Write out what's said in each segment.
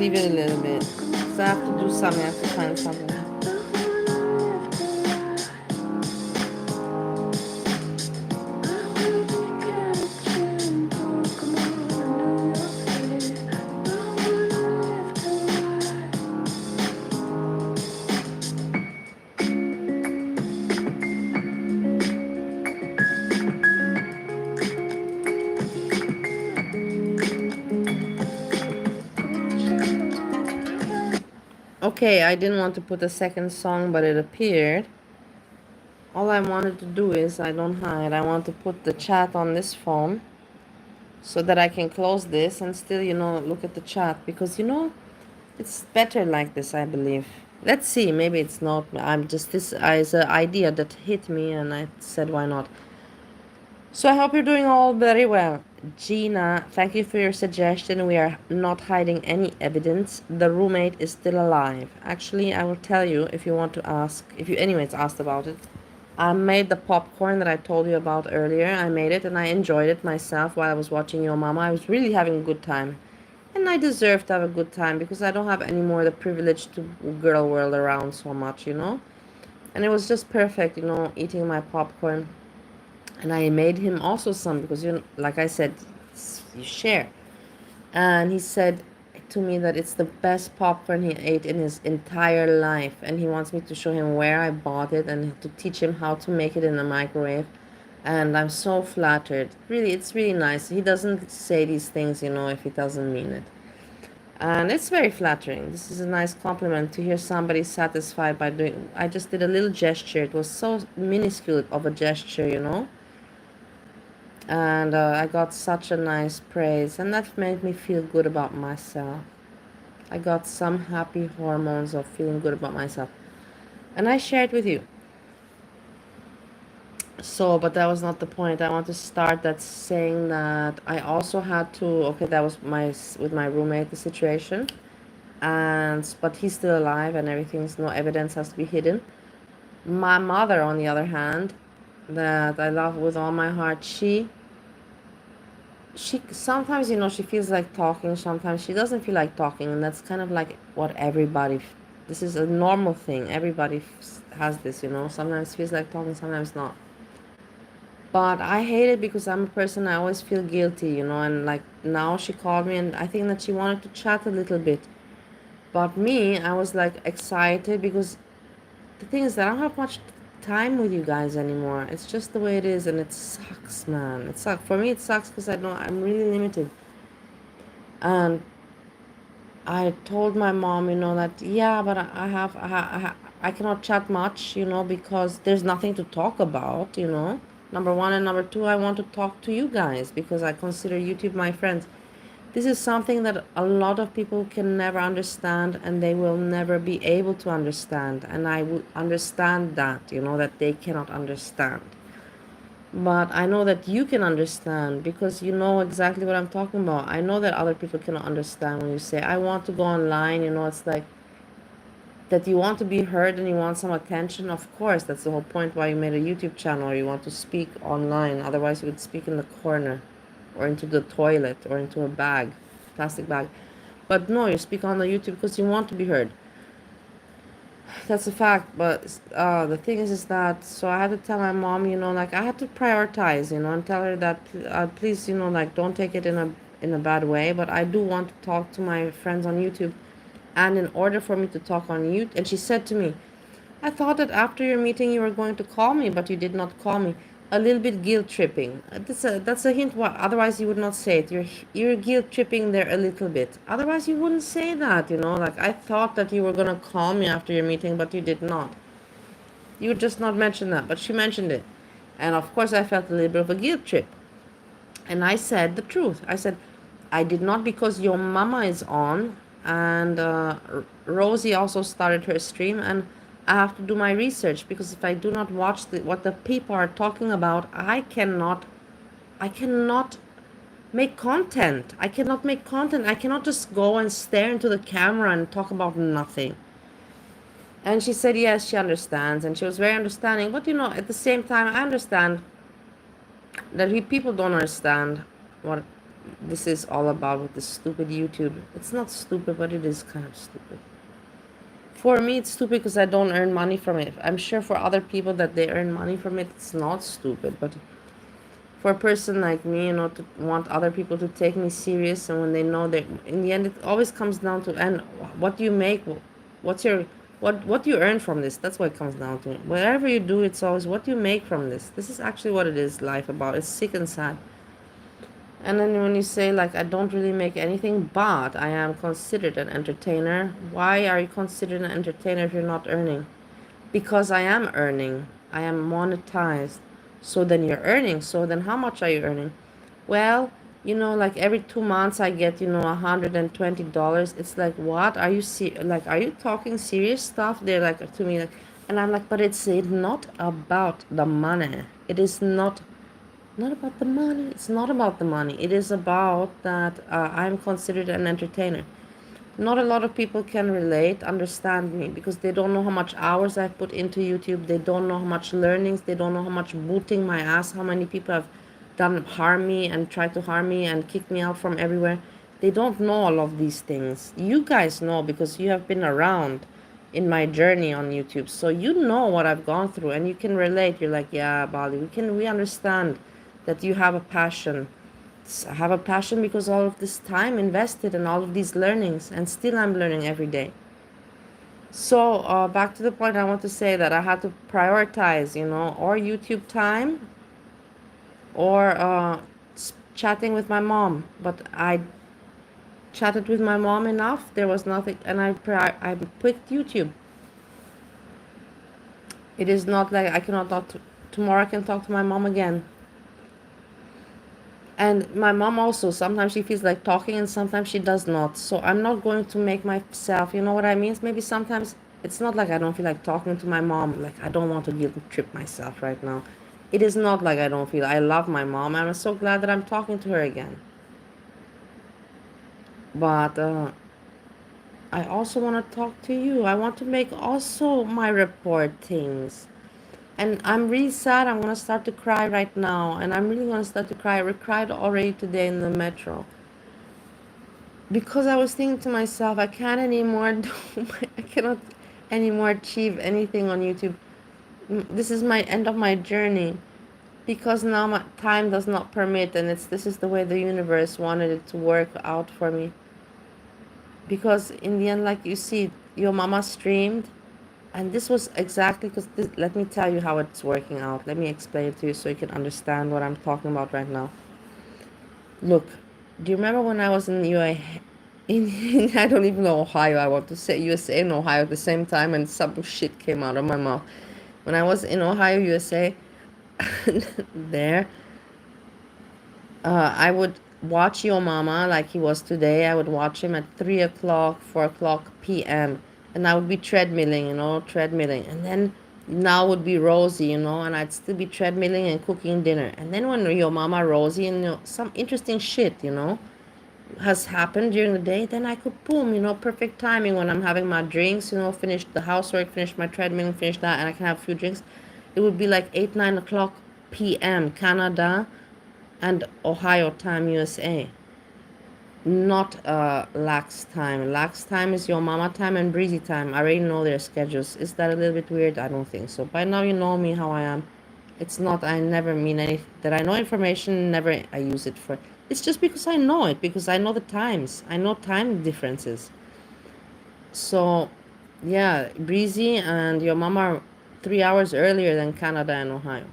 leave it a little bit. Because I have to do something. I have to find something. Okay, I didn't want to put a second song, but it appeared. All I wanted to do is, I don't hide, I want to put the chat on this phone so that I can close this and still, look at the chat. Because, it's better like this, I believe. Let's see, maybe it's not. I'm just, this is an idea that hit me and I said, why not? So I hope you're doing all very well. Gina, thank you for your suggestion. We are not hiding any evidence. The roommate is still alive. Actually, I will tell you if you want to ask, if you anyways asked about it. I made the popcorn that I told you about earlier. I made it and I enjoyed it myself while I was watching Your Mama. I was really having a good time. And I deserve to have a good time because I don't have any more the privilege to girl world around so much, And it was just perfect, eating my popcorn. And I made him also some because, like I said, you share. And he said to me that it's the best popcorn he ate in his entire life. And he wants me to show him where I bought it and to teach him how to make it in the microwave. And I'm so flattered. Really, it's really nice. He doesn't say these things, if he doesn't mean it. And it's very flattering. This is a nice compliment to hear somebody satisfied by doing. I just did a little gesture. It was so minuscule of a gesture. And I got such a nice praise, and that made me feel good about myself. I got some happy hormones of feeling good about myself, and I shared with you. So, but that was not the point. I want to start that saying that I also had to, okay, that was with my roommate, the situation, but he's still alive and everything's, no evidence has to be hidden. My mother, on the other hand, that I love with all my heart, she sometimes, she feels like talking, sometimes she doesn't feel like talking, and that's kind of like what everybody, this is a normal thing, everybody has this, sometimes feels like talking, sometimes not. But I hate it because I'm a person, I always feel guilty, and like now she called me and I think that she wanted to chat a little bit. But me, I was like excited because the thing is that I don't have much time with you guys anymore. It's just the way it is, and it sucks, man. It sucks. For me, it sucks because I know I'm really limited. And I told my mom, that, yeah, but I cannot chat much, because there's nothing to talk about, Number one, and number two, I want to talk to you guys because I consider YouTube my friends. This is something that a lot of people can never understand, and they will never be able to understand. And I will understand that, that they cannot understand. But I know that you can understand because you know exactly what I'm talking about. I know that other people cannot understand when you say, I want to go online, it's like that you want to be heard and you want some attention. Of course, that's the whole point why you made a YouTube channel, or you want to speak online. Otherwise, you would speak in the corner or into the toilet or into a bag, plastic bag. But no, you speak on the YouTube because you want to be heard. That's a fact. But the thing is that, so I had to tell my mom, like I had to prioritize, and tell her that please, like don't take it in a bad way. But I do want to talk to my friends on YouTube. And in order for me to talk on YouTube, and she said to me, I thought that after your meeting you were going to call me, but you did not call me. A little bit guilt tripping. That's a hint. What? Otherwise you would not say it. You're guilt tripping there a little bit. Otherwise you wouldn't say that. Like I thought that you were gonna call me after your meeting, but you did not. You would just not mention that, but she mentioned it, and of course I felt a little bit of a guilt trip. And I said the truth. I said I did not because your mama is on, and Rosie also started her stream, and I have to do my research because if I do not watch what the people are talking about, I cannot make content. I cannot make content. I cannot just go and stare into the camera and talk about nothing. And she said yes, she understands, and she was very understanding. But at the same time, I understand that people don't understand this is all about with this stupid YouTube. It's not stupid, but it is kind of stupid. For me, it's stupid because I don't earn money from it. I'm sure for other people that they earn money from it, it's not stupid. But for a person like me, to want other people to take me serious, and when they know that in the end, it always comes down to, and what do you make? What's your, what do you earn from this? That's what it comes down to. Whatever you do, it's always what do you make from this. This is actually what it is life about. It's sick and sad. And then when you say, like, I don't really make anything, but I am considered an entertainer. Why are you considered an entertainer if you're not earning? Because I am earning. I am monetized. So then you're earning. So then how much are you earning? Well, like every 2 months I get, $120. It's like, what? Are you like, are you talking serious stuff? They're like to me, like, and I'm like, but it's not about the money. It is not about the money. It's not about the money. It is about that I'm considered an entertainer. Not a lot of people can relate, understand me, because they don't know how much hours I've put into YouTube. They don't know how much learnings. They don't know how much booting my ass, how many people have done harm me and tried to harm me and kicked me out from everywhere. They don't know all of these things. You guys know because you have been around in my journey on YouTube. So you know what I've gone through and you can relate. You're like, yeah, Bali, we understand that you have a passion. I have a passion because all of this time invested and all of these learnings, and still I'm learning every day. So back to the point, I want to say that I had to prioritize, or YouTube time or chatting with my mom. But I chatted with my mom enough. There was nothing, and I picked YouTube. It is not like I cannot talk tomorrow. I can talk to my mom again. And my mom also, sometimes she feels like talking and sometimes she does not. So I'm not going to make myself, you know what I mean? Maybe sometimes it's not like I don't feel like talking to my mom. Like I don't want to guilt trip myself right now. It is not like I don't feel. I love my mom. I'm so glad that I'm talking to her again. But I also want to talk to you. I want to make also my report things. And I'm really sad. I'm going to start to cry right now. And I'm really going to start to cry. I cried already today in the metro. Because I was thinking to myself, I can't anymore I cannot anymore achieve anything on YouTube. This is my end of my journey. Because now my time does not permit, and this is the way the universe wanted it to work out for me. Because in the end, like you see, your mama streamed, and this was exactly because let me tell you how it's working out. Let me explain it to you so you can understand what I'm talking about right now. Look, do you remember when I was in I don't even know Ohio, I want to say USA and Ohio at the same time, and some shit came out of my mouth. When I was in Ohio, USA, there, I would watch Yo Mama like he was today. I would watch him at 3 o'clock, 4 o'clock p.m. And I would be treadmilling. And then now would be Rosie, and I'd still be treadmilling and cooking dinner. And then when Yo Mama, Rosie, and some interesting shit, has happened during the day, then I could boom, perfect timing when I'm having my drinks, finish the housework, finish my treadmill, finish that, and I can have a few drinks. It would be like 8, 9 o'clock p.m. Canada and Ohio time, USA. Not lax time. Lax time is your mama time and breezy time. I already know their schedules. Is that a little bit weird? I don't think so. By now you know me how I am. It's not, I never mean any, that I know information, never I use it for, it's just because I know it, because I know the times. I know time differences. So, yeah, breezy and your mama are 3 hours earlier than Canada and Ohio.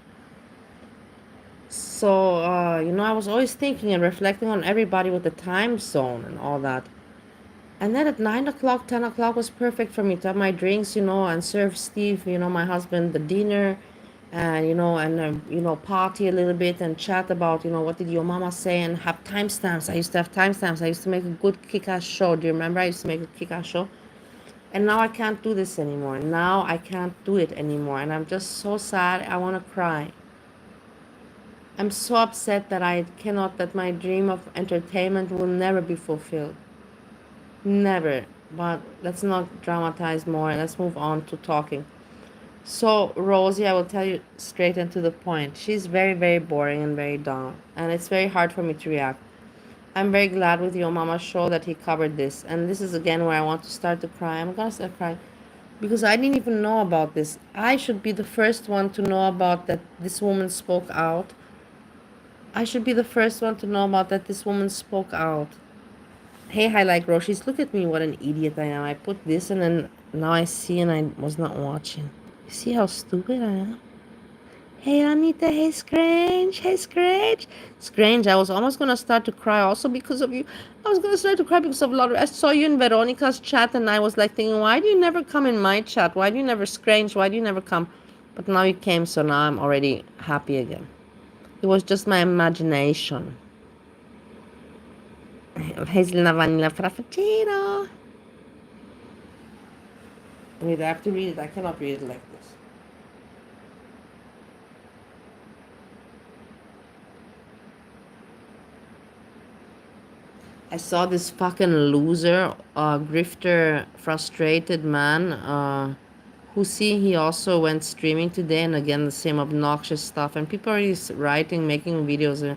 So, I was always thinking and reflecting on everybody with the time zone and all that. And then at 9 o'clock, 10 o'clock was perfect for me to have my drinks, and serve Steve, my husband, the dinner, and, party a little bit and chat about, what did your mama say, and have timestamps. I used to have timestamps. I used to make a good kick-ass show. Do you remember? I used to make a kick-ass show. And now I can't do this anymore. Now I can't do it anymore. And I'm just so sad. I want to cry. I'm so upset that that my dream of entertainment will never be fulfilled. Never. But let's not dramatize more. Let's move on to talking. So, Rosie, I will tell you straight and to the point. She's very, very boring and very dumb. And it's very hard for me to react. I'm very glad with Your Mama's show that he covered this. And this is again where I want to start to cry. I'm gonna start crying because I didn't even know about this. I should be the first one to know about that this woman spoke out. I should be the first one to know about that this woman spoke out. Hey, hi, like Roshi's. Look at me, what an idiot I am. I put this and then now I see and I was not watching. You see how stupid I am? Hey, Anita. Hey, Scrange. Hey, Scrange. Scrange, I was almost going to start to cry also because of you. I was going to start to cry because of Lottery. I saw you in Veronica's chat and I was like thinking, why do you never come in my chat? Why do you never Scrange? Why do you never come? But now you came, so now I'm already happy again. It was just my imagination. Hazelnut vanilla frappuccino. Wait, I have to read it. I cannot read it like this. I saw this fucking loser, grifter, frustrated man, who see he also went streaming today and again the same obnoxious stuff. And people are just writing, making videos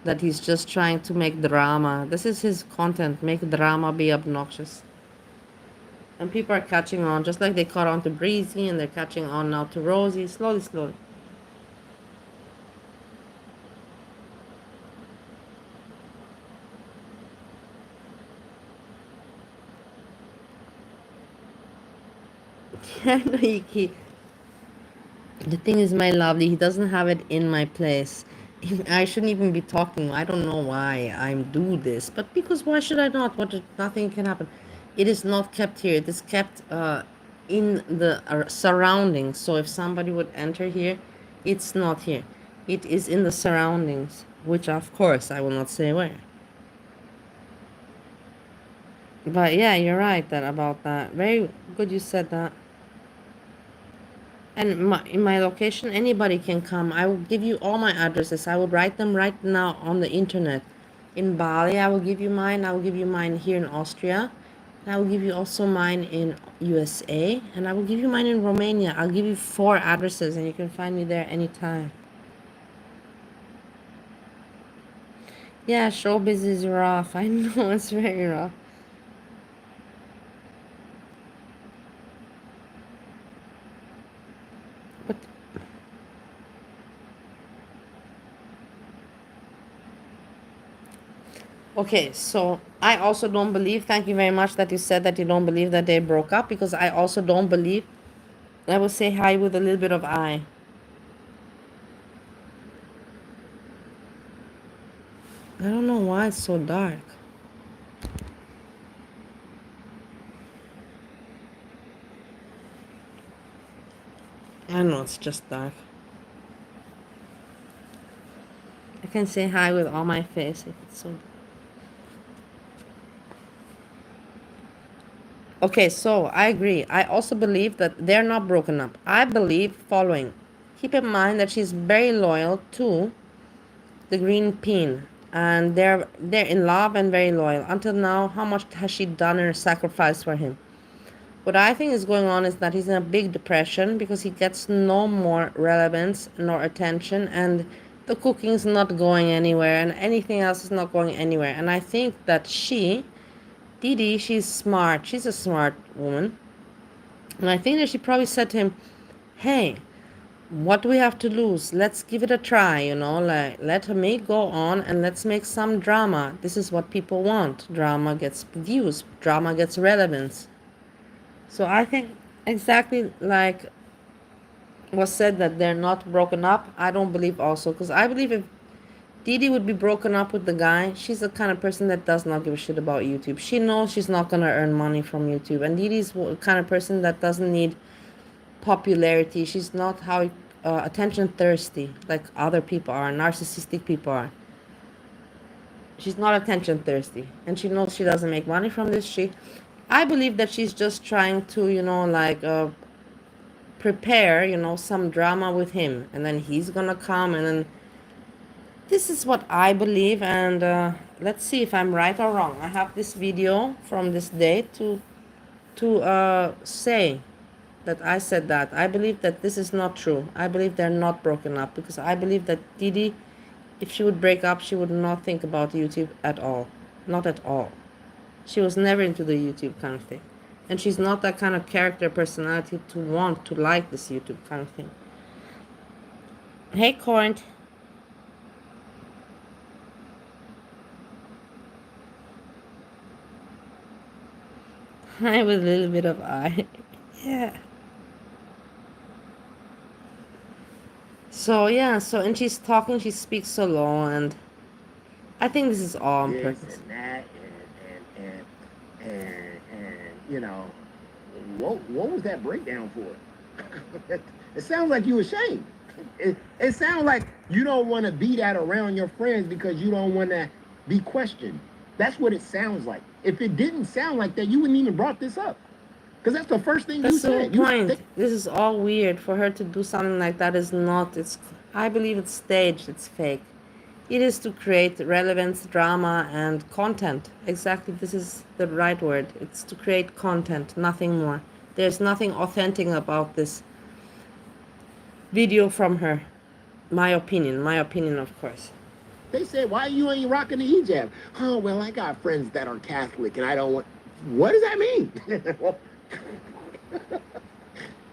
that he's just trying to make drama. This is his content, make drama, be obnoxious. And people are catching on, just like they caught on to Breezy and they're catching on now to Rosie, slowly, slowly. I know the thing is, my lovely, he doesn't have it in my place. I shouldn't even be talking. I don't know why I do this, but because why should I not? Nothing can happen. It is not kept here. It is kept in the surroundings. So if somebody would enter here, it's not here. It is in the surroundings, which of course I will not say where. But yeah, you're right about that. Very good you said that. And in my location, anybody can come. I will give you all my addresses. I will write them right now on the internet. In Bali, I will give you mine. I will give you mine here in Austria. And I will give you also mine in USA. And I will give you mine in Romania. I'll give you 4 addresses and you can find me there anytime. Yeah, showbiz is rough. I know it's very rough. But okay, so I also don't believe, thank you very much that you said that you don't believe that they broke up, because I also don't believe. I will say hi with a little bit of I. I don't know why it's so dark. I know it's just dark. I can say hi with all my face if it's so. Okay, so I agree. I also believe that they're not broken up. I believe following. Keep in mind that she's very loyal to the green pin, and they're in love and very loyal. Until now, how much has she done or sacrificed for him? What I think is going on is that he's in a big depression because he gets no more relevance nor attention, and the cooking's not going anywhere, and anything else is not going anywhere. And I think that Didi, she's smart. She's a smart woman. And I think that she probably said to him, hey, what do we have to lose? Let's give it a try, like let me go on and let's make some drama. This is what people want. Drama gets views, drama gets relevance. So I think exactly like was said that they're not broken up. I don't believe also, because I believe if Didi would be broken up with the guy, she's the kind of person that does not give a shit about YouTube. She knows she's not going to earn money from YouTube. And Didi's the kind of person that doesn't need popularity. She's not how attention thirsty like other people are, narcissistic people are. She's not attention thirsty. And she knows she doesn't make money from this. I believe that she's just trying to, prepare, some drama with him. And then he's going to come and then this is what I believe, and let's see if I'm right or wrong. I have this video from this day to say that I said that. I believe that this is not true. I believe they're not broken up because I believe that Didi if she would break up, she would not think about YouTube at all. Not at all. She was never into the YouTube kind of thing. And she's not that kind of character personality to want to like this YouTube kind of thing. Hey, Corinth. Hi with a little bit of eye. Yeah. So, yeah, so, and she's talking, she speaks so low, and I think this is all on purpose. And that, and you know, what was that breakdown for? It sounds like you ashamed. It sounds like you don't want to be that around your friends because you don't want to be questioned. That's what it sounds like. If it didn't sound like that, you wouldn't even brought this up. Because that's the first thing you said. That's the point. This is all weird. For her to do something like that is not, I believe it's staged, it's fake. It is to create relevance, drama, and content. Exactly, this is the right word. It's to create content, nothing more. There's nothing authentic about this video from her. My opinion, of course. They said, why you ain't rocking the hijab? Oh, well, I got friends that are Catholic, and I don't want... What does that mean?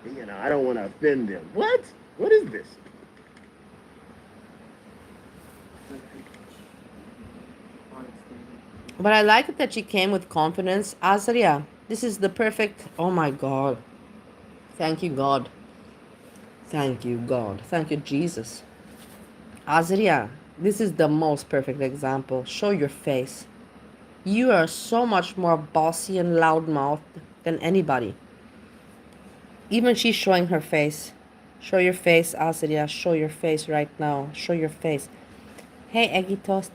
You know, I don't want to offend them. What? What is this? But I like it that she came with confidence. Azria, this is the perfect... Oh my God. Thank you, God. Thank you, God. Thank you, Jesus. Azria, this is the most perfect example. Show your face. You are so much more bossy and loudmouthed than anybody. Even she's showing her face. Show your face, Azria. Show your face right now. Show your face. Hey, Eggy Toast.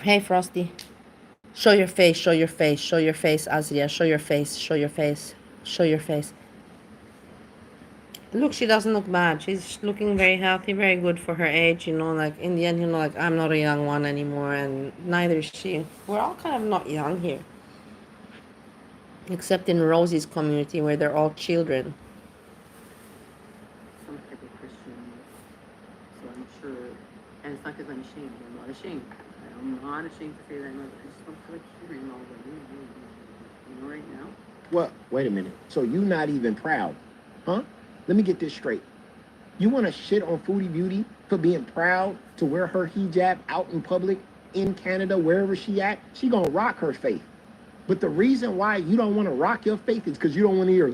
Hey, Frosty. Show your face, show your face, show your face, Azria. Show your face, show your face, show your face. Look, she doesn't look bad. She's looking very healthy, very good for her age, you know, like in the end, you know, like I'm not a young one anymore, and neither is she. We're all kind of not young here. Except in Rosie's community where they're all children. Some type of Christian. So I'm sure, and it's not because I'm ashamed. I'm not ashamed. I'm not ashamed to say that. I just don't feel like hearing all that. You know, right now. Well, wait a minute. So you not even proud, huh? Let me get this straight. You want to shit on Foodie Beauty for being proud to wear her hijab out in public in Canada, wherever she at? She gonna rock her faith. But the reason why you don't want to rock your faith is because you don't want to hear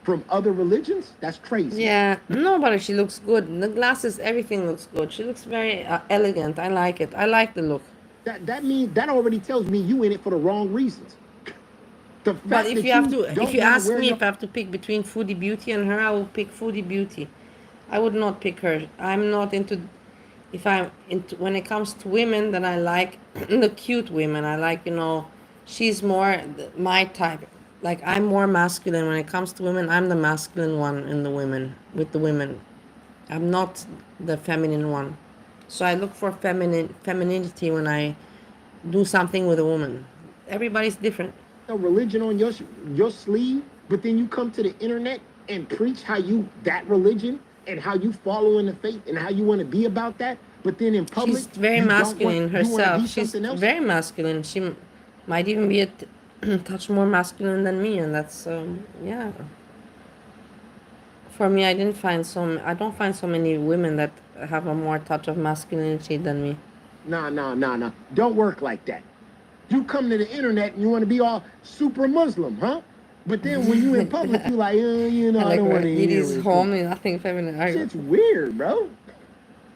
from other religions? That's crazy. Yeah, no, but she looks good. The glasses, everything looks good. She looks very elegant. I like it. I like the look. That means that already tells me you in it for the wrong reasons. But if you have to, if you ask me if I have to pick between Foodie Beauty and her, I will pick Foodie Beauty. I would not pick her. I'm not into. If I'm into, when it comes to women, then I like the cute women. I like, you know, she's more my type. Like I'm more masculine when it comes to women. I'm the masculine one in the women with the women. I'm not the feminine one. So I look for femininity when I do something with a woman. Everybody's different. A religion on your sleeve, but then you come to the internet and preach how you that religion and how you follow in the faith and how you want to be about that. But then in public, she's very masculine herself. She's very masculine. She might even be a touch more masculine than me, and that's yeah. For me, I don't find so many women that have a more touch of masculinity than me. Nah. Don't work like that. You come to the internet and you want to be all super Muslim, huh? But then when you in public, you like, you know, I don't want to hear it. It is homely, nothing feminine. It's weird, bro.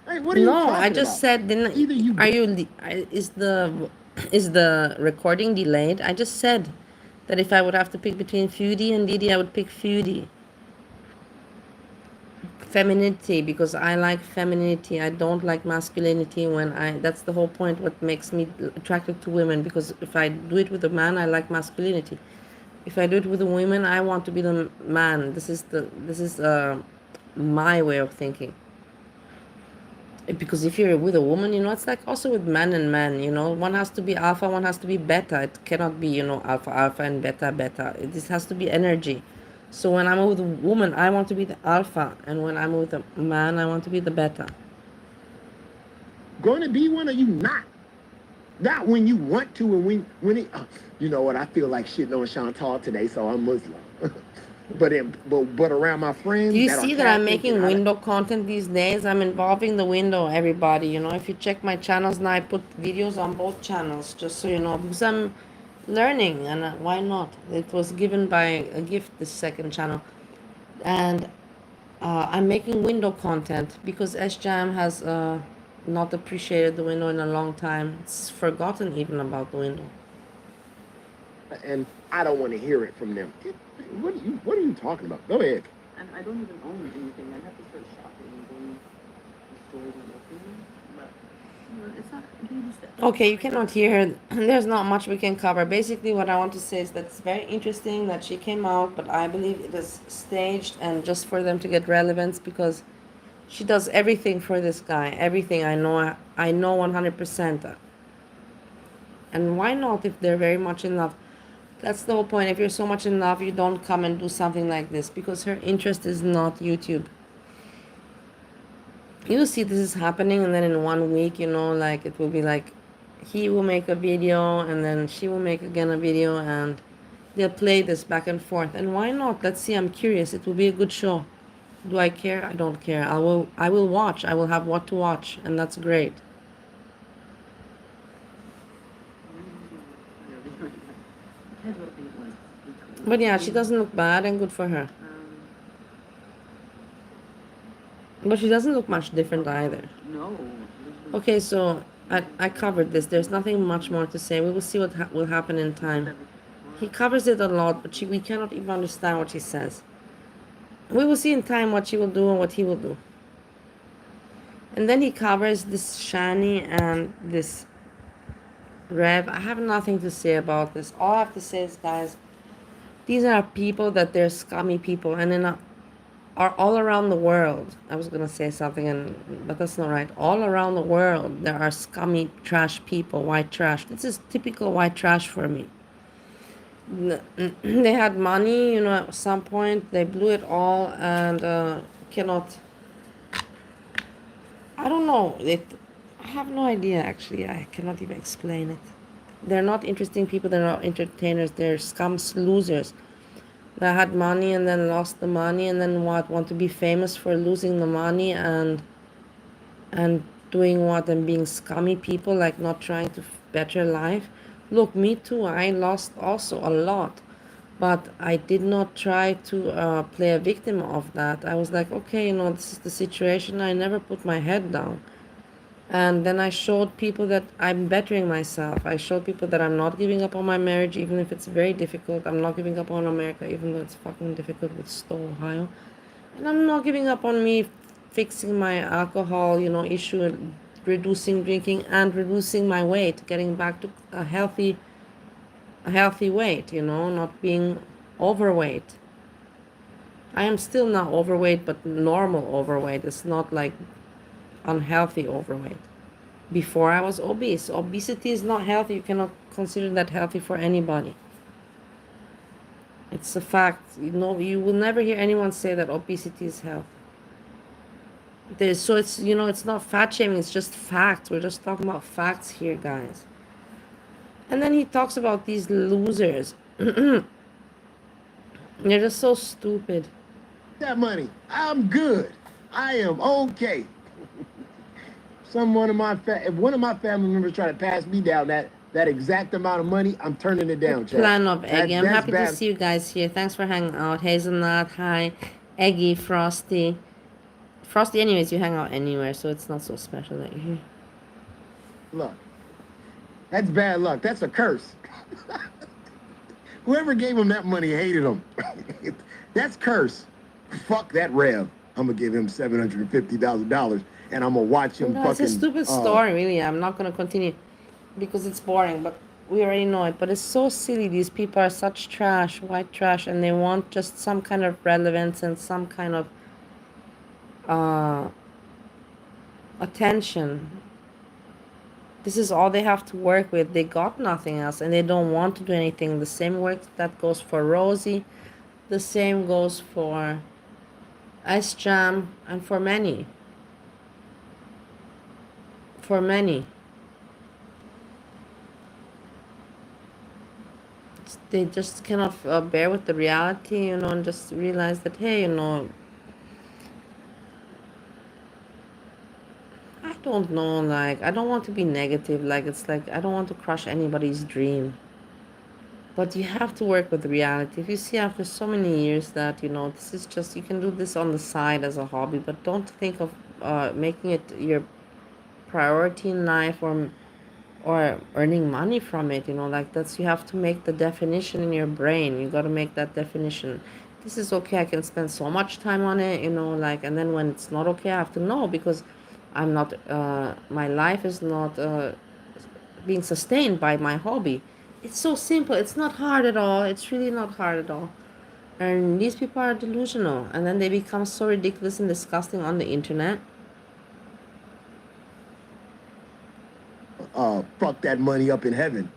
Hey, what are you talking I just said, Either you are you? Is the recording delayed? I just said that if I would have to pick between Foodie and Didi, I would pick Foodie. Femininity, because I like femininity. I don't like masculinity that's the whole point, what makes me attracted to women, because if I do it with a man, I like masculinity. If I do it with a woman, I want to be the man. This is my way of thinking. Because if you're with a woman, you know, it's like also with man and man, you know, one has to be alpha, one has to be beta. It cannot be, you know, alpha and beta. This has to be energy. So when I'm with a woman, I want to be the alpha, and when I'm with a man, I want to be the beta. going to be one or you not? Not when you want to and when it, you know what, I feel like shitting on Chantal today, so I'm Muslim. but around my friends Do you that are see that I'm Catholic and making window content these days? I'm involving the window, everybody. You know, if you check my channels now, I put videos on both channels, just so you know, because I'm learning, and why not? It was given by a gift, this second channel. And I'm making window content because SJam has not appreciated the window in a long time. It's forgotten even about the window. and I don't want to hear it from them. What are you talking about? Go ahead. And I don't even own anything. I have to start shopping and going to stores and looking. But it's not baby steps. Okay, you cannot hear her. There's not much we can cover. Basically, what I want to say is that it's very interesting that she came out, but I believe it is staged and just for them to get relevance, because she does everything for this guy. Everything. I know 100%. And why not if they're very much in love? That's the whole point. If you're so much in love, you don't come and do something like this, because her interest is not YouTube. You'll see this is happening, and then in 1 week, you know, like it will be like he will make a video and then she will make again a video, and they'll play this back and forth. And why not? Let's see. I'm curious. It will be a good show. Do I care? I don't care. I will watch. I will have what to watch, and that's great. But yeah, she doesn't look bad, and good for her. But she doesn't look much different either. No. Okay, so I covered this. There's nothing much more to say. We will see what will happen in time. He covers it a lot, but we cannot even understand what she says. We will see in time what she will do and what he will do. And then he covers this Shani and this Rev. I have nothing to say about this. All I have to say is, guys, these are people that they're scummy people, and then are all around the world. I was gonna say something, but that's not right. All around the world, there are scummy trash people, white trash. This is typical white trash for me. They had money, you know, at some point they blew it all, and cannot. I don't know. I have no idea. Actually, I cannot even explain it. They're not interesting people. They're not entertainers. They're scums, losers. That had money and then lost the money, and then want to be famous for losing the money and doing what, and being scummy people, like not trying to better life. Look, me too. I lost also a lot, but I did not try to play a victim of that. I was like, okay, you know, this is the situation. I never put my head down. And then I showed people that I'm bettering myself. I showed people that I'm not giving up on my marriage, even if it's very difficult. I'm not giving up on America, even though it's fucking difficult with Stowe, Ohio. And I'm not giving up on me fixing my alcohol, you know, issue, reducing drinking and reducing my weight, getting back to a healthy weight, you know, not being overweight. I am still not overweight, but normal overweight. It's not like unhealthy overweight. Before I was obese. Obesity is not healthy. You cannot consider that healthy for anybody. It's a fact. You know, you will never hear anyone say that obesity is healthy. So it's, you know, it's not fat shaming. It's just facts. We're just talking about facts here, guys. And then he talks about these losers. They're just so stupid. That money, I'm good. I am okay. If one of my family members try to pass me down that exact amount of money, I'm turning it down, Chad. Plan of Eggy. I'm happy to see you guys here. Thanks for hanging out. Hazelnut, hi. Eggy, Frosty. Frosty, anyways, you hang out anywhere, so it's not so special that you're here. Look, that's bad luck. That's a curse. Whoever gave him that money hated him. That's curse. Fuck that Rev. I'm gonna give him $750,000, and I'm gonna watch him. No, it's a stupid story, really. I'm not gonna continue because it's boring, but we already know it. But it's so silly. These people are such trash, white trash, and they want just some kind of relevance and some kind of attention. This is all they have to work with. They got nothing else, and they don't want to do anything. The same work that goes for Rosie, the same goes for SJam, and for many. for many. They just cannot bear with the reality, and just realize that, hey, I don't know, like, I don't want to be negative. Like, it's like, I don't want to crush anybody's dream. But you have to work with reality. If you see after so many years that, this is just, you can do this on the side as a hobby, but don't think of making it your priority in life, or earning money from it. Like, that's, you have to make the definition in your brain. You got to make that definition. This is okay, I can spend so much time on it, like, and then when it's not okay, I have to know, because I'm not my life is not being sustained by my hobby. It's so simple. It's not hard at all. It's really not hard at all. And these people are delusional, and then they become so ridiculous and disgusting on the internet. Fuck that money up in heaven.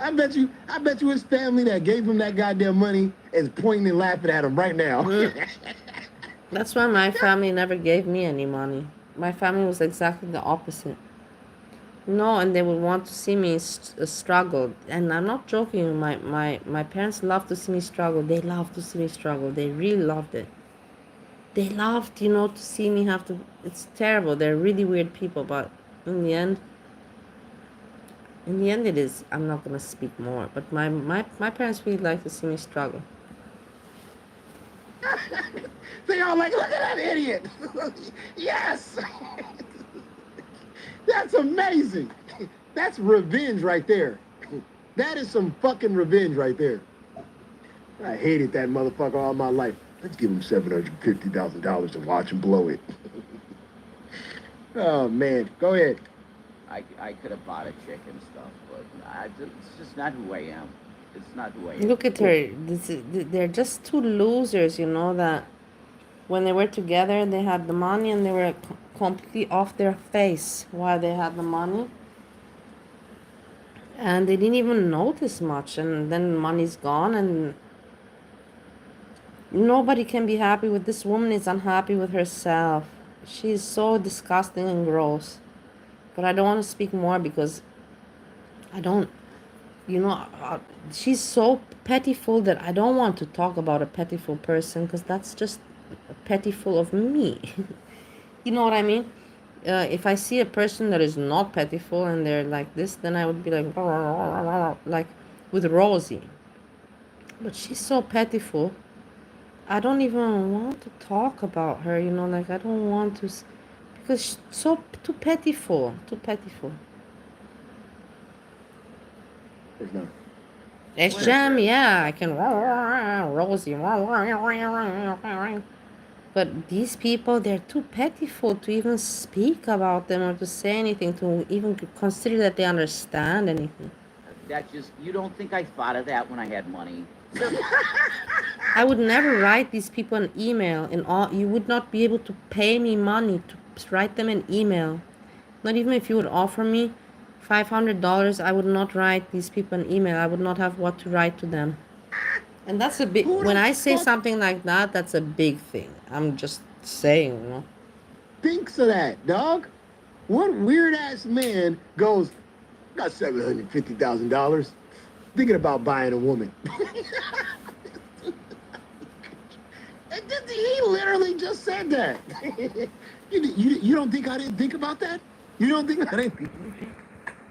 I bet you his family that gave him that goddamn money is pointing and laughing at him right now. That's why my family never gave me any money. My family was exactly the opposite. No, and they would want to see me struggle. And I'm not joking. My parents love to see me struggle. They love to see me struggle. They really loved it. They loved, to see me have to... It's terrible. They're really weird people, but in the end it is... I'm not going to speak more. But my parents really like to see me struggle. They all like, look at that idiot. Yes. That's amazing. That's revenge right there. That is some fucking revenge right there. I hated that motherfucker all my life. Let's give him $750,000 to watch him blow it. Oh, man. Go ahead. I could have bought a chick and stuff, but it's just not who I am. It's not who I am. Look at her. They're just two losers, that when they were together, they had the money and they were completely off their face while they had the money. And they didn't even notice much. And then money's gone, and nobody can be happy with this woman. Is unhappy with herself. She's so disgusting and gross. But I don't want to speak more, because I don't, she's so pettiful that I don't want to talk about a pettiful person, because that's just pettiful of me. You know what I mean? If I see a person that is not pettiful and they're like this, then I would be like with Rosie. But she's so pettiful. I don't even want to talk about her, like, I don't want to, because she's so too pettiful. There's none. Jam, yeah, I can Rosie. But these people, they're too pettiful to even speak about them or to say anything, to even consider that they understand anything. That just, you don't think I thought of that when I had money? I would never write these people an email. You would not be able to pay me money to write them an email. Not even if you would offer me $500, I would not write these people an email. I would not have what to write to them. And that's a big... When I say something like that, that's a big thing. I'm just saying, Thinks of that, dog. What weird ass man goes, got $750,000, thinking about buying a woman. He literally just said that. You don't think I didn't think about that? You don't think I didn't?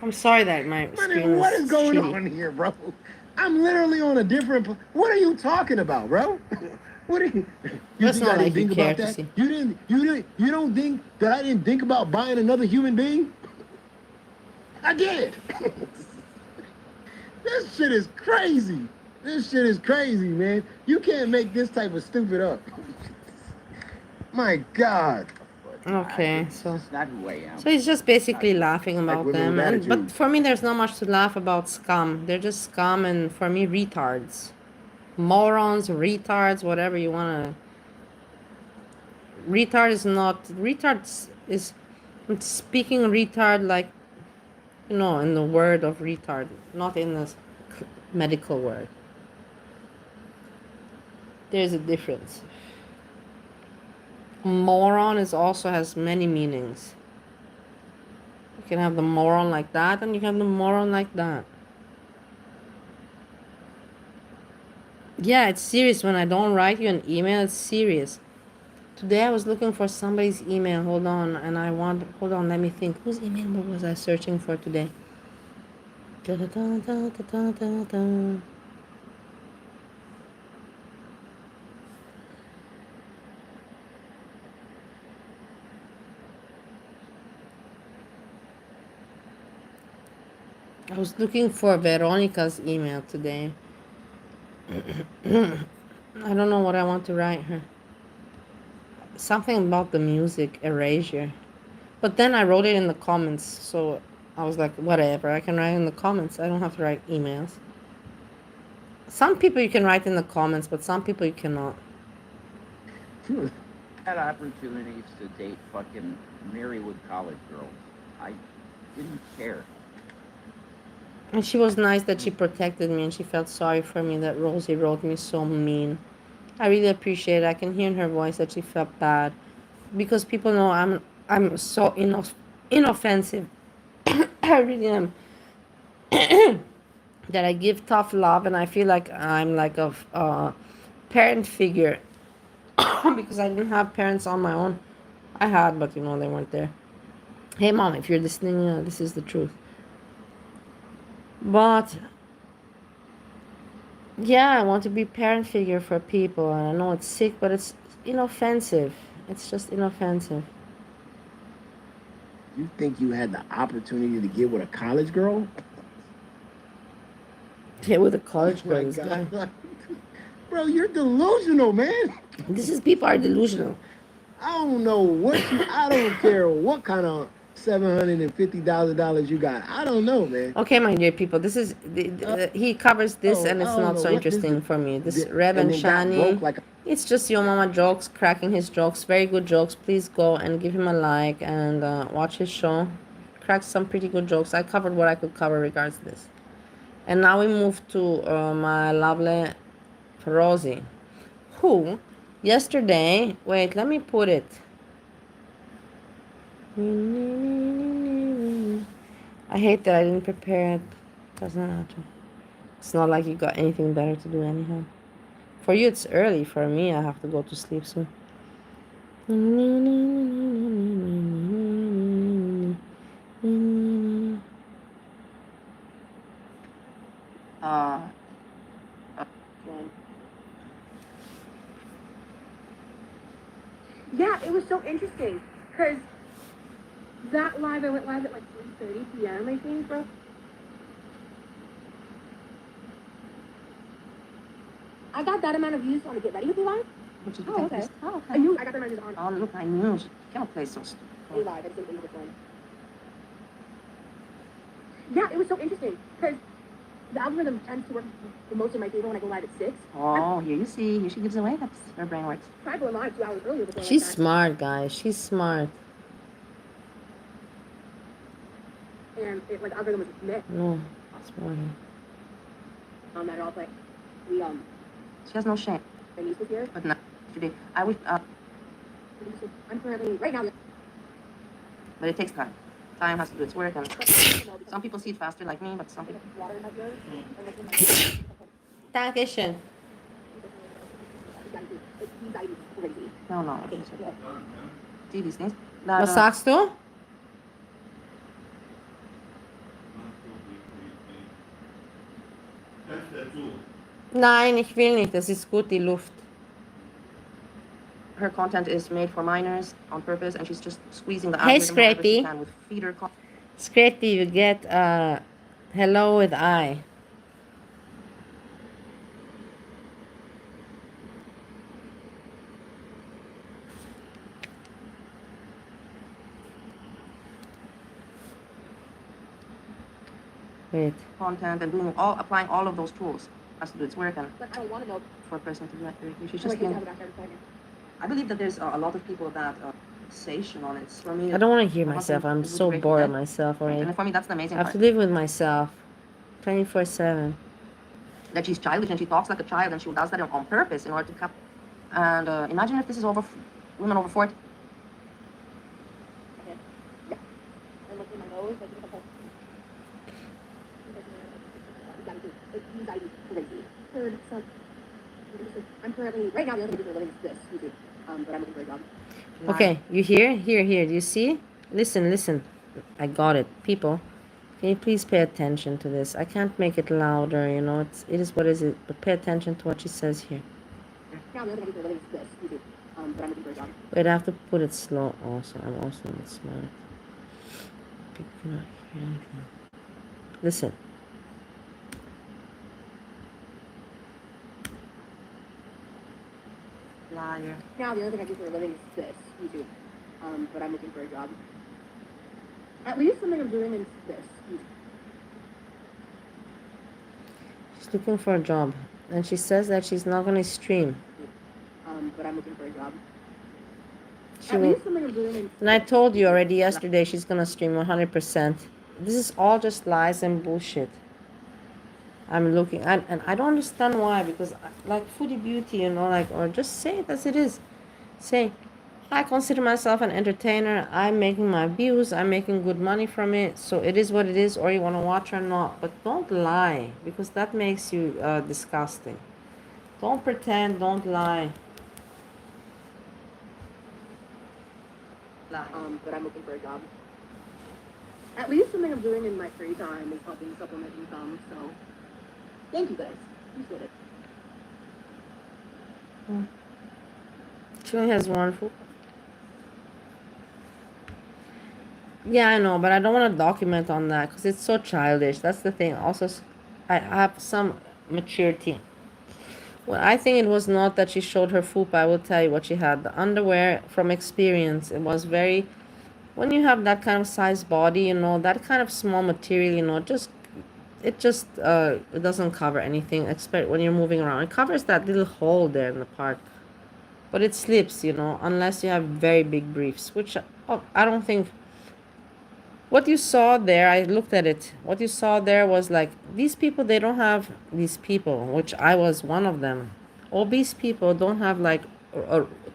I'm sorry that my screen what is going shitty. on here, bro? I'm literally on a different... What are you talking about, bro? What are you... That's think not I like didn't you think care about to that? see. You don't think that I didn't think about buying another human being? I did. This shit is crazy. This shit is crazy, man. You can't make this type of stupid up. My God. Okay, so It's not who I am. he's just basically laughing about women them, with but attitude. for me, there's not much to laugh about. Scum. They're just scum, and for me, retards, morons, retards, whatever you wanna. Retard is not... Retards is... I'm speaking retard like, in the word of retard, not in the medical word. There's a difference. Moron is also has many meanings. can have the moron like that, and you can have the moron like that. Yeah, it's serious. When I don't write you an email, it's serious. Today I was looking for somebody's email. Hold on, and hold on, let me think. Whose email was I searching for today? Da, da, da, da, da, da, da. I was looking for Veronica's email today. I don't know what I want to write her. Something about the music, erasure. But then I wrote it in the comments, so I was like, whatever, I can write in the comments. I don't have to write emails. Some people you can write in the comments, but some people you cannot. Had opportunities to date fucking Marywood College girls. I didn't care. And she was nice that she protected me, and she felt sorry for me that Rosie wrote me so mean. I really appreciate it. I can hear in her voice that she felt bad. Because people know I'm so inoffensive. I really am. That I give tough love, and I feel like I'm like a parent figure. Because I didn't have parents on my own. I had, but they weren't there. Hey mom, if you're listening, this is the truth. But yeah, I want to be parent figure for people, and I know it's sick, but it's inoffensive. It's just inoffensive. You think you had the opportunity to get with a college girl? Yeah, with a college Oh my girl, this guy. God. Bro, you're delusional, man. This is people are delusional. I don't know I don't care what kind of $750,000 you got. I don't know, man. Okay, my dear people, this is he covers this, and I it's don't not know so what this interesting is. for me. This And Reverend then got broke Shani, like it's just your mama jokes, cracking his jokes, very good jokes. Please go and give him a like and watch his show. Cracks some pretty good jokes. I covered what I could cover regards to this. And now we move to my lovely Rosie, who yesterday, wait, let me put it. I hate that I didn't prepare it. Doesn't matter. It's not like you got anything better to do anyhow. For you it's early. For me, I have to go to sleep soon. Yeah, it was so interesting because that live, I went live at like 3:30 p.m. I think, bro. I got that amount of views on the Get Ready With Me live. Oh, okay. Oh, okay. I got that amount of views on. Oh, look, I knew. She cannot play so stupid. A live, I just didn't this one. Yeah, it was so interesting because the algorithm tends to work the most in my favor when I go live at 6. Oh, here you see. Here she gives away. That's her brain works. Tried going live 2 hours earlier before. She's smart, guys. She's smart. And it, like, the algorithm was mixed. No, that's smart. On that all, like, we, She has no shame. my niece was here. But not today. I wish, I'm currently, right now, but it takes time. Time has to do its work, and some people see it faster like me, but some people... water in my ear. Dankeschön. No, no. See these things? Was sagst du? Nein, ich will nicht. Das ist gut, die Luft. Her content is made for minors on purpose, and she's just squeezing the algorithm however she can with feeder content. Scrappy, you get hello with I. Wait. Content and doing applying all of those tools has to do its work, and But I don't want to know. for a person to do it, you should I just like to think. have it back there beside me. I believe that there's a lot of people that fixation on it. For me, I don't want to hear myself. I'm so bored of myself already. And for me, that's the amazing part. I have to live with myself 24/7. That she's childish and she talks like a child, and she does that on purpose in order to cap. And imagine if this is over women over 40. Okay. Yeah. And look in my nose. I'm currently right now the only thing I'm doing is this YouTube, but I'm looking for a job. Okay, you hear? Here. Do you see? Listen. I got it. People, can you please pay attention to this? I can't make it louder, you know. It is what is it. But pay attention to what she says here. Now the only thing I'm doing is this YouTube, but I'm looking for a job. Wait, I have to put it slow also. I'm also not smart. Listen. Liar. Now the only thing I do for a living is this YouTube, but I'm looking for a job. At least something I'm doing is this YouTube. She's looking for a job. And she says that she's not going to stream. But I'm looking for a job. At least something I'm doing is and I told you already yesterday she's going to stream 100%. This is all just lies and bullshit. I'm looking, and I don't understand why, because like Foodie Beauty, you know, like, or just say it as it is. Say, I consider myself an entertainer. I'm making my views. I'm making good money from it. So it is what it is, or you want to watch or not. But don't lie, because that makes you disgusting. Don't pretend. Don't lie. But I'm looking for a job. At least something I'm doing in my free time is helping supplement income. So thank you guys. Appreciate it. She only has one food. Yeah, I know, but I don't want to document on that because it's so childish. That's the thing. Also, I have some maturity. Well, I think it was not that she showed her fupa. I will tell you what she had. The underwear, from experience, it was very... When you have that kind of size body, you know, that kind of small material, you know, it doesn't cover anything, except when you're moving around. It covers that little hole there in the part. But it slips, you know, unless you have very big briefs, which I don't think... What you saw there, I looked at it. What you saw there was like, these people, they don't have... These people, which I was one of them. Obese people don't have like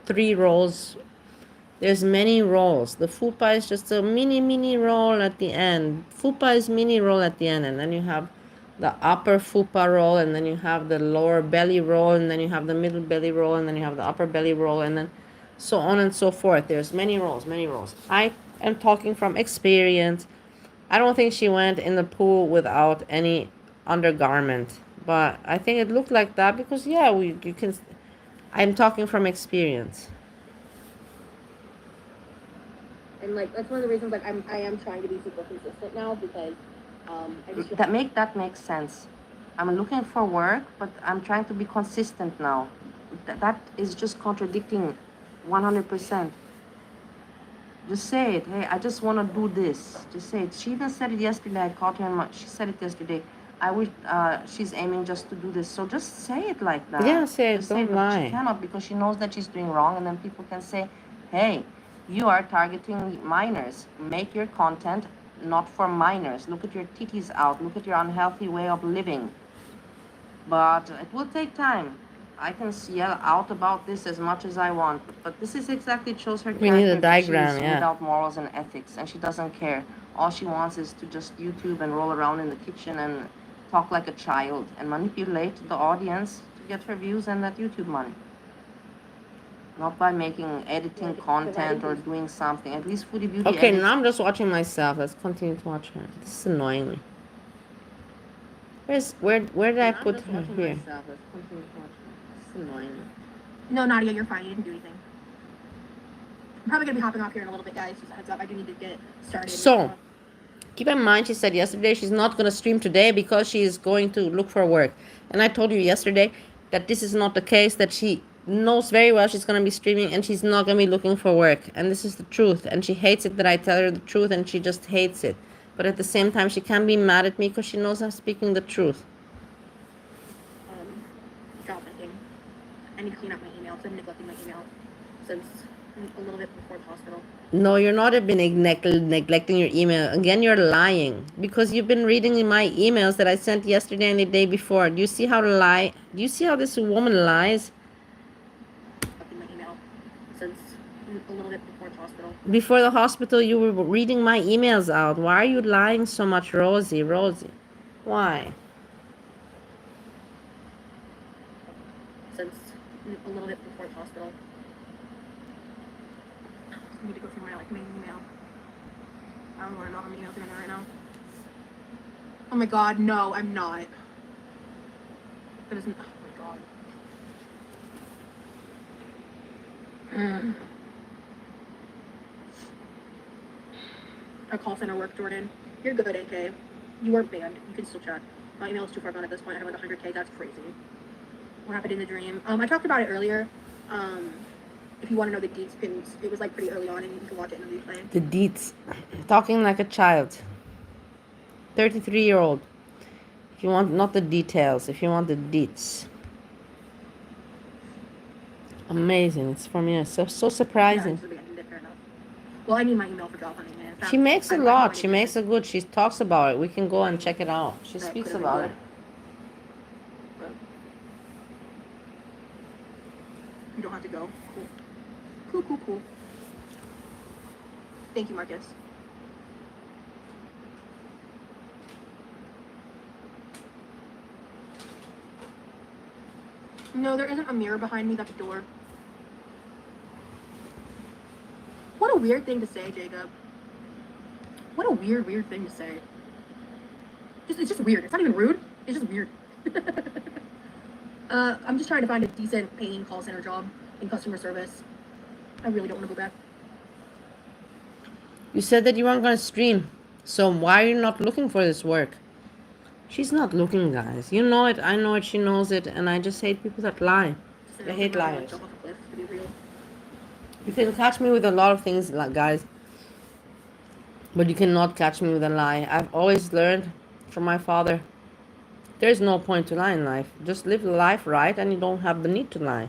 3 rolls. There's many rolls. The fupa is just a mini roll at the end. Fupa is mini roll at the end. And then you have the upper fupa roll. And then you have the lower belly roll. And then you have the middle belly roll. And then you have the upper belly roll. And then so on and so forth. There's many rolls. I am talking from experience. I don't think she went in the pool without any undergarment. But I think it looked like that because, yeah, you can... I'm talking from experience. And like that's one of the reasons like I am trying to be super consistent now because that makes sense. I'm looking for work, but I'm trying to be consistent now. That is just contradicting 100%. Just say it. Hey, I just want to do this. Just say it. She even said it yesterday. I caught her and she said it yesterday. I wish she's aiming just to do this. So just say it like that. Yeah, say it. Just don't lie. She cannot, because she knows that she's doing wrong, and then people can say, hey, you are targeting minors. Make your content not for minors. Look at your titties out. Look at your unhealthy way of living. But it will take time. I can yell out about this as much as I want, but this is exactly shows her character. We need a diagram, yeah. Without morals and ethics, and she doesn't care. All she wants is to just YouTube and roll around in the kitchen and talk like a child and manipulate the audience to get her views and that YouTube money. Not by editing content or doing something. At least Foodie Beauty. Okay, now I'm just watching myself. Let's continue to watch her. This is annoying me. Where did I put her here? Myself. Let's continue to watch her. This is annoying me. No, Nadia, you're fine. You didn't do anything. I'm probably gonna be hopping off here in a little bit, guys. Just a heads up. I do need to get started. So, keep in mind, she said yesterday she's not going to stream today because she is going to look for work. And I told you yesterday that this is not the case, that she knows very well she's going to be streaming and she's not going to be looking for work. And this is the truth. And she hates it that I tell her the truth, and she just hates it. But at the same time, she can't be mad at me because she knows I'm speaking the truth. Job hunting. I need to clean up my email because I'm neglecting my email since a little bit before the hospital. No, you're not been neglecting your email. Again, you're lying because you've been reading in my emails that I sent yesterday and the day before. Do you see how this woman lies? My email since a little bit before the hospital. Before the hospital, you were reading my emails out. Why are you lying so much, Rosie? Rosie, why? Since a little bit before the hospital. I need to go through my main email. I don't want to know how many emails are in there right now. Oh my god, no, I'm not. That isn't. Oh my god. Our call center work, Jordan. You're good, AK. You weren't banned. You can still chat. My email is too far gone at this point. I have like 100K. That's crazy. What happened in the dream? I talked about it earlier. If you want to know the deets, it was like pretty early on, and you can watch it in the replay. The deets. Talking like a child. 33-year-old. If you want not the details, if you want the deets. Amazing. It's for me. It's so surprising. Yeah, well, I need my email for job hunting, man. She makes a lot. She makes a good. She talks about it. We can go and check it out. She speaks about it. You don't have to go. Cool. Cool. Thank you, Marcus. No, there isn't a mirror behind me. That's a door. What a weird thing to say, Jacob. What a weird thing to say. It's just weird. It's not even rude. It's just weird. I'm just trying to find a decent paying call center job in customer service. I really don't want to go back. You said that you weren't going to stream. So why are you not looking for this work? She's not looking, guys. You know it. I know it. She knows it. And I just hate people that lie. I hate liars. You can catch me with a lot of things, like guys. But you cannot catch me with a lie. I've always learned from my father. There's no point to lie in life. Just live life right and you don't have the need to lie.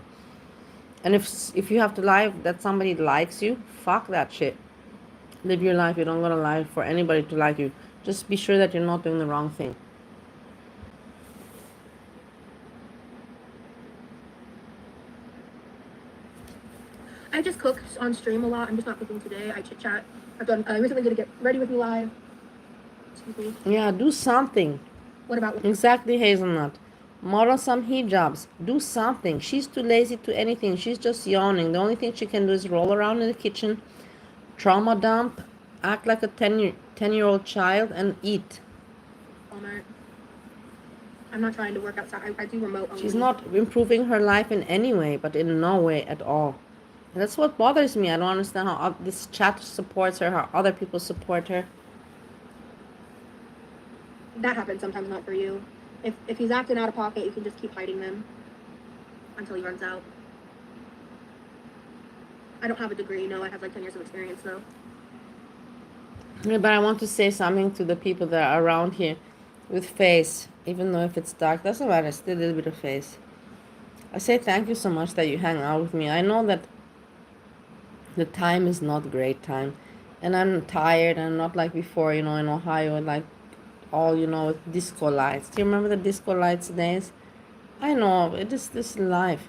And if you have to lie that somebody likes you, fuck that shit. Live your life. You don't gotta lie for anybody to like you. Just be sure that you're not doing the wrong thing. I just cook on stream a lot. I'm just not cooking today. I chit chat. I recently did a Get Ready With Me live. Excuse me. Yeah, do something. What about? Exactly, Hazelnut. Model some hijabs. Do something. She's too lazy to anything. She's just yawning. The only thing she can do is roll around in the kitchen, trauma dump, act like a 10-year-old child, and eat. I'm not trying to work outside. I do remote only. She's not improving her life in any way, but in no way at all. And that's what bothers me. I don't understand how this chat supports her, how other people support her. That happens sometimes, not for you. If he's acting out of pocket, you can just keep hiding them until he runs out. I don't have a degree. No, I have like 10 years of experience though. Yeah, but I want to say something to the people that are around here with face, even though if it's dark, doesn't matter, still a little bit of face. I say thank you so much that you hang out with me. I know that the time is not great time, and I'm tired. I'm not like before, in Ohio, like all, with disco lights. Do you remember the disco lights days? I know, it is this life.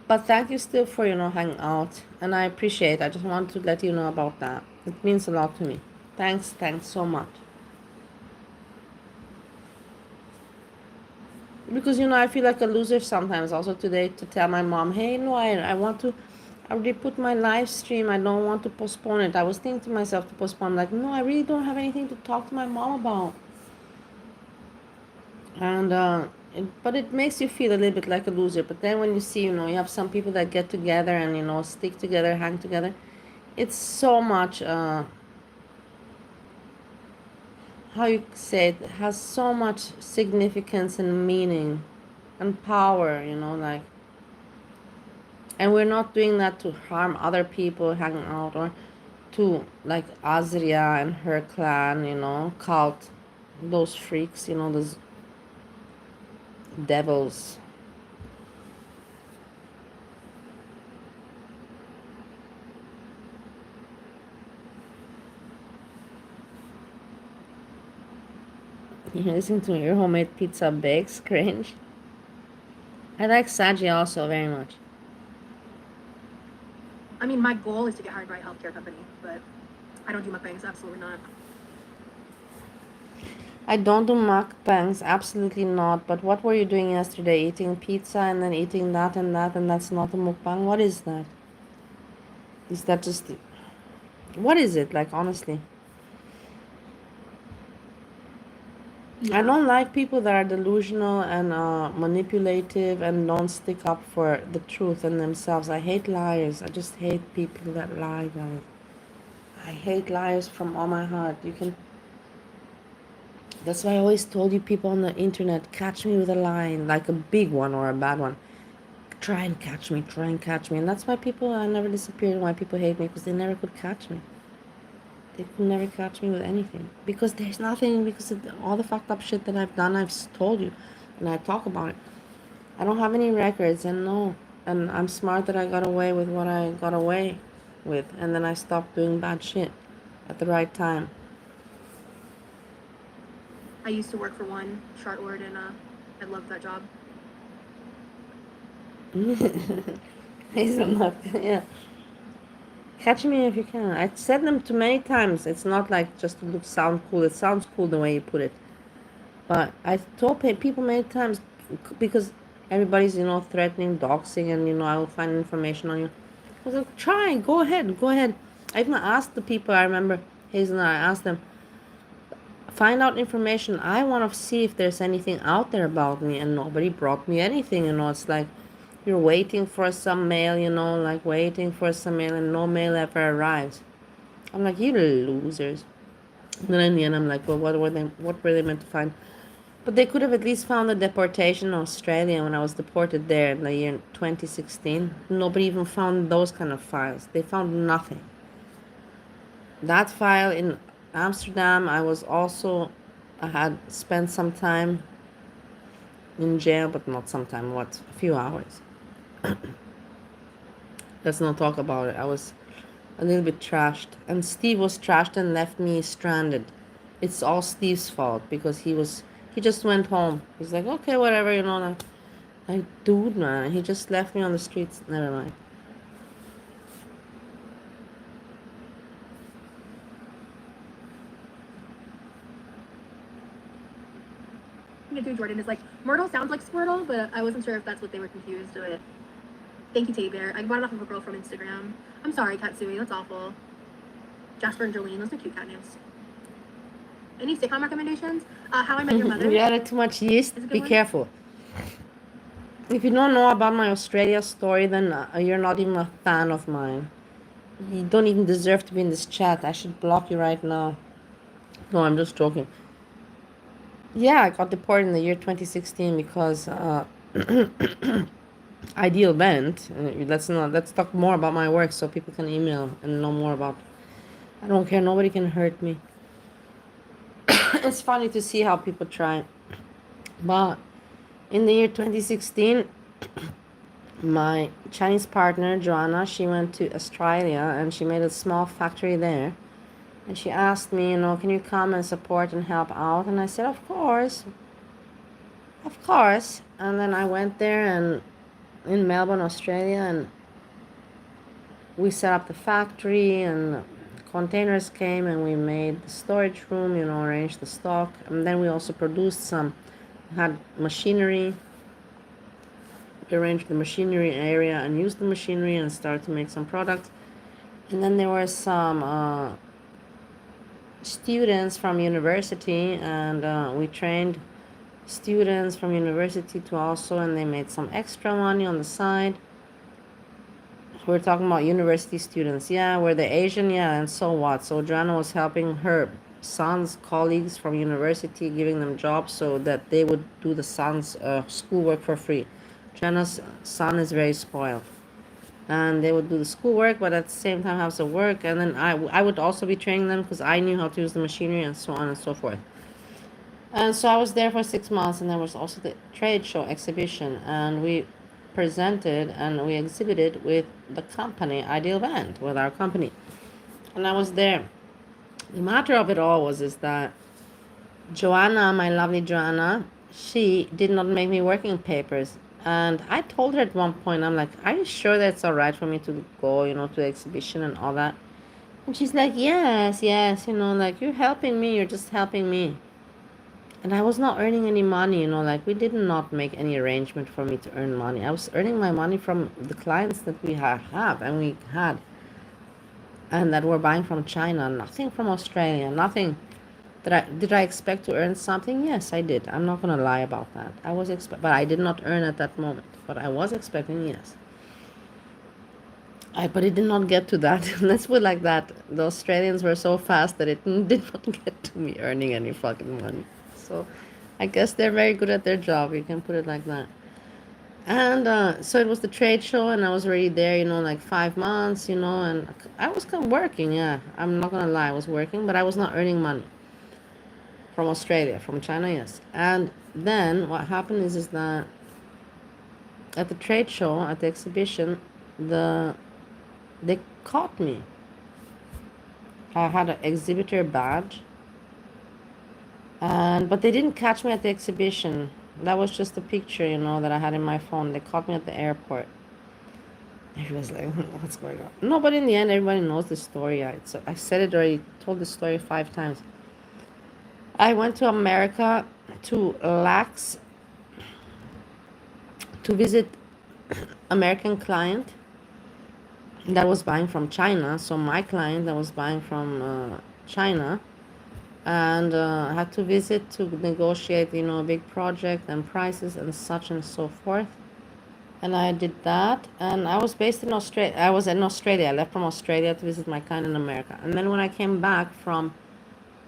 But thank you still for, hanging out, and I appreciate it. I just want to let you know about that. It means a lot to me. Thanks so much. Because, I feel like a loser sometimes. Also today to tell my mom, hey, no, I already put my live stream. I don't want to postpone it. I was thinking to myself to postpone. Like, no, I really don't have anything to talk to my mom about. And, but it makes you feel a little bit like a loser. But then when you see, you have some people that get together and, stick together, hang together. It's so much, how you say it, has so much significance and meaning and power, like, and we're not doing that to harm other people hanging out or to like Azria and her clan, cult, those freaks, those devils. You're listening to your homemade pizza bakes, cringe. I like Saji also very much. I mean, my goal is to get hired by a healthcare company, but I don't do mukbangs. Absolutely not. I don't do mukbangs, absolutely not. But what were you doing yesterday? Eating pizza and then eating that, and that's not a mukbang? What is that? Is that just... What is it, like, honestly? Yeah. I don't like people that are delusional and manipulative and don't stick up for the truth and themselves. I hate liars. I just hate people that lie, guys. I hate liars from all my heart. You can... That's why I always told you, people on the internet, catch me with a lie, like a big one or a bad one. Try and catch me, try and catch me. And that's why people, I never disappeared, why people hate me, because they never could catch me. They could never catch me with anything. Because there's nothing, because of all the fucked up shit that I've done, I've told you. And I talk about it. I don't have any records, and no. And I'm smart that I got away with what I got away with. And then I stopped doing bad shit at the right time. I used to work for one, Chartword, and I loved that job. Yeah. Catch me if you can. I said them too many times. It's not like just to sound cool. It sounds cool the way you put it. But I told people many times, because everybody's, threatening, doxing, and, I will find information on you. I was like, try, go ahead, go ahead. I even asked the people, I remember, Hazel and I asked them, find out information. I want to see if there's anything out there about me, and nobody brought me anything, It's like, you're waiting for some mail, like waiting for some mail, and no mail ever arrives. I'm like, you losers. And then in the end, I'm like, well, what were they meant to find? But they could have at least found the deportation in Australia when I was deported there in the year 2016. Nobody even found those kind of files. They found nothing. That file in Amsterdam, I had spent some time in jail, but not some time, a few hours. Let's not talk about it. I was a little bit trashed. And Steve was trashed and left me stranded. It's all Steve's fault, because he just went home. He's like, okay, whatever, Like, dude, man, he just left me on the streets. Never mind. Dude, Jordan is like, Myrtle sounds like Squirtle, but I wasn't sure if that's what they were confused with. Thank you, Teddy Bear. I bought it off of a girl from Instagram. I'm sorry, Katsui, that's awful. Jasper and Jolene, those are cute cat names. Any sitcom recommendations? How I Met Your Mother. You added too much yeast. Be careful. If you don't know about my Australia story, then you're not even a fan of mine. You don't even deserve to be in this chat. I should block you right now. No, I'm just joking. Yeah, I got deported in the year 2016 because Ideal Bent. Let's talk more about my work so people can email and know more about. I don't care. Nobody can hurt me. It's funny to see how people try. But in the year 2016, my Chinese partner, Joanna, she went to Australia and she made a small factory there. And she asked me, can you come and support and help out? And I said, of course. Of course. And then I went there and in Melbourne, Australia, and we set up the factory, and containers came, and we made the storage room, arranged the stock. And then we also produced had machinery. We arranged the machinery area and used the machinery and started to make some products. And then there were some students from university, and we trained students from university to also, and they made some extra money on the side. We're talking about university students. Yeah, were they Asian? Yeah, and so what? So Joanna was helping her son's colleagues from university, giving them jobs so that they would do the son's schoolwork for free. Joanna's son is very spoiled. And they would do the schoolwork, but at the same time have to work. And then I would also be training them because I knew how to use the machinery and so on and so forth. And so I was there for 6 months, and there was also the trade show exhibition, and we presented and we exhibited with the company Ideal Band, with our company. And I was there. The matter of it all is that Joanna, my lovely Joanna, she did not make me working papers. And I told her at one point, I'm like, are you sure that's all right for me to go, to the exhibition and all that? And she's like, yes, yes, like, you're helping me, you're just helping me. And I was not earning any money, like, we did not make any arrangement for me to earn money. I was earning my money from the clients that we have and we had, and that were buying from China, nothing from Australia, nothing. Did I expect to earn something? Yes, I did. I'm not gonna lie about that. But I did not earn at that moment. But I was expecting, yes. But it did not get to that. Let's put it like that. The Australians were so fast that it did not get to me earning any fucking money. So I guess they're very good at their job. You can put it like that. And so it was the trade show, and I was already there, like 5 months, and I was kind of working, yeah. I'm not gonna lie, I was working, but I was not earning money from Australia, from China, yes. And then what happened is that at the trade show, at the exhibition, they caught me. I had an exhibitor badge, but they didn't catch me at the exhibition. That was just a picture, that I had in my phone. They caught me at the airport. Everybody's like, what's going on? No, but in the end, everybody knows the story. I said it already, told the story 5 times. I went to America to LAX to visit American client that was buying from China. So my client that was buying from China, and I had to visit to negotiate, a big project and prices and such and so forth. And I did that, and I was based in Australia. I was in Australia. I left from Australia to visit my client in America. And then when I came back from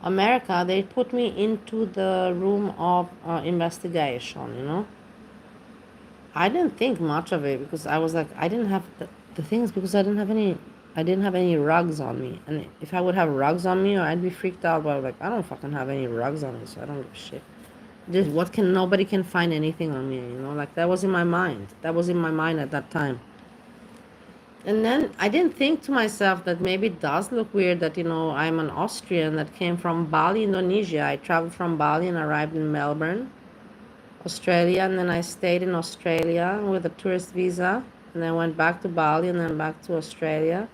America, they put me into the room of investigation. I didn't think much of it because I was like, I didn't have the things because I didn't have any rugs on me. And if I would have rugs on me, I'd be freaked out. But I was like, I don't fucking have any rugs on me, so I don't give a shit. Nobody can find anything on me, like that was in my mind. That was in my mind at that time. And then I didn't think to myself that maybe it does look weird that, I'm an Austrian that came from Bali, Indonesia. I traveled from Bali and arrived in Melbourne, Australia, and then I stayed in Australia with a tourist visa, and then went back to Bali and then back to Australia,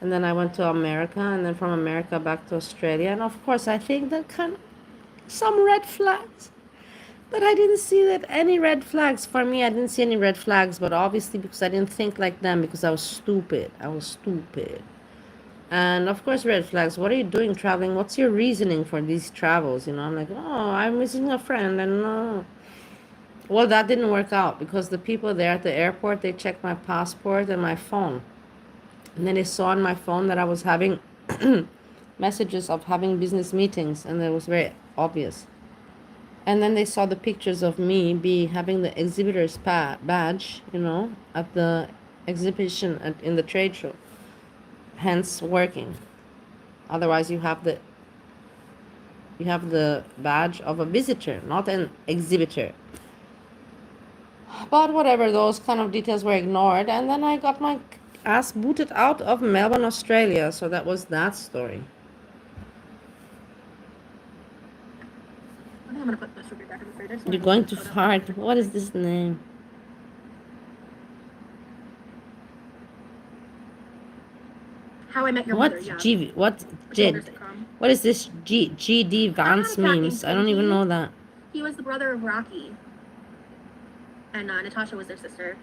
and then I went to America, and then from America back to Australia. And of course I think that kind of some red flags, but I didn't see that any red flags for me. I didn't see any red flags, but obviously because I didn't think like them, because I was stupid. And of course, red flags. What are you doing traveling? What's your reasoning for these travels? I'm like, oh, I'm visiting a friend, and well, that didn't work out because the people there at the airport, they checked my passport and my phone, and then they saw on my phone that I was having messages of having business meetings, and it was very obvious. And then they saw the pictures of me having the exhibitor's badge, at the exhibition in the trade show, hence working. Otherwise, you have the badge of a visitor, not an exhibitor. But whatever, those kind of details were ignored, and then I got my ass booted out of Melbourne, Australia. So that was that story. I think I'm gonna put this sugar back in the fridge. You're going to fart. What is this name? How I Met Your What Mother, yeah. G? What The Jed? Shoulder sitcom. What is this GD Vance memes? I don't even know that. He was the brother of Rocky. And Natasha was their sister.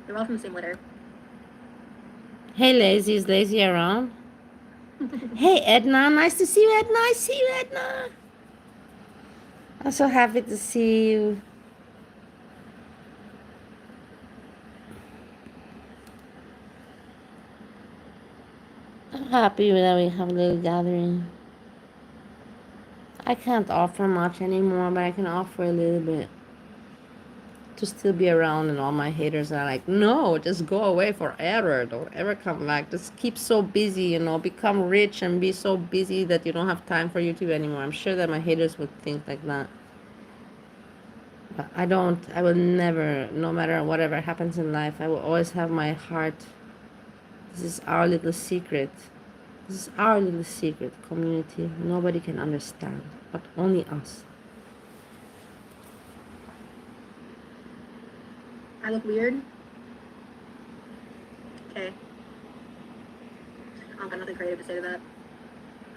They were all from the same litter. Hey, Lazy. Is Lazy around? Hey, Edna. Nice to see you, Edna. I see you, Edna. I'm so happy to see you. I'm happy that we have a little gathering. I can't offer much anymore, but I can offer a little bit to still be around. And all my haters are like, no, just go away forever. Don't ever come back. Just keep so busy, become rich and be so busy that you don't have time for YouTube anymore. I'm sure that my haters would think like that. But I don't. I will never, no matter whatever happens in life, I will always have my heart. This is our little secret. This is our little secret community. Nobody can understand, but only us. I look weird. Okay. I don't got nothing creative to say to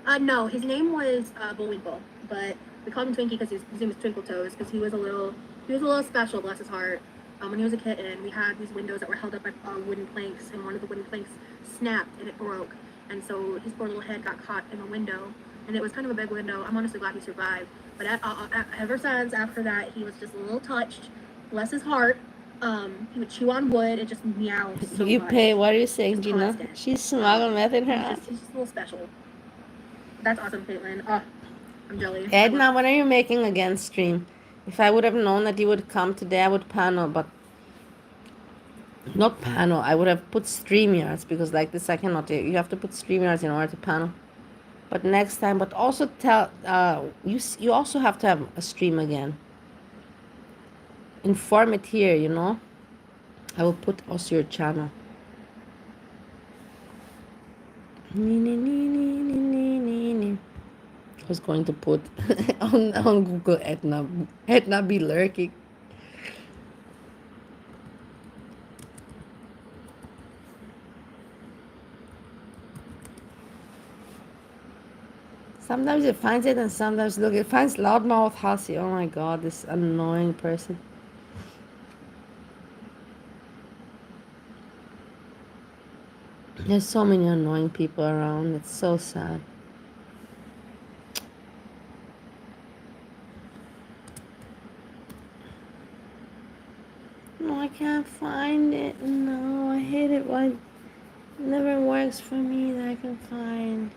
that. No, his name was Bullwinkle, but we called him Twinkie because his name was Twinkle Toes because he was a little special, bless his heart. When he was a kitten, we had these windows that were held up by wooden planks, and one of the wooden planks snapped and it broke, and so his poor little head got caught in the window, and it was kind of a big window. I'm honestly glad he survived, but ever since after that, he was just a little touched, bless his heart. He would chew on wood and just meow so You much. pay. What are you saying, Just Gina? constant. She's smuggling meth in her He's eye. just a little special. That's awesome, Caitlin. I'm jelly. Edna, when are you making again stream? If I would have known that you would come today, I would panel, but not panel. I would have put StreamYards because like this I cannot do. You have to put StreamYards in order to panel. But next time, but also tell you also have to have a stream again. Inform it here, you know. I will put also your channel. I was going to put on Google Edna be lurking. Sometimes it finds it and sometimes look it finds loudmouth Halsey. Oh my god, this annoying person. There's so many annoying people around. It's so sad. No, I can't find it. No, I hate it when it never works for me that I can find.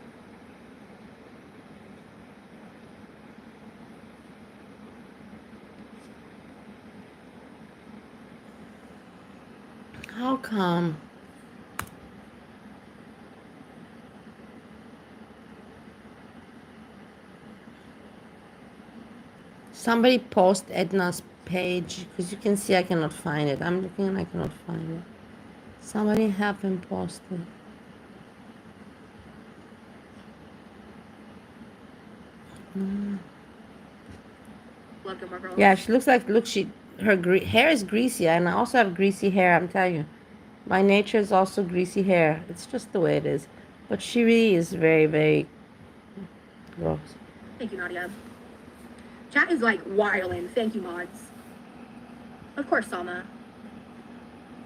How come? Somebody post Edna's page because you can see I cannot find it. I'm looking and I cannot find it. Somebody help him post it. Yeah, she looks like her hair is greasy, and I also have greasy hair. I'm telling you, my nature is also greasy hair. It's just the way it is. But she really is very, very gross. Thank you, Nadia. Chat is like wildin'. Thank you, mods. Of course, Salma.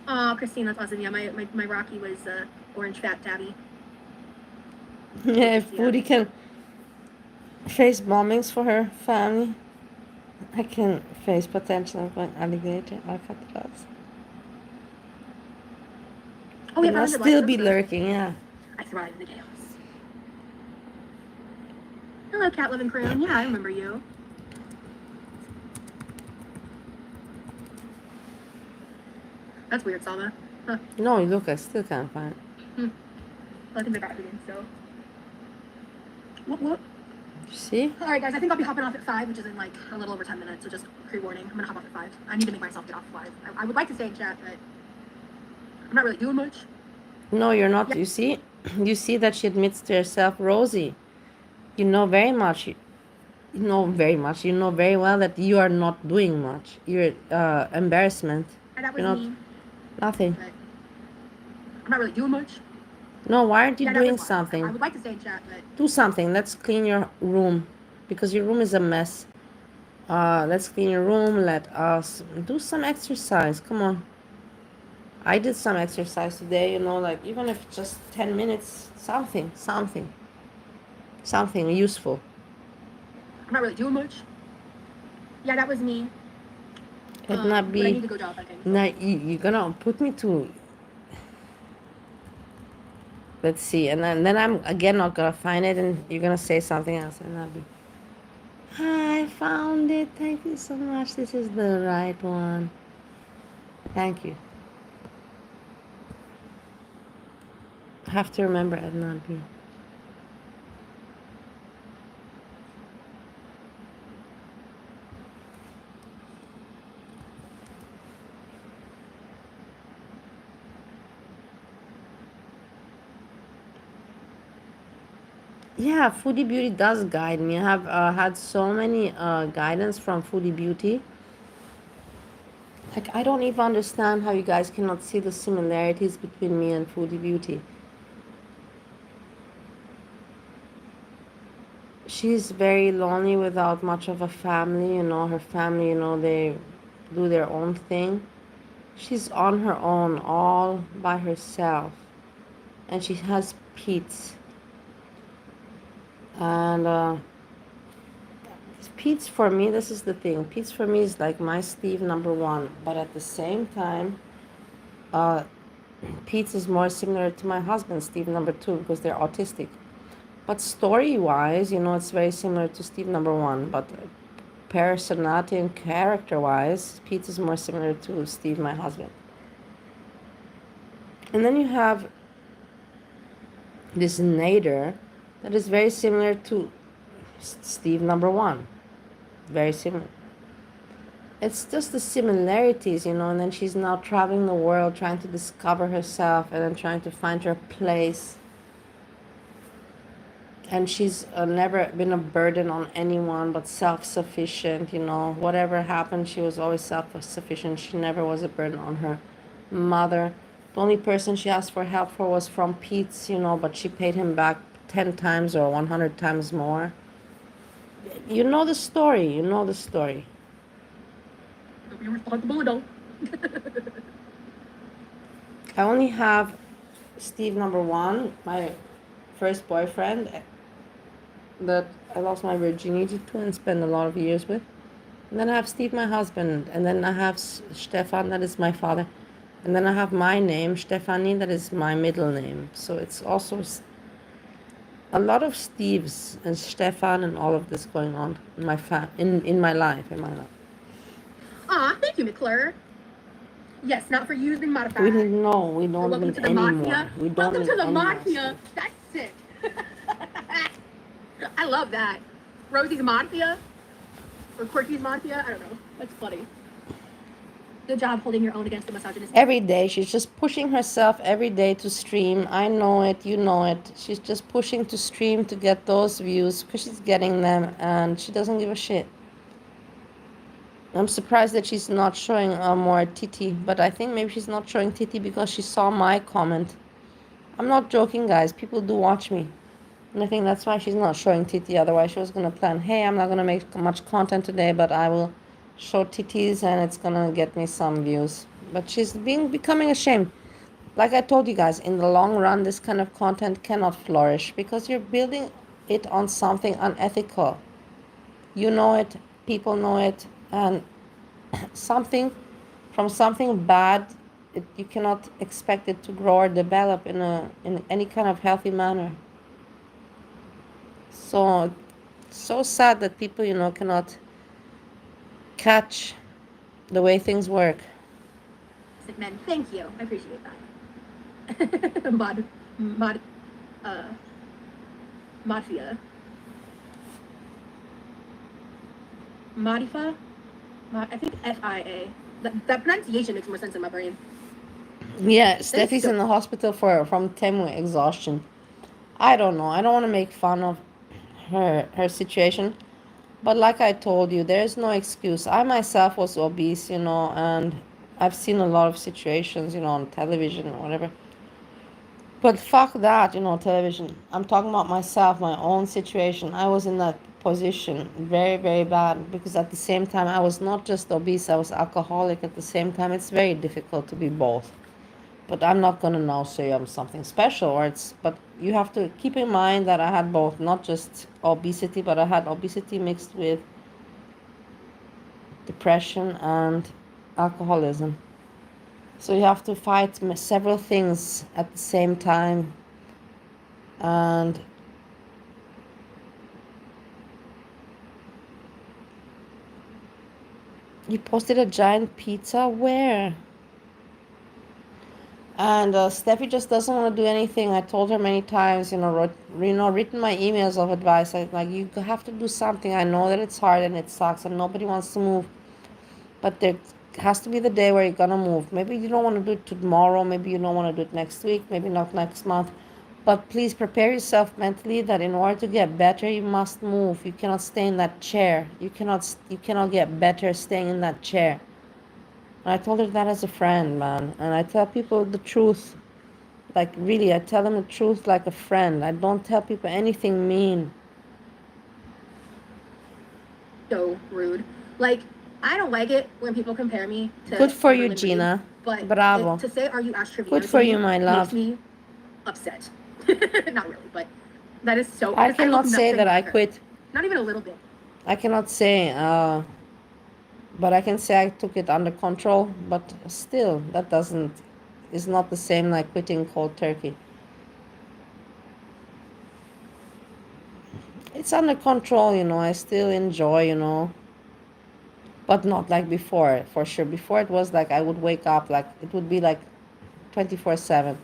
Oh, Christine, that's awesome. Yeah, my Rocky was orange fat tabby. Yeah, if Foodie can face bombings for her family, I can face potential going alligator, Alcatraz. Oh, yeah, I'll still be lurking, yeah. I thrive in the chaos. Hello, Cat Loving Crown. Yeah, I remember you. That's weird, Salma. Huh. No, look, I still can't find it. I think they're back again, so. What? See? Alright, guys, I think I'll be hopping off at 5, which is in like a little over 10 minutes, so just pre-warning. I'm gonna hop off at 5. I need to make myself get off at 5. I would like to stay in chat, but I'm not really doing much. No, you're not. Yeah. You see that she admits to herself, Rosie, you know very much. You know very well that you are not doing much. You're embarrassment. And that was me. Nothing. But I'm not really doing much. No, why aren't you doing something? I would like to stay in chat, but do something. Let's clean your room because your room is a mess. Let's clean your room. Let us do some exercise. Come on. I did some exercise today, you know, like even if just 10 minutes, something useful. I'm not really doing much. Yeah, that was me. It not be. But I need to go job hunting. Now you're gonna put me to. Let's see, and then I'm again not gonna find it, and you're gonna say something else, and I'll be. I found it. Thank you so much. This is the right one. Thank you. I have to remember Edna B. Yeah, Foodie Beauty does guide me. I have had so many guidance from Foodie Beauty. Like, I don't even understand how you guys cannot see the similarities between me and Foodie Beauty. She's very lonely without much of a family, her family, they do their own thing. She's on her own, all by herself. And she has Pete's. And Pete's for me, this is the thing. Pete's for me is like my Steve number one. But at the same time, uh, Pete's is more similar to my husband, Steve number two, because they're autistic. But story-wise, it's very similar to Steve number one. But personality and character-wise, Pete is more similar to Steve, my husband. And then you have this Nader that is very similar to Steve number one. Very similar. It's just the similarities, and then she's now traveling the world trying to discover herself and then trying to find her place. And she's never been a burden on anyone, but self-sufficient, whatever happened, she was always self-sufficient. She never was a burden on her mother. The only person she asked for help for was from Pete's, but she paid him back 10 times or 100 times more. You know the story. You're responsible, though. I only have Steve number one, my first boyfriend, that I lost my virginity to and spent a lot of years with. And then I have Steve, my husband. And then I have Stefan, that is my father. And then I have my name, Stefanie, that is my middle name. So it's also a lot of Steves and Stefan and all of this going on in my in my life. Aw, thank you, McClure. Yes, not for used and modified. We don't Welcome need to the any mafia. more. We don't Welcome need to the any more mafia. Steve. That's sick. I love that. Rosie's mafia or Quirky's mafia. I don't know. That's funny. Good job holding your own against the misogynist. Every day she's just pushing herself every day to stream. I know it, you know it. She's just pushing to stream to get those views because she's getting them and she doesn't give a shit. I'm surprised that she's not showing more titty, but I think maybe she's not showing titty because she saw my comment. I'm not joking, guys. People do watch me. And I think that's why she's not showing titty. Otherwise, she was going to plan, hey, I'm not going to make much content today, but I will show titties and it's going to get me some views. But she's becoming ashamed. Like I told you guys, in the long run, this kind of content cannot flourish because you're building it on something unethical. You know it, people know it, and something bad, you cannot expect it to grow or develop in any kind of healthy manner. So sad that people, cannot catch the way things work. Men, thank you. I appreciate that. Mafia. Modifa? I think FIA. That pronunciation makes more sense in my brain. Yeah, Steffi's in the hospital from Temu exhaustion. I don't know. I don't want to make fun of her situation. But like I told you, there's no excuse. I myself was obese, and I've seen a lot of situations, on television or whatever. But fuck that, television. I'm talking about myself, my own situation. I was in that position very, very bad because at the same time, I was not just obese, I was alcoholic at the same time. It's very difficult to be both. But I'm not going to now say I'm something special but you have to keep in mind that I had both, not just obesity, but I had obesity mixed with depression and alcoholism. So you have to fight several things at the same time. And you posted a giant pizza? Where? And Steffi just doesn't want to do anything. I told her many times, written my emails of advice. You have to do something. I know that it's hard and it sucks and nobody wants to move. But there has to be the day where you're going to move. Maybe you don't want to do it tomorrow. Maybe you don't want to do it next week. Maybe not next month. But please prepare yourself mentally that in order to get better, you must move. You cannot stay in that chair. You cannot get better staying in that chair. I told her that as a friend, man. And I tell people the truth. Like, really, I tell them the truth like a friend. I don't tell people anything mean. So rude. Like, I don't like it when people compare me to Good for you, Amberlyn Reed, Gina. but Bravo. to say "Are you Ash Trevino" Good to for me you, my makes love. me upset. Not really, but that is so. I Because I cannot look say nothing that I like her. quit. Not even a little bit. I cannot say, but I can say I took it under control. But still, that doesn't, is not the same like quitting cold turkey. It's under control, you know. I still enjoy, you know, but not like before, for sure. Before it was like I would wake up, like it would be like 24/7.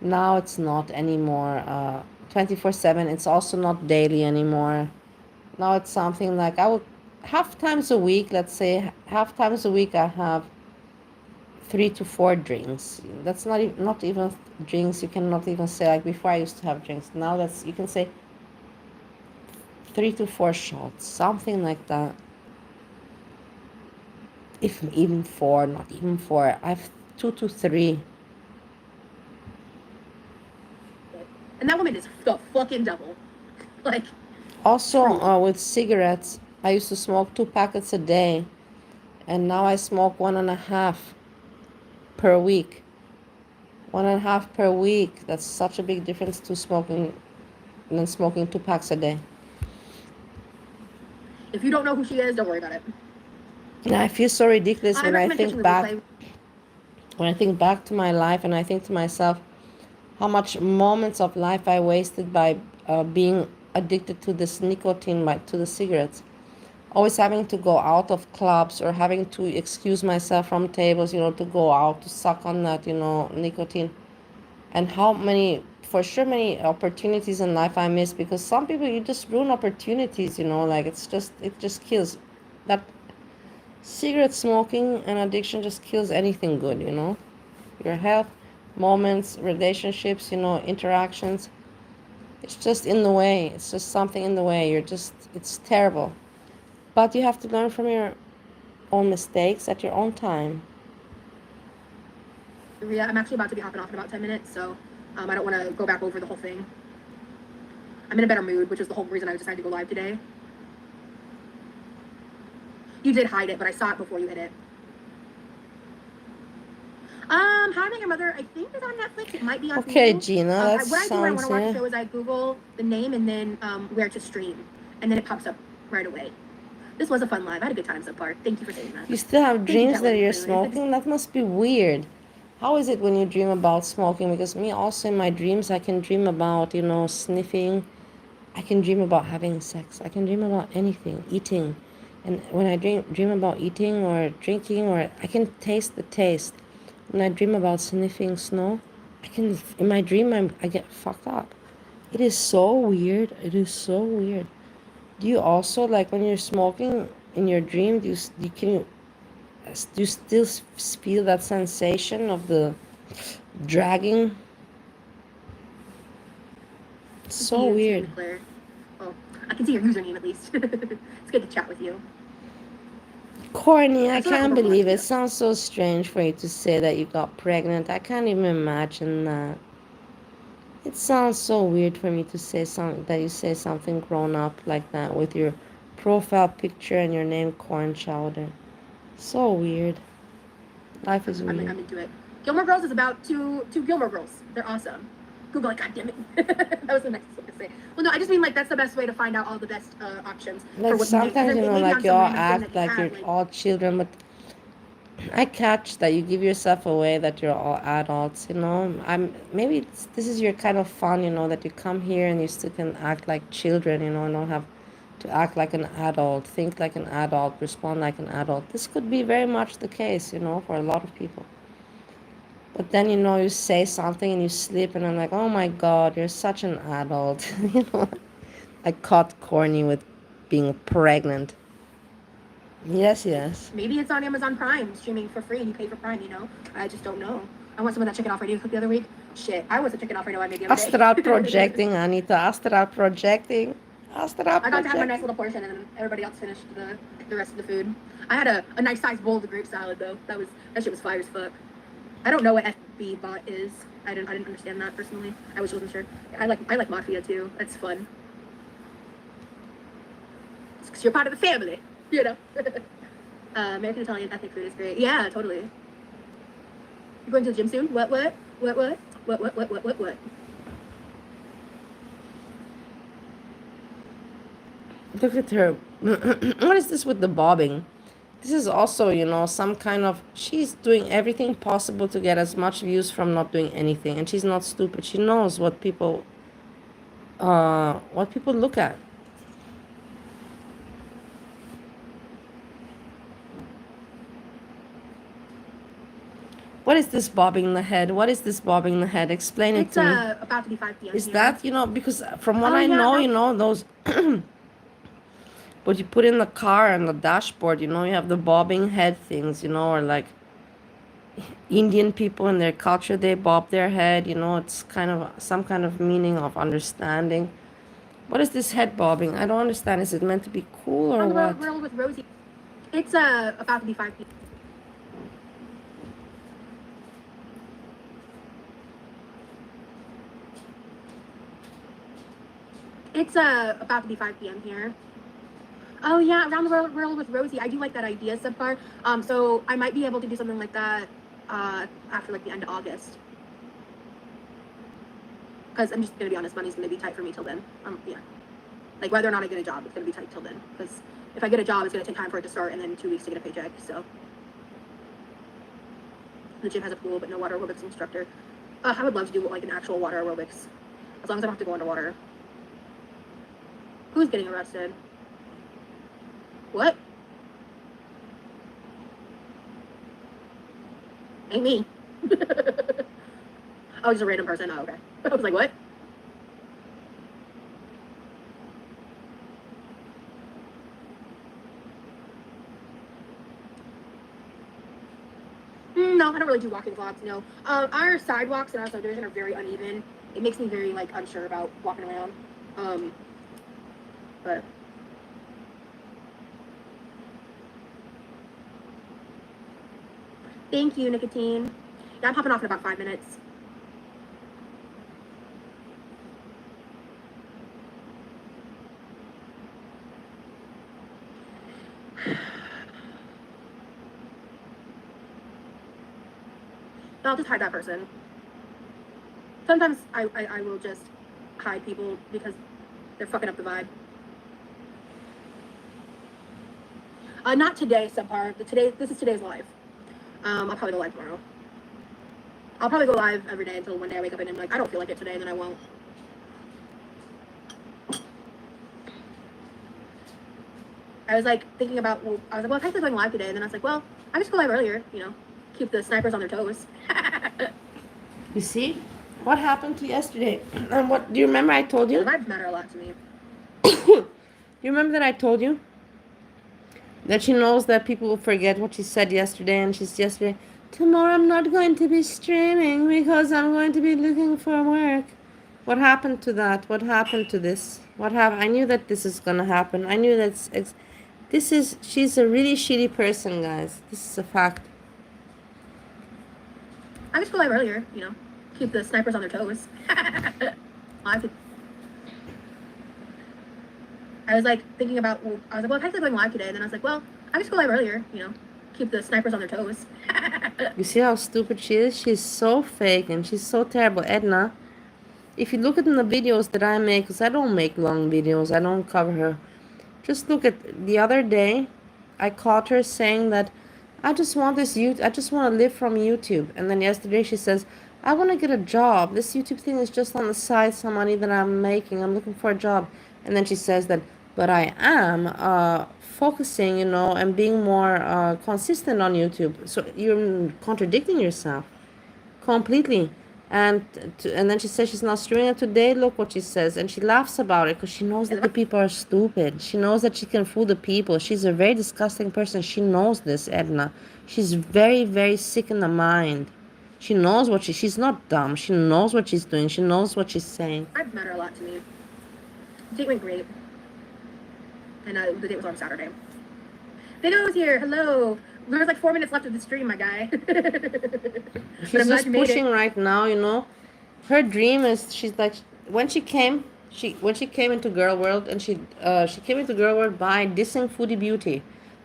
Now it's not anymore 24/7. It's also not daily anymore. Now it's something like I would half times a week, let's say half times a week I have 3 to 4 drinks. That's not even drinks. You cannot even say like before I used to have drinks. Now that's, you can say 3 to 4 shots, something like that. If even four, not even four. I have 2 to 3. And that woman is the fucking devil. Like, Also, truly. with cigarettes, I used to smoke 2 packets a day, and now I smoke 1.5 per week. 1.5 per week. That's such a big difference to smoking than smoking 2 packs a day. If you don't know who she is, don't worry about it. And I feel so ridiculous I when I recommend catching think the back. replay. When I think back to my life, and I think to myself, how much moments of life I wasted by being addicted to this nicotine, to the cigarettes. Always having to go out of clubs or having to excuse myself from tables, you know, to go out to suck on that, you know, nicotine. And how many, for sure, many opportunities in life I missed because some people, you just ruin opportunities, you know, like it just kills. That cigarette smoking and addiction just kills anything good, you know, your health, moments, relationships, you know, interactions. It's just in the way. It's just something in the way. It's terrible. But you have to learn from your own mistakes at your own time. Ria, I'm actually about to be hopping off in about 10 minutes, so I don't want to go back over the whole thing. I'm in a better mood, which is the whole reason I decided to go live today. You did hide it, but I saw it before you hit it. How I Met Your Mother, I think is on Netflix. It might be on Okay, Hulu. Gina, that What I do when I want sounds, to watch a yeah. show is I Google the name and then where to stream, and then it pops up right away. This was a fun live. I had a good time so far. Thank you for saying that. You still have Thank you, dreams Cat that Lady, you're for the smoking? That must be weird. How is it when you dream about smoking? Because me also in my dreams, I can dream about, you know, sniffing. I can dream about having sex. I can dream about anything, eating. And when I dream about eating or drinking, or I can taste the taste. When I dream about sniffing snow, I can, in my dream, I get fucked up. It is so weird. It is so weird. Do you also, like, when you're smoking in your dream, do you still feel that sensation of the dragging? It's so weird. Claire. Well, I can see your username at least. It's good to chat with you. Corny, I I still have can't a lot believe to it. do. Sounds so strange for you to say that you got pregnant. I can't even imagine that. It sounds so weird for me to say something, that you say something grown up like that with your profile picture and your name Corn Chowder. So weird. Life is I'm weird. into it. Gilmore Girls is about two Gilmore Girls. They're awesome. Google it, goddammit. That was the nicest way to say. Well, no, I just mean like that's the best way to find out all the best options for Like what you make. sometimes, Because you it know, may be like on you some all random thing that act you like have. you're Like, all children, but I catch that you give yourself away that you're all adults, you know. Maybe this is your kind of fun, you know, that you come here and you still can act like children, you know, and don't have to act like an adult, think like an adult, respond like an adult. This could be very much the case, you know, for a lot of people. But then, you know, you say something and you slip, and I'm like, oh my God, you're such an adult. You know, I caught corny with being pregnant. Yes, yes. maybe it's on Amazon Prime streaming for free and you pay for Prime, you know? I just don't know. I want some of that chicken Alfredo you cooked the other week. Shit, I want some chicken Alfredo I made the other day. Astral projecting, Anita. Astral projecting. Hasta I got to have my la nice little portion, and then everybody else finished the rest of the food. I had a nice sized bowl of grape salad though. That shit was fire as fuck. I don't know what FB bot is. I didn't understand that personally. I wasn't sure. I like mafia too. That's fun. It's 'cause you're part of the family, you know. American Italian ethnic food is great. Yeah, totally. You're going to the gym soon? What? Look at her. What is this with the bobbing? This is also, you know, some kind of... She's doing everything possible to get as much views from not doing anything. And she's not stupid. She knows what people look at. What is this bobbing the head? What is this bobbing the head? Explain it to me. It's about to be 5 p.m. Is here. that, you know, because from what I know, you know, those... What you put in the car and the dashboard, you know, you have the bobbing head things, you know, or like Indian people in their culture, they bob their head, you know, it's kind of some kind of meaning of understanding. What is this head bobbing? I don't understand. Is it meant to be cool or what? Grill with Rosie. It's about to be 5 p.m. It's about to be 5 p.m. here. Oh yeah, around the world with Rosie. I do like that idea, Subpar. So I might be able to do something like that after like the end of August. Because I'm just gonna be honest, money's gonna be tight for me till then. Yeah. Like whether or not I get a job, it's gonna be tight till then. Because if I get a job, it's gonna take time for it to start, and then 2 weeks to get a paycheck. So the gym has a pool, but no water aerobics instructor. I would love to do like an actual water aerobics, as long as I don't have to go underwater. Who's getting arrested? What? Ain't me. Oh, just a random person. Oh, okay. I was like, what? No, I don't really do walking vlogs, no. Our sidewalks in our subdivision are very uneven. It makes me very, like, unsure about walking around. But... Thank you, Nicotine. Yeah, I'm popping off in about 5 minutes. I'll just hide that person. Sometimes I will just hide people because they're fucking up the vibe. Not today, Subpar. This is today's live. I'll probably go live tomorrow. I'll probably go live every day until one day I wake up and I'm like, I don't feel like it today, and then I won't. I was like thinking about, well, I was like, well, I'm technically going live today, and then I was like, well, I just go live earlier, you know, keep the snipers on their toes. You see? What happened to yesterday? And what do you remember I told you? The vibes matter a lot to me. You remember that I told you? That she knows that people will forget what she said yesterday, and she's yesterday, tomorrow I'm not going to be streaming because I'm going to be looking for work. What happened to that? What happened to this? What happened? I knew that this is gonna happen. I knew that she's a really shitty person, guys. This is a fact. I just go live earlier, you know, keep the snipers on their toes. I was like thinking about, well, I was like, well, I'm technically going live today, and then I was like, well, I just go live earlier, you know, keep the snipers on their toes. You see how stupid she is? She's so fake and she's so terrible. Edna, if you look at the videos that I make, because I don't make long videos, I don't cover her. Just look at the other day, I caught her saying that I just want to live from YouTube. And then yesterday she says, I want to get a job. This YouTube thing is just on the side, some money that I'm making. I'm looking for a job. And then she says that, but I am focusing, you know, and being more consistent on YouTube. So you're contradicting yourself completely. And then she says she's not streaming it today. Look what she says. And she laughs about it because she knows that the people are stupid. She knows that she can fool the people. She's a very disgusting person. She knows this, Edna. She's very, very sick in the mind. She knows what she's not dumb. She knows what she's doing. She knows what she's saying. Vibes matter a lot to me. It went great. and the date was on Saturday. Video was here. Hello. There's like 4 minutes left of the stream, my guy. She's just pushing right now, you know. Her dream is, she's like, when she came into girl world, and she came into girl world by dissing Foodie Beauty,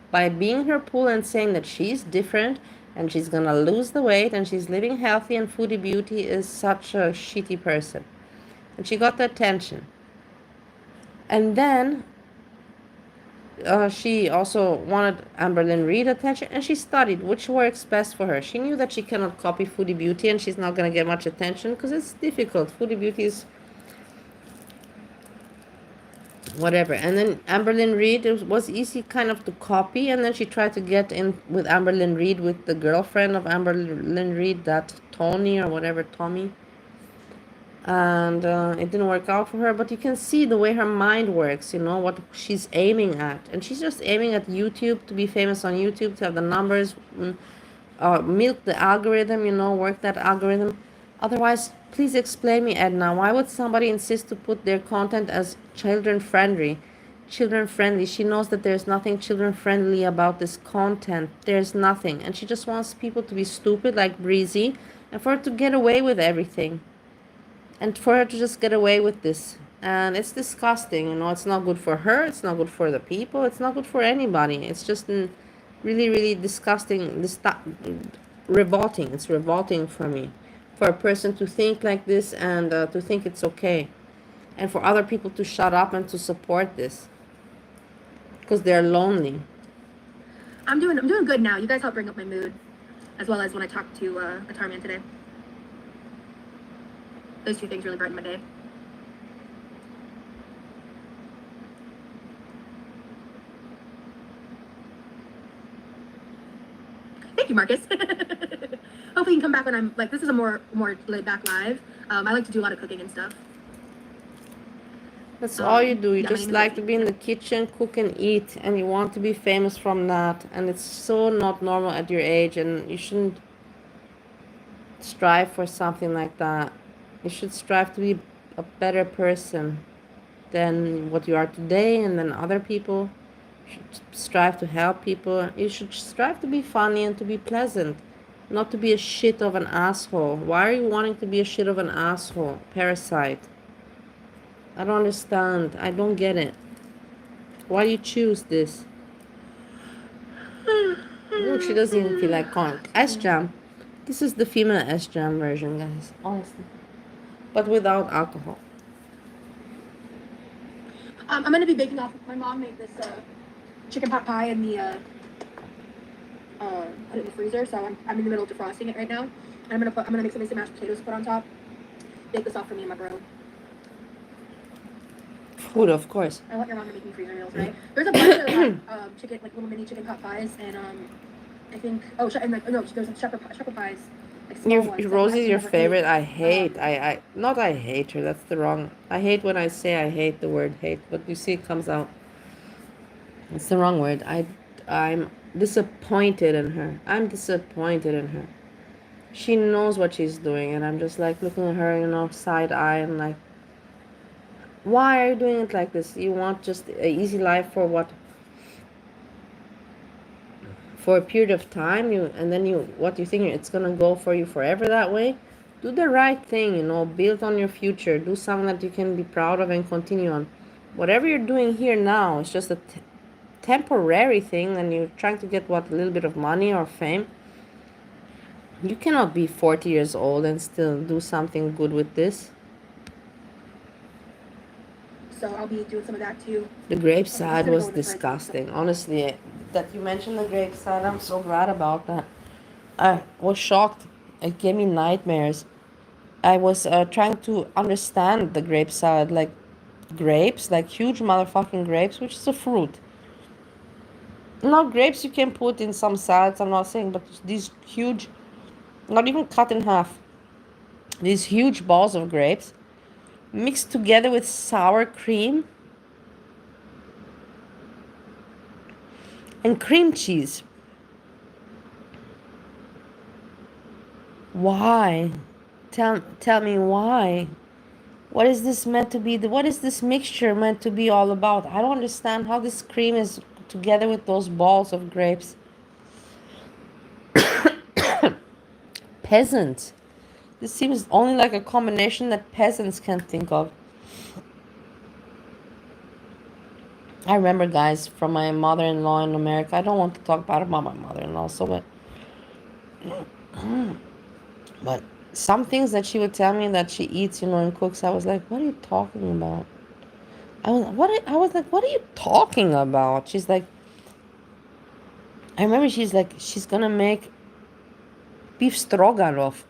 by being in her pool and saying that she's different and she's gonna lose the weight and she's living healthy, and Foodie Beauty is such a shitty person, and she got the attention. And then she also wanted Amberlynn Reid attention, and she studied which works best for her. She knew that she cannot copy Foodie Beauty, and she's not going to get much attention because it's difficult. Foodie Beauty is whatever. And then Amberlynn Reid, it was easy kind of to copy, and then she tried to get in with Amberlynn Reid, with the girlfriend of Amberlynn Reid, that Tony or whatever, Tommy. And it didn't work out for her, but you can see the way her mind works, you know, what she's aiming at. And she's just aiming at YouTube, to be famous on YouTube, to have the numbers, milk the algorithm, you know, work that algorithm. Otherwise, please explain me, Edna, why would somebody insist to put their content as children friendly? She knows that there's nothing children friendly about this content. There's nothing. And she just wants people to be stupid like Breezy, and for her to get away with everything. And for her to just get away with this. And it's disgusting, you know. It's not good for her. It's not good for the people. It's not good for anybody. It's just really, really disgusting. Revolting. It's revolting for me. For a person to think like this and to think it's okay. And for other people to shut up and to support this. Because they're lonely. I'm doing good now. You guys help bring up my mood. As well as when I talked to a Tarman today. Those two things really brighten my day. Thank you, Marcus. Hopefully you can come back when I'm like, this is a more laid back live. I like to do a lot of cooking and stuff. That's all you do. You just like to be in the kitchen, cook and eat, and you want to be famous from that. And it's so not normal at your age, and you shouldn't strive for something like that. You should strive to be a better person than what you are today, and then other people. You should strive to help people. You should strive to be funny and to be pleasant, not to be a shit of an asshole. Why are you wanting to be a shit of an asshole? Parasite. I don't understand. I don't get it. Why do you choose this? Look, she doesn't even feel like calling. S-Jam. This is the female S-Jam version, guys. Honestly. But without alcohol. I'm gonna be baking off. My mom made this chicken pot pie in the put it in the freezer. So I'm in the middle of defrosting it right now. And I'm gonna make some mashed potatoes to put on top. Bake this off for me and my bro. Food, of course. I want your mom to make me freezer meals, right? There's a bunch of chicken, like little mini chicken pot pies, and I think there's shepherd pies. Like Rosie's your favorite. I hate. I hate her. That's the wrong. I hate when I say I hate the word hate, but you see it comes out. It's the wrong word. I'm disappointed in her. I'm disappointed in her. She knows what she's doing, and I'm just like looking at her, you know, side eye, and like, why are you doing it like this? You want just an easy life for what? For a period of time, and then you think it's gonna go for you forever that way? Do the right thing, you know. Build on your future. Do something that you can be proud of and continue on. Whatever you're doing here now is just a temporary thing, and you're trying to get a little bit of money or fame. You cannot be 40 years old and still do something good with this. So I'll be doing some of that too. The grape salad was disgusting. Honestly, that you mentioned the grape salad, I'm so glad about that. I was shocked. It gave me nightmares. I was trying to understand the grape salad, like grapes, like huge motherfucking grapes, which is a fruit. Not grapes you can put in some salads, I'm not saying, but these huge, not even cut in half, these huge balls of grapes mixed together with sour cream and cream cheese. Why? Tell me why. What is this meant to be? What is this mixture meant to be all about? I don't understand how this cream is together with those balls of grapes. Peasant. This seems only like a combination that peasants can think of. I remember, guys, from my mother-in-law in America. I don't want to talk about my mother-in-law, but some things that she would tell me that she eats, and cooks, I was like, what are you talking about? I was like, what are you talking about? She's like, I remember she's like, she's gonna make beef stroganoff.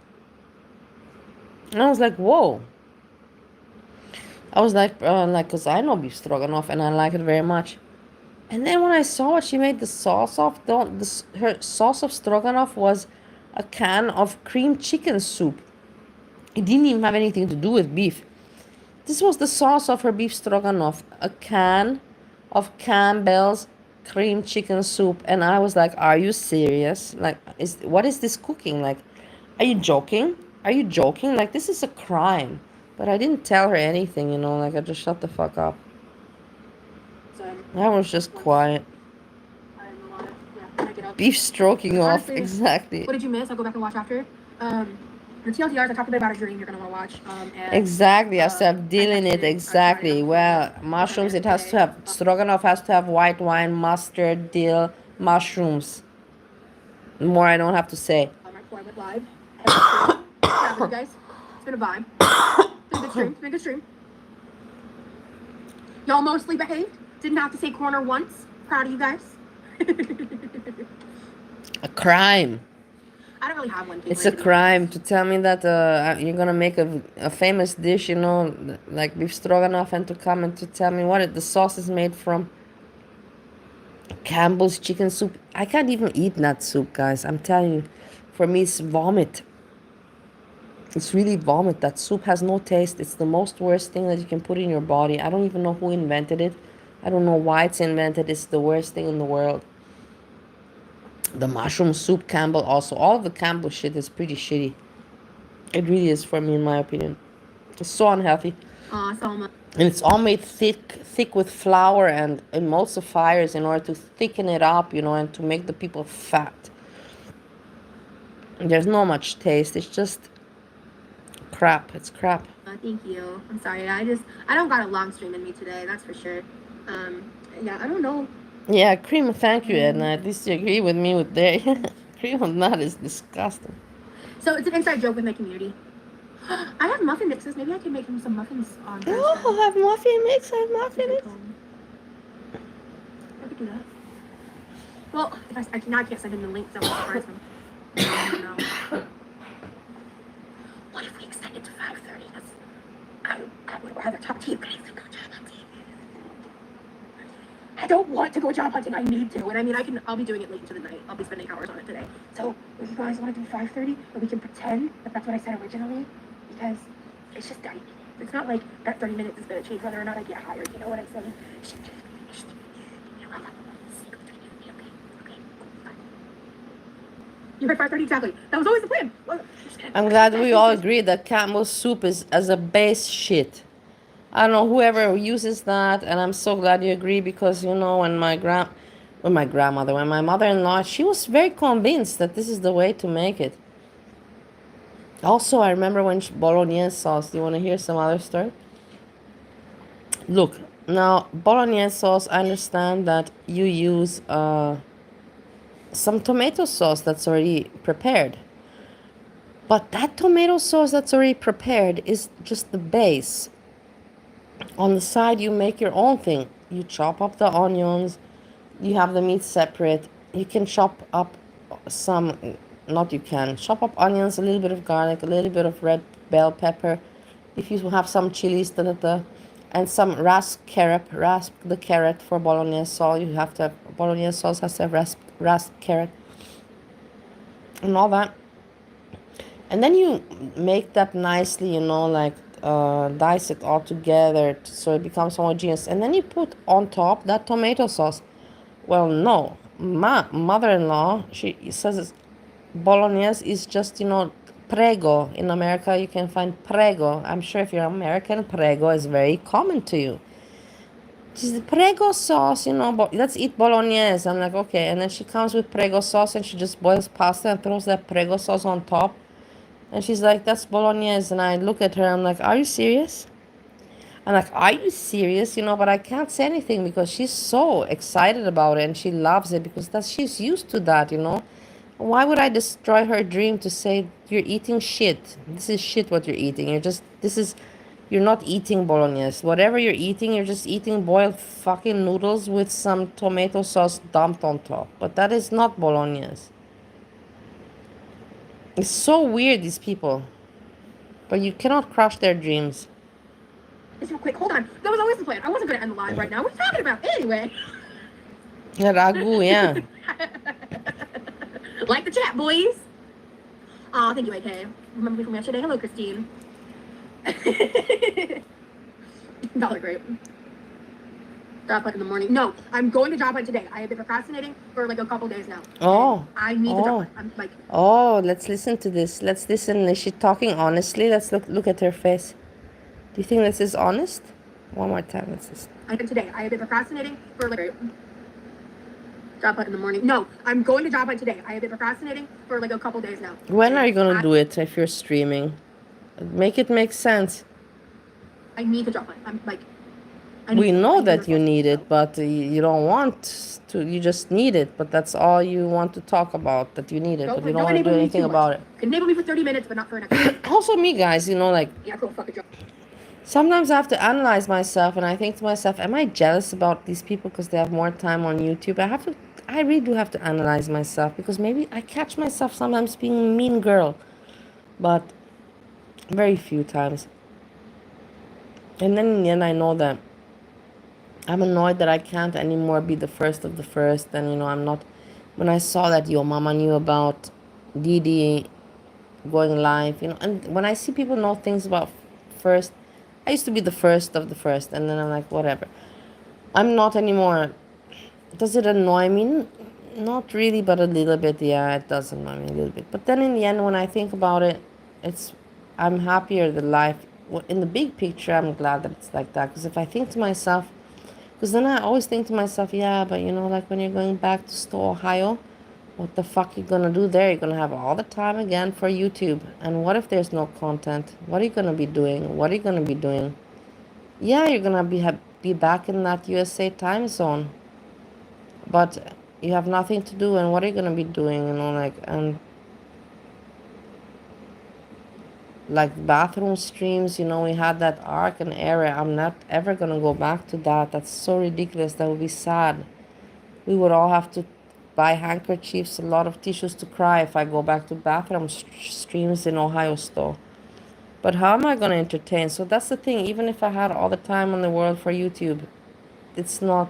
And I was like, whoa. I was like, because I know beef stroganoff and I like it very much. And then when I saw what she made the sauce of, her sauce of stroganoff was a can of cream chicken soup. It didn't even have anything to do with beef. This was the sauce of her beef stroganoff, a can of Campbell's cream chicken soup. And I was like, are you serious? Like, what is this cooking? Like, are you joking? Are you joking? Like, this is a crime. But I didn't tell her anything, like, I just shut the fuck up. I was just quiet. Beef stroking off, exactly. What did you miss? I'll go back and watch after. The TLDRs, I talked a bit about a dream you're going to want to watch. Exactly, has to have dill in it, exactly. Well, mushrooms, it has to have, stroganoff has to have white wine, mustard, dill, mushrooms. More I don't have to say. Before I went live. Yeah, you guys, it's been a vibe. It's been a good stream. Y'all mostly behaved. Didn't have to say corner once. Proud of you guys. A crime. I don't really have one. It's a crime to tell me that you're gonna make a famous dish, like beef stroganoff, and to come and to tell me what the sauce is made from. Campbell's chicken soup. I can't even eat that soup, guys. I'm telling you, for me, it's vomit. It's really vomit. That soup has no taste. It's the most worst thing that you can put in your body. I don't even know who invented it. I don't know why it's invented. It's the worst thing in the world. The mushroom soup, Campbell also. All of the Campbell shit is pretty shitty. It really is, for me, in my opinion. It's so unhealthy. Awesome. And it's all made thick with flour and emulsifiers in order to thicken it up, and to make the people fat. There's no much taste. It's just crap. It's crap. Thank you. I'm sorry. I don't got a long stream in me today. That's for sure. Yeah, I don't know. Yeah, cream. Thank you, Edna. At least you agree with me with dairy. Cream of nut is disgusting. So it's an inside joke with my community. I have muffin mixes. Maybe I can make him some muffins on Thursday. Oh, I have muffin mix. I have muffin mix. I could do that. Well, if I can't send him the link, so I'll surprise him. What if we extend it to 5:30? I would rather talk to you guys than go job hunting. I don't want to go job hunting. I need to. And I mean, I'll be doing it late into the night. I'll be spending hours on it today. So if you guys want to do 5:30, or we can pretend that that's what I said originally, because it's just 30 minutes. It's not like that 30 minutes is going to change whether or not I get hired. You know what I'm saying? You heard 5:30 exactly. That was always the plan. I'm glad we all agree that Campbell's soup is as a base shit. I don't know whoever uses that, and I'm so glad you agree, because when my mother-in-law, she was very convinced that this is the way to make it. Also, I remember when bolognese sauce. Do you want to hear some other story? Look, now bolognese sauce, I understand that you use some tomato sauce that's already prepared. But that tomato sauce that's already prepared is just the base. On the side, you make your own thing. You chop up the onions. You have the meat separate. You can chop up chop up onions, a little bit of garlic, a little bit of red bell pepper. If you have some chilies, and some rasp the carrot for bolognese sauce. You have to have, bolognese sauce has to have rasp carrot and all that. And then you make that nicely, dice it all together so it becomes homogeneous. And then you put on top that tomato sauce. Well, no. My mother-in-law, she says bolognese is just, prego. In America, you can find prego. I'm sure if you're American, prego is very common to you. She said, prego sauce, let's eat bolognese. I'm like, okay. And then she comes with prego sauce and she just boils pasta and throws that prego sauce on top. And she's like, that's bolognese. And I look at her, I'm like, are you serious? I'm like, are you serious? But I can't say anything because she's so excited about it and she loves it because she's used to that. Why would I destroy her dream to say you're eating shit? This is shit what you're eating. You're not eating bolognese. Whatever you're eating, you're just eating boiled fucking noodles with some tomato sauce dumped on top. But that is not bolognese. It's so weird, these people. But you cannot crush their dreams. It's real quick. Hold on. That was always the plan. I wasn't going to end the live right now. What are you talking about? Anyway. Yeah, ragu, yeah. Like the chat, boys. Oh, thank you, AK. Remember me from yesterday. Hello, Christine. Dollar Grape. Drop hunt in the morning. No, I'm going to drop hunt today. I have been procrastinating for like a couple days now. Oh. I need to drop hunt. I'm like. Oh, let's listen to this. Let's listen. Is she talking honestly? Let's look at her face. Do you think this is honest? One more time. Let's listen. Today. I have been procrastinating for like. Drop hunt in the morning. No, I'm going to drop hunt today. I have been procrastinating for like a couple days now. When are you gonna do it if you're streaming? Make it make sense. I need to drop hunt. I'm like. We know that you need it, but you don't want to. You just need it, but that's all you want to talk about. That you need it, but you don't want to do anything about it. Can enable me for 30 minutes, but not for an hour. Also, me, guys. Like. Yeah, cool. Fuck a job. Sometimes I have to analyze myself, and I think to myself, am I jealous about these people because they have more time on YouTube? I really do have to analyze myself because maybe I catch myself sometimes being a mean girl, but very few times. And then in the end, I know that I'm annoyed that I can't anymore be the first of the first. And, I'm not. When I saw that Yo Mama knew about Didi going live, and when I see people know things about first, I used to be the first of the first, and then I'm like, whatever. I'm not anymore. Does it annoy me? Not really, but a little bit. Yeah, it does annoy me a little bit. But then in the end, when I think about it, I'm happier that life, in the big picture, I'm glad that it's like that. Because if I think to myself, because then I always think to myself, yeah, but like when you're going back to Ohio, what the fuck you gonna do there? You're gonna have all the time again for YouTube. And what if there's no content? What are you gonna be doing? What are you gonna be doing? Yeah, you're gonna be back in that USA time zone. But you have nothing to do, and what are you gonna be doing? Like bathroom streams, we had that arc and era. I'm not ever gonna go back to that. That's so ridiculous. That would be sad. We would all have to buy handkerchiefs, a lot of tissues to cry if I go back to bathroom streams in Ohio store. But how am I going to entertain? So that's the thing. Even if I had all the time in the world for YouTube, it's not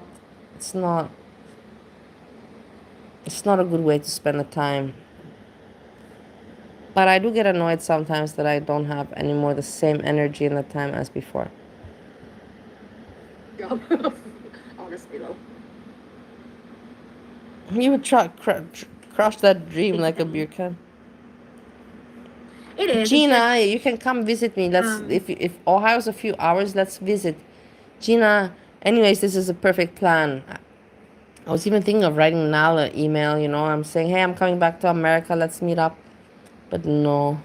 a good way to spend the time. But I do get annoyed sometimes that I don't have anymore the same energy and the time as before. Honestly, though. You would crush that dream like a beer can. It is. Gina, you can come visit me. If Ohio's a few hours, let's visit. Gina, anyways, this is a perfect plan. I was even thinking of writing Nal an email, I'm saying, hey, I'm coming back to America, let's meet up. But no.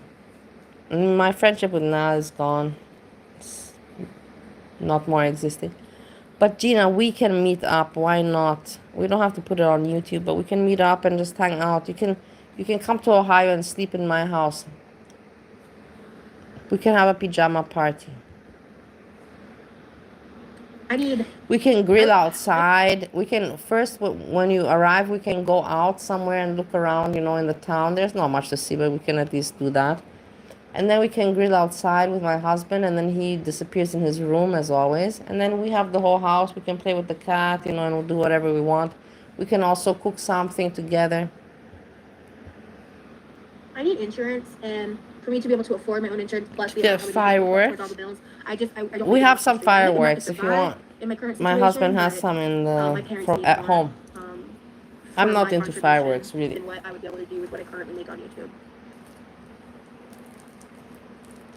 My friendship with Nal is gone. It's not more existing. But Gina, we can meet up. Why not? We don't have to put it on YouTube, but we can meet up and just hang out. You can come to Ohio and sleep in my house. We can have a pajama party. We can grill outside. We can first, when you arrive, we can go out somewhere and look around, in the town. There's not much to see, but we can at least do that. And then we can grill outside with my husband, and then he disappears in his room as always. And then we have the whole house. We can play with the cat, and we'll do whatever we want. We can also cook something together. I need insurance, and for me to be able to afford my own insurance, plus the fireworks. All the bills, I don't. We have some fireworks if you want. In my current my husband has some in at home. I'm not into fireworks, really. And what I would be able to do with what I currently make on YouTube.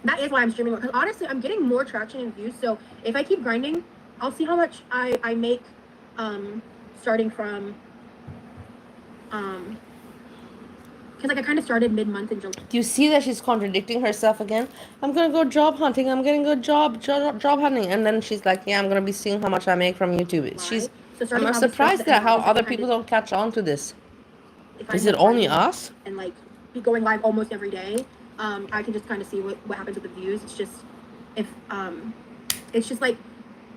That is why I'm streaming more. Because honestly, I'm getting more traction and views. So if I keep grinding, I'll see how much I make starting from because like I kind of started mid-month in July. Do you see that she's contradicting herself again? I'm gonna go job hunting. I'm gonna go job hunting, and then she's like, "Yeah, I'm gonna be seeing how much I make from YouTube." She's. So starting I'm August 1st to surprised the end at of how August, I other can people kind don't catch on to this. of, Is it only us? and like be going live almost every day, I can just kind of see what happens with the views. It's just if it's just like,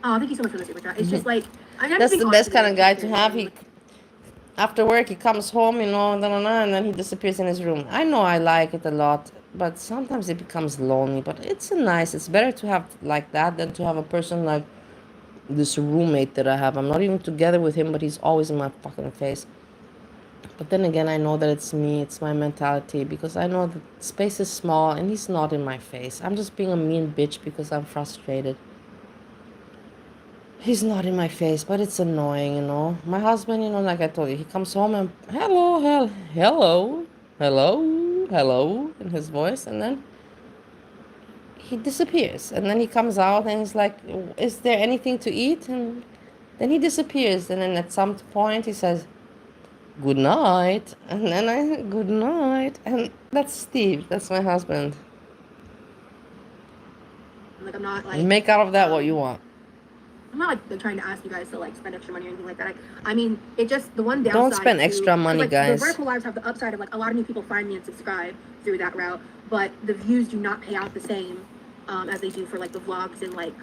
oh, thank you so much for the super chat. It's just like That's the best kind of guy to have. He after work he comes home, and then he disappears in his room. I know I like it a lot, but sometimes it becomes lonely. But it's nice. It's better to have like that than to have a person like this roommate that I have. I'm not even together with him, but he's always in my fucking face. But then again, I know that it's me, it's my mentality, because I know that space is small and he's not in my face. I'm just being a mean bitch because I'm frustrated. He's not in my face, but it's annoying. My husband, like I told you, he comes home and hello, hello, in his voice, and then he disappears. And then he comes out and he's like, is there anything to eat? And then he disappears. And then at some point he says, good night. And then good night. And that's Steve. That's my husband. Like I'm not like Make out of that what you want. I'm not like trying to ask you guys to like spend extra money or anything like that. I mean, it just the one downside. Don't spend extra money, like, guys. The vertical lives have the upside of like a lot of new people find me and subscribe through that route, but the views do not pay out the same as they do for like the vlogs and like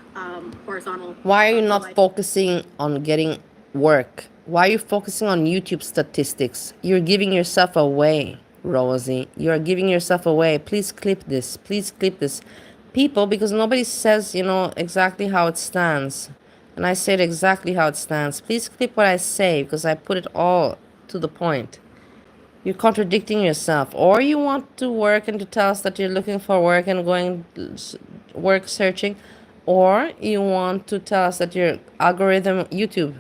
horizontal. Why are you not focusing on getting work? Why are you focusing on YouTube statistics? You're giving yourself away, Rosie. You're giving yourself away. Please clip this. Please clip this. People, because nobody says, exactly how it stands. And I said exactly how it stands. Please clip what I say, because I put it all to the point. You're contradicting yourself. Or you want to work and to tell us that you're looking for work and going work searching. Or you want to tell us that you're algorithm YouTube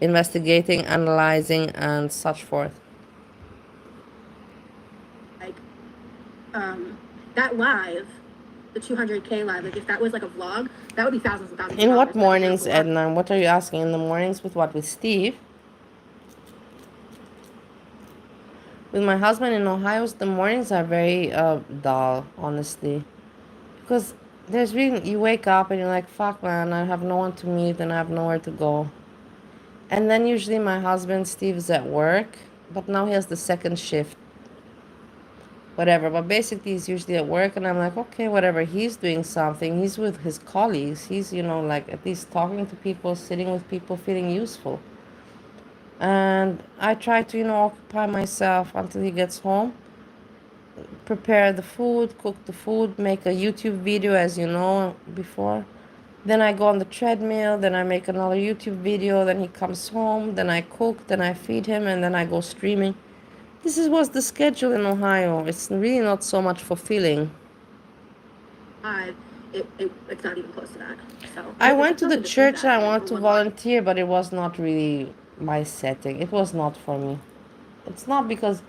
investigating, analyzing, and such forth. Like, that live, the 200K live, like if that was like a vlog, that would be thousands and thousands. In what mornings, Edna? What are you asking? In the mornings with what? With Steve? With my husband in Ohio, the mornings are very dull, honestly. Because there's really, you wake up and you're like, fuck man, I have no one to meet and I have nowhere to go. And then usually my husband, Steve, is at work, but now he has the second shift. Whatever, but basically he's usually at work and I'm like, okay, whatever, he's doing something. He's with his colleagues. He's, like at least talking to people, sitting with people, feeling useful. And I try to, occupy myself until he gets home. Prepare the food, cook the food, make a YouTube video, as you know, before. Then I go on the treadmill, then I make another YouTube video, then he comes home, then I cook, then I feed him, and then I go streaming. This was the schedule in Ohio. It's really not so much fulfilling. It's not even close to that. So I went to the church and I wanted to volunteer, but it was not really my setting. It was not for me. It's not because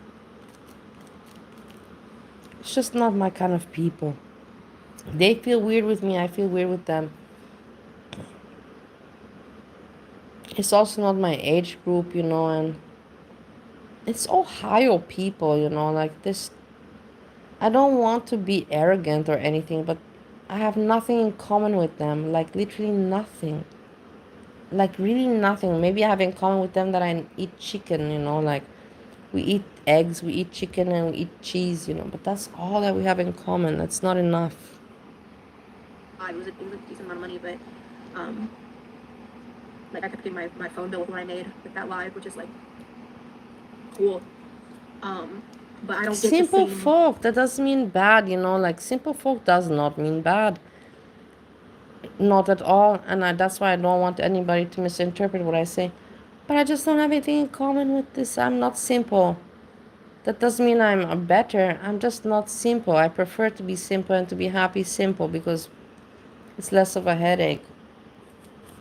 it's just not my kind of people. They feel weird with me, I feel weird with them. It's also not my age group, and it's Ohio people, like this. I don't want to be arrogant or anything, but I have nothing in common with them, like literally nothing. Like really nothing. Maybe I have in common with them that I eat chicken, like we eat eggs, we eat chicken, and we eat cheese, but that's all that we have in common. That's not enough. It was a decent amount of money, but like I kept getting my phone bill with what I made with that live, which is like cool. But I don't get simple folk, that doesn't mean bad, like simple folk does not mean bad. Not at all. And that's why I don't want anybody to misinterpret what I say. But I just don't have anything in common with this. I'm not simple. That doesn't mean I'm better. I'm just not simple. I prefer to be simple and to be happy simple because it's less of a headache.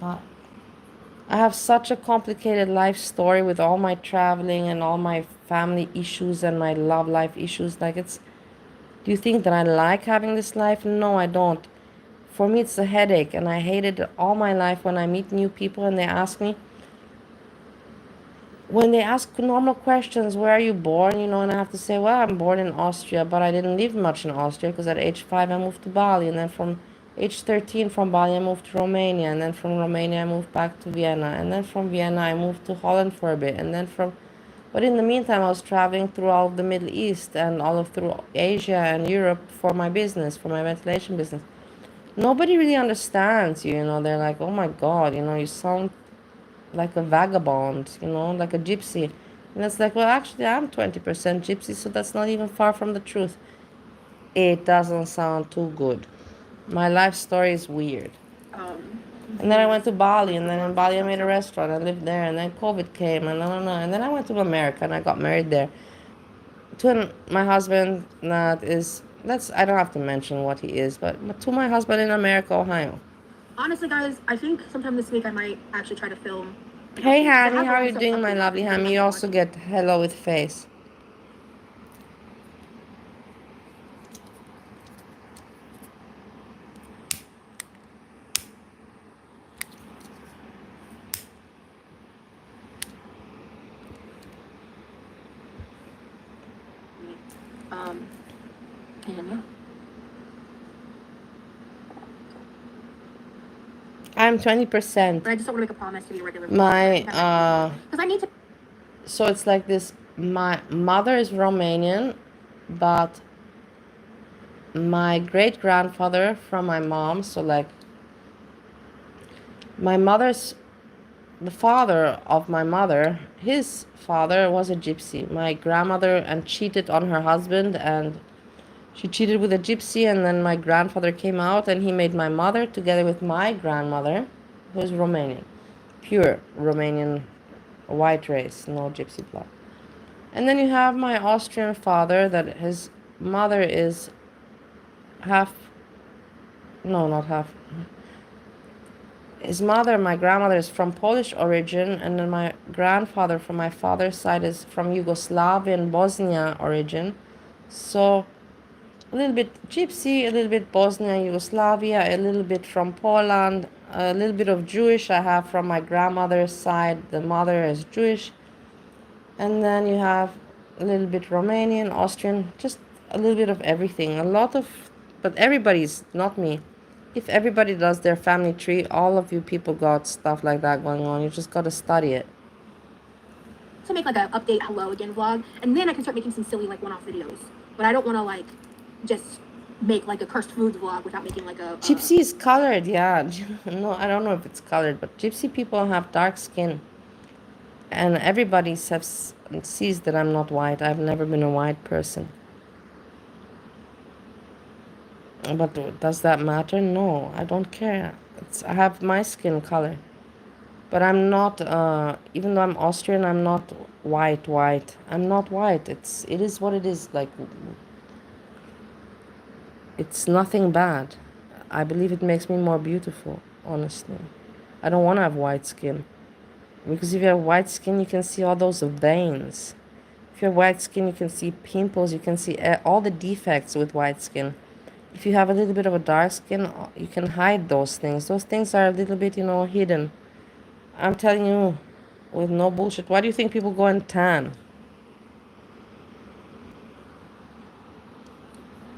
I have such a complicated life story with all my traveling and all my family issues and my love life issues. Like Do you think that I like having this life? No, I don't. For me, it's a headache, and I hated it all my life when I meet new people and they ask me, when they ask normal questions, where are you born, and I have to say, well, I'm born in Austria, but I didn't live much in Austria because at age 5 I moved to Bali, and then from age 13 from Bali I moved to Romania, and then from Romania I moved back to Vienna, and then from Vienna I moved to Holland for a bit, and then but in the meantime I was traveling through all of the Middle East and through Asia and Europe for my business, for my ventilation business. Nobody really understands you, they're like, oh my God, you sound like a vagabond, like a gypsy. And it's like, well, actually, I'm 20% gypsy, so that's not even far from the truth. It doesn't sound too good. My life story is weird. And then I went to Bali, and then in Bali I made a restaurant. I lived there, and then COVID came, and and then I went to America, and I got married there. To my husband, I don't have to mention what he is, but to my husband in America, Ohio. Honestly, guys, I think sometime this week I might actually try to film. Hey, Hammy, how are you doing, my lovely Hammy? You also get hello with face. And yeah. I'm 20%. But I just don't want to make a promise to be a regular. Because I need to. So it's like this. My mother is Romanian, but my great grandfather from my mom. So like, the father of my mother, his father was a gypsy. My grandmother and cheated on her husband, and she cheated with a gypsy, and then my grandfather came out and he made my mother together with my grandmother, who is Romanian, pure Romanian, white race, no gypsy blood. And then you have my Austrian father, that his mother is half, no, not half. His mother, my grandmother, is from Polish origin, and then my grandfather from my father's side is from Yugoslavian, Bosnia origin. So a little bit gypsy, a little bit Bosnia, Yugoslavia, a little bit from Poland, a little bit of Jewish I have from my grandmother's side. The mother is Jewish. And then you have a little bit Romanian, Austrian, just a little bit of everything. But everybody's, not me. If everybody does their family tree, all of you people got stuff like that going on. You just got to study it. To make like a update hello again vlog, and then I can start making some silly like one-off videos. But I don't want to like just make like a cursed foods vlog without making like a. Gypsy is colored, yeah. No, I don't know if it's colored, but gypsy people have dark skin. And everybody sees that I'm not white. I've never been a white person. But does that matter? No, I don't care. I have my skin color. But I'm not, even though I'm Austrian, I'm not white. I'm not white. It is what it is. Like, it's nothing bad. I believe it makes me more beautiful, honestly. I don't want to have white skin. Because if you have white skin, you can see all those veins. If you have white skin, you can see pimples. You can see all the defects with white skin. If you have a little bit of a dark skin, you can hide those things. Those things are a little bit, hidden. I'm telling you, with no bullshit. Why do you think people go and tan?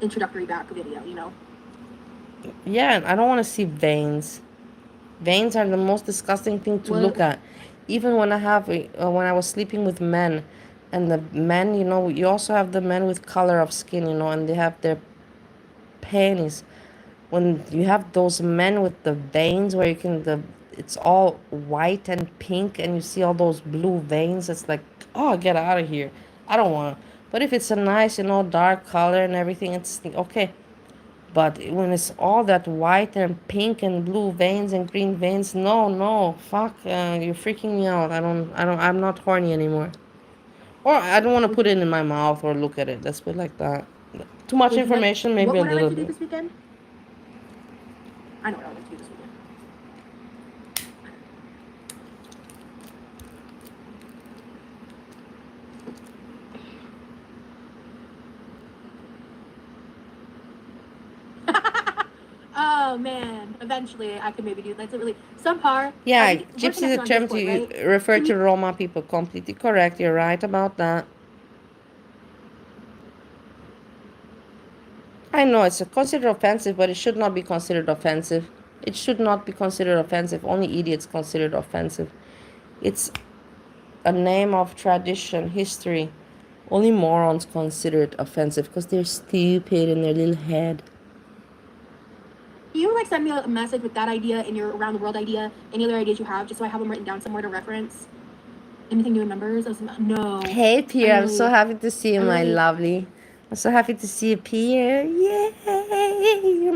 Introductory back video, Yeah, I don't want to see veins. Veins are the most disgusting thing to look at. Even when when I was sleeping with men, and the men, you also have the men with color of skin, and they have their panties. When you have those men with the veins where it's all white and pink, and you see all those blue veins, it's like, oh, get out of here. I don't want to. But if it's a nice, dark color and everything, it's okay. But when it's all that white and pink and blue veins and green veins, no, fuck, you're freaking me out. I'm not horny anymore. Or I don't want to put it in my mouth or look at it. Let's put it like that. Too much information, maybe a little bit. What would I like to do this weekend? I know what I would like to do this weekend. oh man, eventually I could maybe do that. It's really subpar. Yeah, We're gypsy is connected a on term Discord, to right? refer Can to you- Roma people. Completely correct. You're right about that. I know it's considered offensive, but it should not be considered offensive. It should not be considered offensive. Only idiots considered offensive. It's a name of tradition, history. Only morons consider it offensive because they're stupid in their little head. Can you like send me a message with that idea and your around the world idea, any other ideas you have, just so I have them written down somewhere to reference? Anything new in members? No. Hey, Pierre, I'm so happy to see you, I my really- lovely. I'm so happy to see you, Pierre. Yay! You're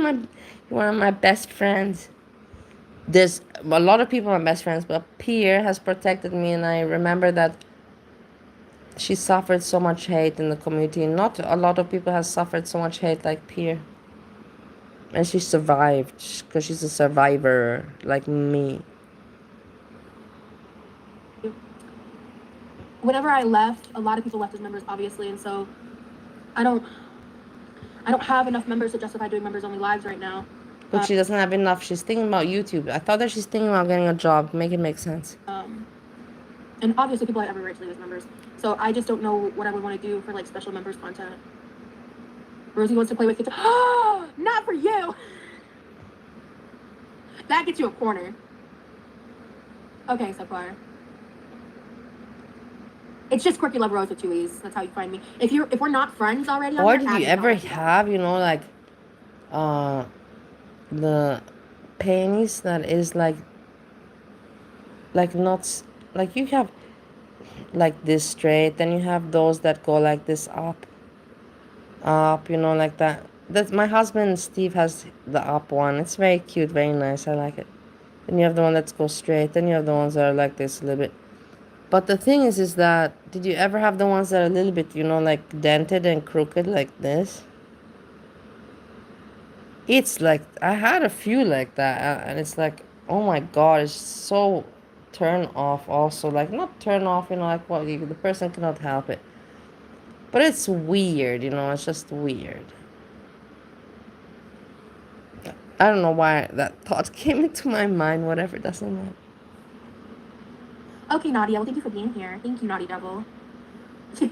one of my best friends. There's a lot of people my best friends, but Pierre has protected me, and I remember that she suffered so much hate in the community. Not a lot of people have suffered so much hate like Pierre. And she survived because she's a survivor like me. Whenever I left, a lot of people left as members, obviously, and so I don't have enough members to justify doing members only lives right now. But she doesn't have enough. She's thinking about YouTube. I thought that she's thinking about getting a job. Make it make sense. And obviously people have every right to leave as members. So I just don't know what I would want to do for like special members content. Rosie wants to play with guitar. Not for you. That gets you a corner. Okay, so far. It's just Quirky Love Rose with 2 E's. That's how you find me. If we're not friends already, Or did you ever have, like, the pennies that is like not like you have like this straight, then you have those that go like this up, like that. That's my husband Steve has the up one. It's very cute, very nice. I like it. Then you have the one that goes straight. Then you have the ones that are like this a little bit. But the thing is that did you ever have the ones that are a little bit, like dented and crooked like this? It's like I had a few like that, and it's like, oh my god, it's so turn off. Also, like not turn off, like what the person cannot help it, but it's weird, it's just weird. I don't know why that thought came into my mind. Whatever, doesn't matter. Okay, Nadia. Well, thank you for being here. Thank you, Naughty Devil. You're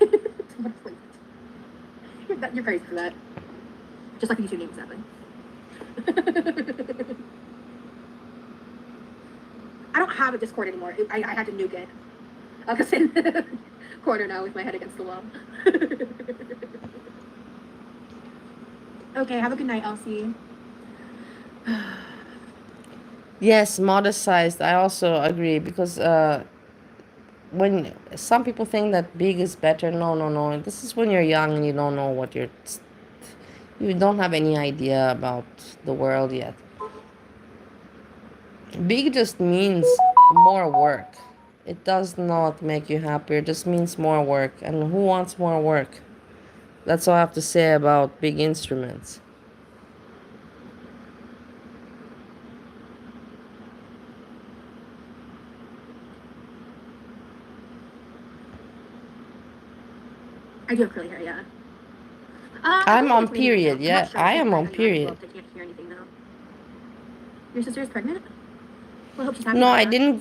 crazy for that. Just like YouTube name, exactly. I don't have a Discord anymore. I had to nuke it. I'll just sit in the corner now with my head against the wall. Okay, have a good night, Elsie. Yes, modest sized. I also agree because when some people think that big is better, no. This is when you're young and you don't know you don't have any idea about the world yet. Big just means more work. It does not make you happier. It just means more work. And who wants more work? That's all I have to say about big instruments. I do have curly hair, yeah. I'm on period, yeah. Sure. I am on period. I can't hear anything though. Your sister is pregnant? Well, I hope she's happy No, about I that. didn't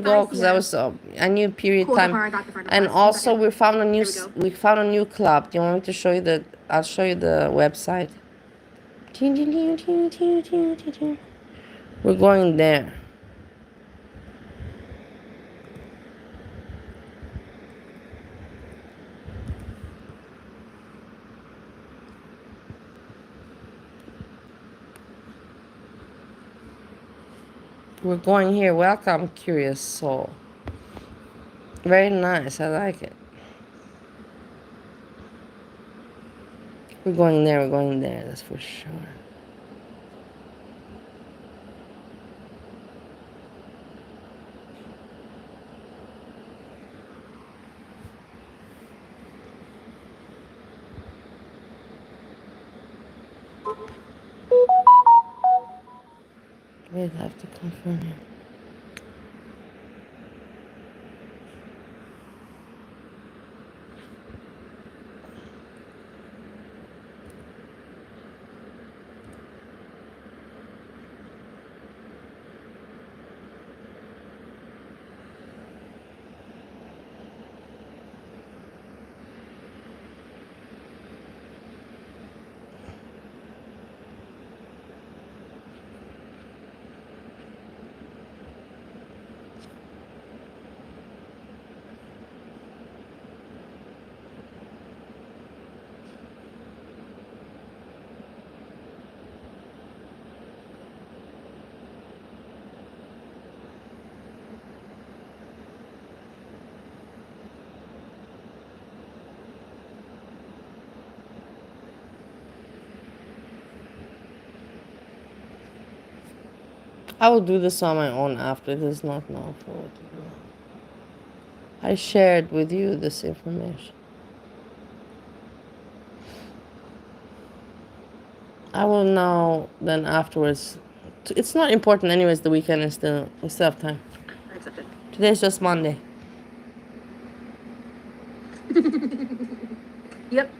go because I knew period Cool, time. I got the friend And request. also Okay. we found a new There we go. we found a new club. Do you want me to show you I'll show you the website. We're going there. We're going here. Welcome, curious soul. Very nice. I like it. We're going there. We're going there. That's for sure. Wait, I have to confirm it. I will do this on my own after this, not now. I shared with you this information. I will now, then afterwards. It's not important anyways, the weekend is still, we still have time. Accepted. Today's just Monday. Yep.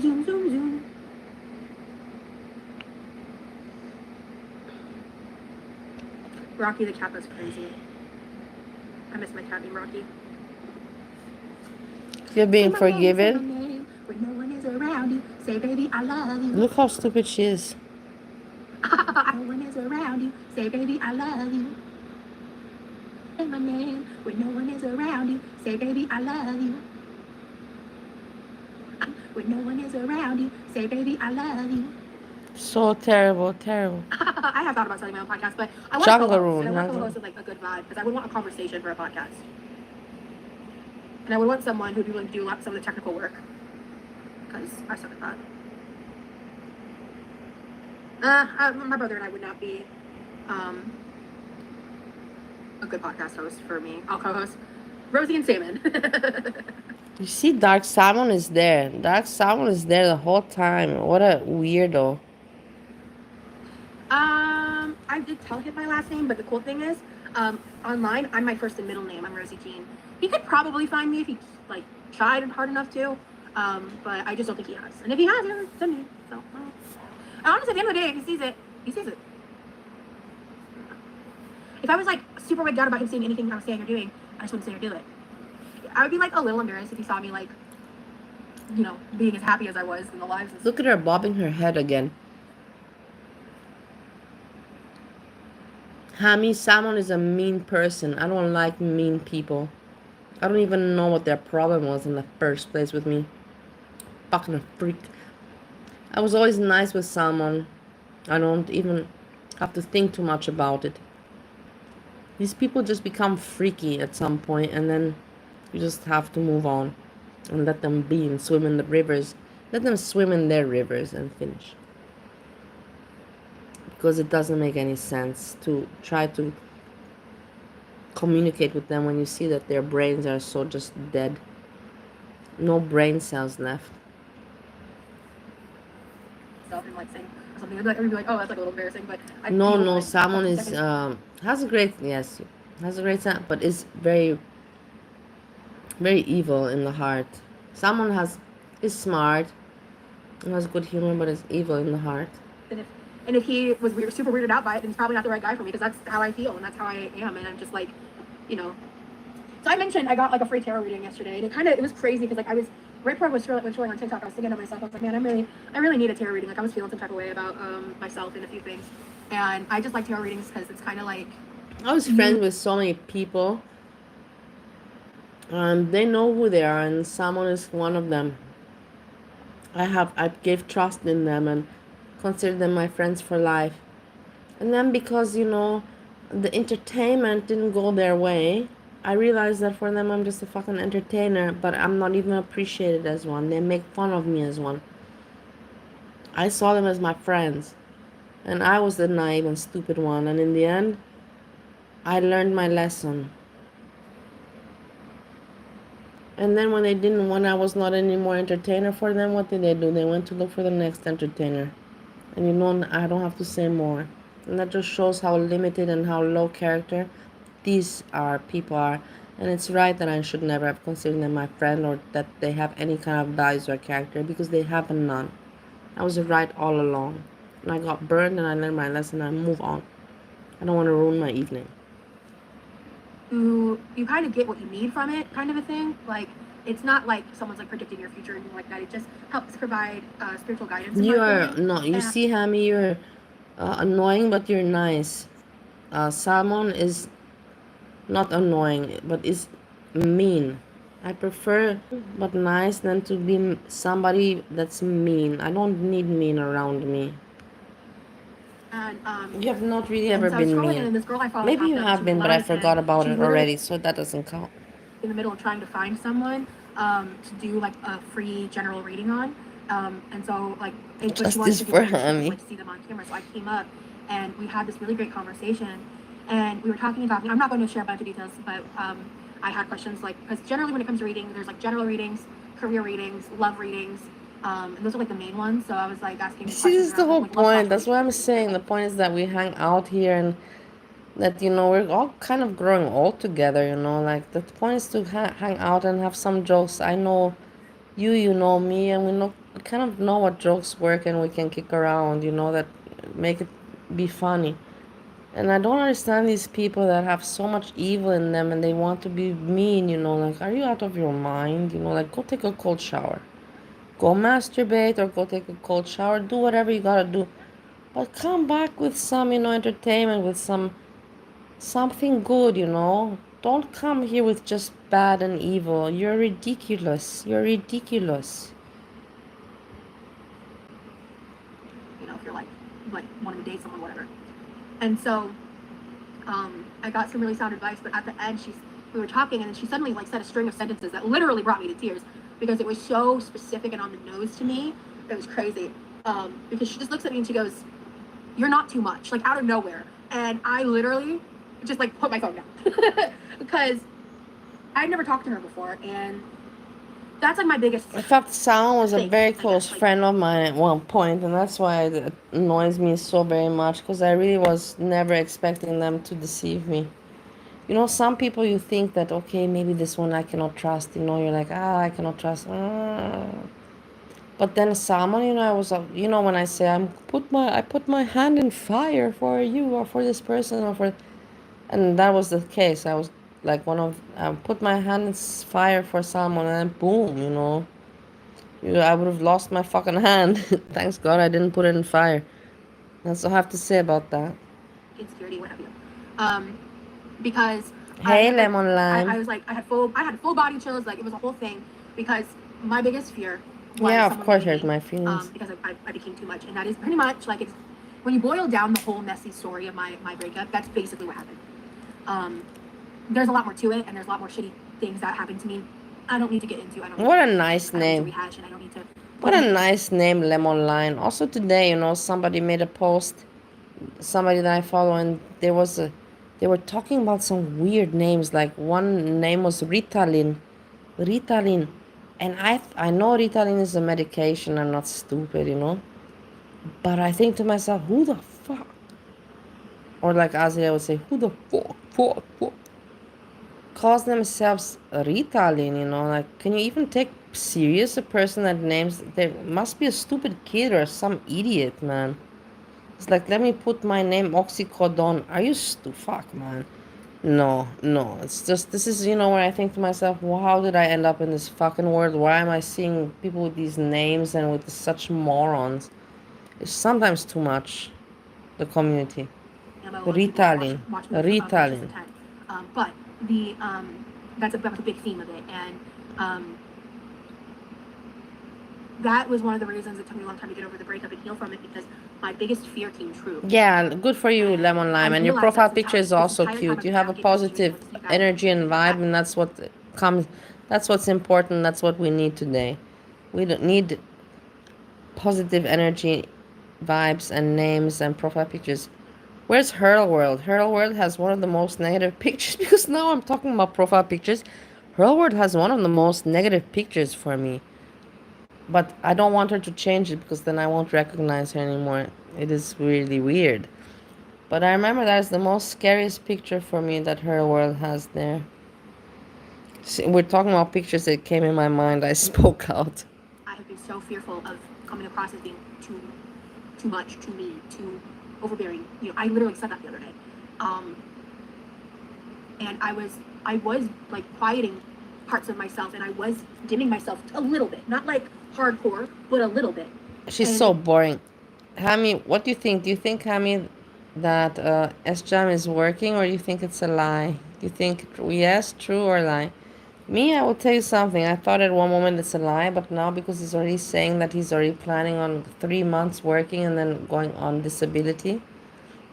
Zoom, zoom, zoom. Rocky the cat was crazy. I miss my cat named Rocky. You're being Say my name, say my forgiven. name. When no one is around you, say baby I love you. Look how stupid she is. No one is around you, say baby I love you. Say my name. When no one is around you, say baby I love you. When no one is around you, say baby I love you. So terrible, terrible. I have thought about starting my own podcast, but I want Jungle to co-host, Rule, and I want to jungle. co-host with like a good vibe because I would want a conversation for a podcast, and I would want someone who'd be willing to do some of the technical work because I suck at that. My brother and I would not be a good podcast host for me. I'll co-host Rosie and Salmon. You see, Dark Salmon is there. Dark Salmon is there the whole time. What a weirdo. I did tell him my last name, but the cool thing is, online, I'm my first and middle name. I'm Rosie Jean. He could probably find me if he like tried hard enough to, but I just don't think he has. And if he has, he'll send me. So, honestly, at the end of the day, if he sees it, he sees it. If I was like super wigged out about him seeing anything I was saying or doing, I just wouldn't say or do it. I would be like a little embarrassed if he saw me like, you know, being as happy as I was in the lives. Look at her bobbing her head again. Hami, Salmon is a mean person. I don't like mean people. I don't even know what their problem was in the first place with me. Fucking a freak. I was always nice with Salmon. I don't even have to think too much about it. These people just become freaky at some point, and then you just have to move on and let them be and swim in the rivers. Let them swim in their rivers and finish. Because it doesn't make any sense to try to communicate with them when you see that their brains are so just dead. No brain cells left. And like saying something, I'd be like, oh, that's like a little embarrassing, but No, Salmon is has a great has a great sound, but is very evil in the heart. Salmon is smart and has good humor, but is evil in the heart. And if he was super weirded out by it, then he's probably not the right guy for me because that's how I feel and that's how I am, and I'm just like, you know. So I mentioned I got like a free tarot reading yesterday, and it was crazy because like I was right before I was showing on TikTok, I was thinking to myself, I was like, man, I really need a tarot reading. Like I was feeling some type of way about myself and a few things, and I just like tarot readings because it's kind of like. I was friends with so many people, and they know who they are, and Salmon is one of them. I gave trust in them and consider them my friends for life. And then because, you know, the entertainment didn't go their way, I realized that for them I'm just a fucking entertainer, but I'm not even appreciated as one. They make fun of me as one. I saw them as my friends, and I was the naive and stupid one, and in the end, I learned my lesson. And then when I was not any more entertainer for them, what did they do? They went to look for the next entertainer. And you know, I don't have to say more. And that just shows how limited and how low character these people are. And it's right that I should never have considered them my friend or that they have any kind of values or character, because they have none. I was right all along. And I got burned and I learned my lesson and I move on. I don't want to ruin my evening. You kind of get what you need from it, kind of a thing. Like, it's not like someone's like predicting your future or anything like that. It just helps provide spiritual guidance. You are no. You see, Hami, you're annoying, but you're nice. Salmon is not annoying, but is mean. I prefer but nice than to be somebody that's mean. I don't need mean around me. And You have not really ever been mean. And this girl I follow Maybe you have been, but I forgot about it already, so that doesn't count. In the middle of trying to find someone to do like a free general reading on, and so like Justice for Hami. like see them on camera. So I came up and we had this really great conversation. And we were talking about, I'm not going to share a bunch of details, but I had questions like, because generally when it comes to reading, there's like general readings, career readings, love readings, and those are like the main ones. So I was like asking See, questions this is the around whole like love slash point. That's what I'm relationships readings. saying. The point is that we hang out here and that, we're all kind of growing old together, like the point is to hang out and have some jokes. I know you know me, and we kind of know what jokes work, and we can kick around, that make it be funny. And I don't understand these people that have so much evil in them and they want to be mean, like, are you out of your mind? Like, go take a cold shower. Go masturbate or go take a cold shower. Do whatever you gotta do. But come back with some, entertainment, with something good, Don't come here with just bad and evil. You're ridiculous. You're ridiculous. If you're like wanting to date someone, whatever. And so I got some really sound advice, but at the end we were talking and then she suddenly like said a string of sentences that literally brought me to tears because it was so specific and on the nose to me. It was crazy. Because she just looks at me and she goes, "You're not too much," like out of nowhere. And I literally just like put my phone down because I'd never talked to her before, and that's like my biggest. In fact, Salon was a thing, very I close guess, like, friend of mine at one point, and that's why it annoys me so very much, because I really was never expecting them to deceive me. Some people you think that, okay, maybe this one I cannot trust, you're like, I cannot trust. But then someone, I was, when I say I put my hand in fire for you or for this person or for, and that was the case. I was like I put my hand in fire for someone, and then boom, I would have lost my fucking hand. Thanks God I didn't put it in fire. That's all I have to say about that. insecurity, what have you. Because Hey, lemon I lime. was like, I had full body chills, like it was a whole thing. Because my biggest fear was Yeah, of someone course, leaving hurt me, my feelings. because I became too much, and that is pretty much like it's when you boil down the whole messy story of my breakup. That's basically what happened. Um, there's a lot more to it, and there's a lot more shitty things that happened to me. I don't need to get into. What a nice I don't need to name. rehash, and I don't need to. What a nice name, lemon lime. Also today, somebody made a post, somebody that I follow, and they were talking about some weird names. Like one name was Ritalin. Ritalin. And I know Ritalin is a medication. I'm not stupid, But I think to myself, who the fuck? Or like Azria would say, who the fuck? Calls themselves Ritalin, Like, can you even take serious a person that names? There must be a stupid kid or some idiot, man. It's like, let me put my name Oxycodone. Are you fuck, man? No, no. It's just, this is, where I think to myself, well, how did I end up in this fucking world? Why am I seeing people with these names and with such morons? It's sometimes too much, the community. Ritalin. Ritalin. But the that was a big theme of it, and that was one of the reasons it took me a long time to get over the breakup and heal from it because my biggest fear came true. Yeah, good for you, lemon lime. And your profile picture is also cute. You have a positive energy and vibe, and that's what comes. That's what's important. That's what we need today. We don't need positive energy, vibes, and names and profile pictures. Where's Hurl World? Hurl World has one of the most negative pictures because now I'm talking about profile pictures. Hurl World has one of the most negative pictures for me. But I don't want her to change it because then I won't recognize her anymore. It is really weird. But I remember that's the most scariest picture for me that Hurl World has there. See, we're talking about pictures that came in my mind. I spoke out. I have been so fearful of coming across as being too much, too mean, too overbearing. I literally said that the other day. And I was like quieting parts of myself, and I was dimming myself a little bit, not like hardcore, but a little bit. She's so boring. Hami, what do you think? Do you think, Hami, that S-Jam is working, or do you think it's a lie? Do you think yes, true, or lie? Me, I will tell you something. I thought at one moment it's a lie, but now because he's already saying that he's already planning on 3 months working and then going on disability,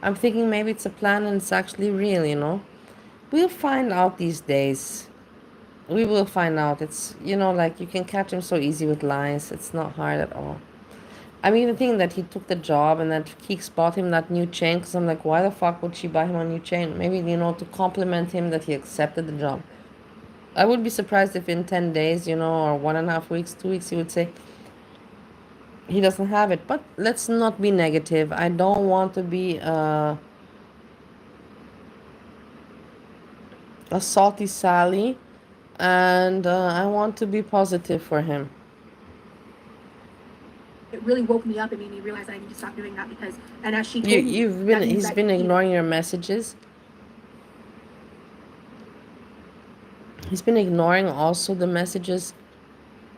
I'm thinking maybe it's a plan and it's actually real. We'll find out these days. We will find out. It's, like you can catch him so easy with lies. It's not hard at all. I'm even thinking that he took the job and that Keeks bought him that new chain, because I'm like, why the fuck would she buy him a new chain? Maybe, you know, to compliment him that he accepted the job. I would be surprised if in 10 days, you know, or 1.5 weeks, 2 weeks, he would say he doesn't have it. But let's not be negative. I don't want to be a salty Sally, and I want to be positive for him. It really woke me up and made me realize that I need to stop doing that because, and as she told me, He's been ignoring your messages. He's been ignoring also the messages.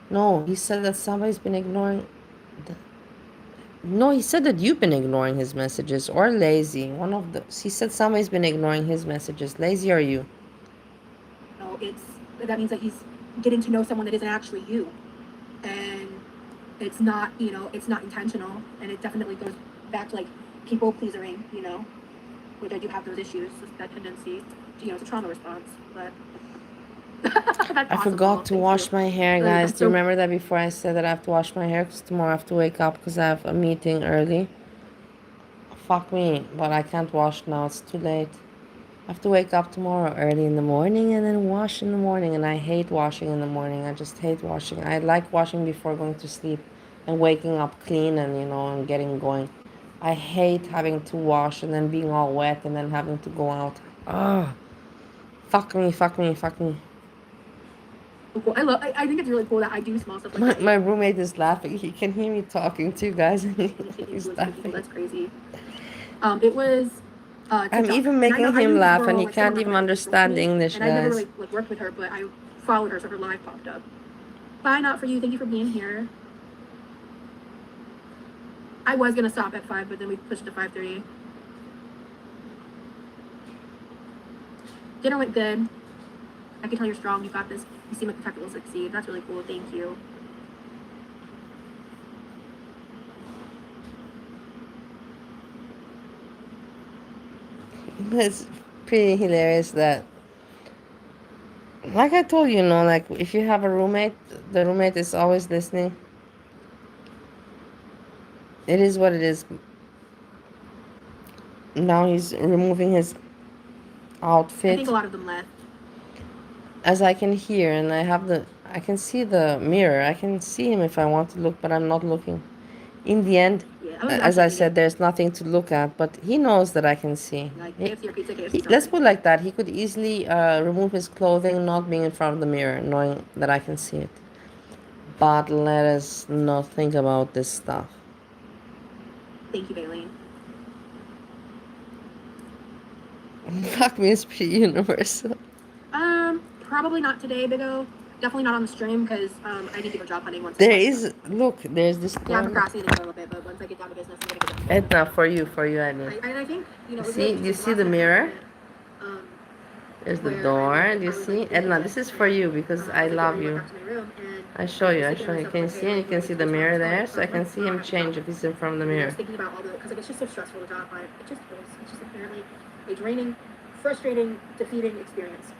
No, he said that somebody's been ignoring. No, he said that you've been ignoring his messages, or Lazy. One of those. He said somebody's been ignoring his messages. Lazy, are you? No, that means that he's getting to know someone that isn't actually you, and it's not, you know, it's not intentional, and it definitely goes back to like people pleasing, you know, which I do have those issues, that tendency, you know, it's a trauma response, but. I forgot to wash my hair, guys. Do you remember that before I said that I have to wash my hair because tomorrow I have to wake up because I have a meeting early? Fuck me, but I can't wash now. It's too late. I have to wake up tomorrow early in the morning and then wash in the morning. And I hate washing in the morning. I just hate washing. I like washing before going to sleep and waking up clean and, you know, and getting going. I hate having to wash and then being all wet and then having to go out. Ah, fuck me, fuck me, fuck me. Cool. I think it's really cool that I do small stuff like that. My roommate is laughing. He can hear me talking to you guys. He's laughing. That's crazy. It was. I'm even making him laugh, and he can't even understand English, and I never guys. really like worked with her, but I followed her, so her live popped up. Bye, not for you. Thank you for being here. I was gonna stop at 5, but then we pushed to 5:30. Dinner went good. I can tell you're strong. You got this. You seem like the type that will succeed. That's really cool. Thank you. It's pretty hilarious that, like I told you, you know, like if you have a roommate, the roommate is always listening. It is what it is. Now he's removing his outfit. I think a lot of them left. As I can hear, and I can see the mirror. I can see him if I want to look, but I'm not looking. In the end, as I said, there's nothing to look at, but he knows that I can see. Let's put it like that. He could easily remove his clothing, not being in front of the mirror, knowing that I can see it. But let us not think about this stuff. Thank you, Bailey. Fuck me is pretty universal. Probably not today, Big O. Definitely not on the stream because I need to go job hunting once. There's this. Yeah, I'm procrastinating a little bit, but once I get down to business, I'm gonna get down. Edna, for you, Edna. And I think, you know. See, do you see the mirror? There's the door. Do you see? Edna, this is for you because I love you. I show you. Can you see? And you can see the mirror there, so I can see him change if he's in front of the mirror. Thinking about all the, because it's just so stressful to job hunt. It just is. It's just apparently a draining, frustrating, defeating experience.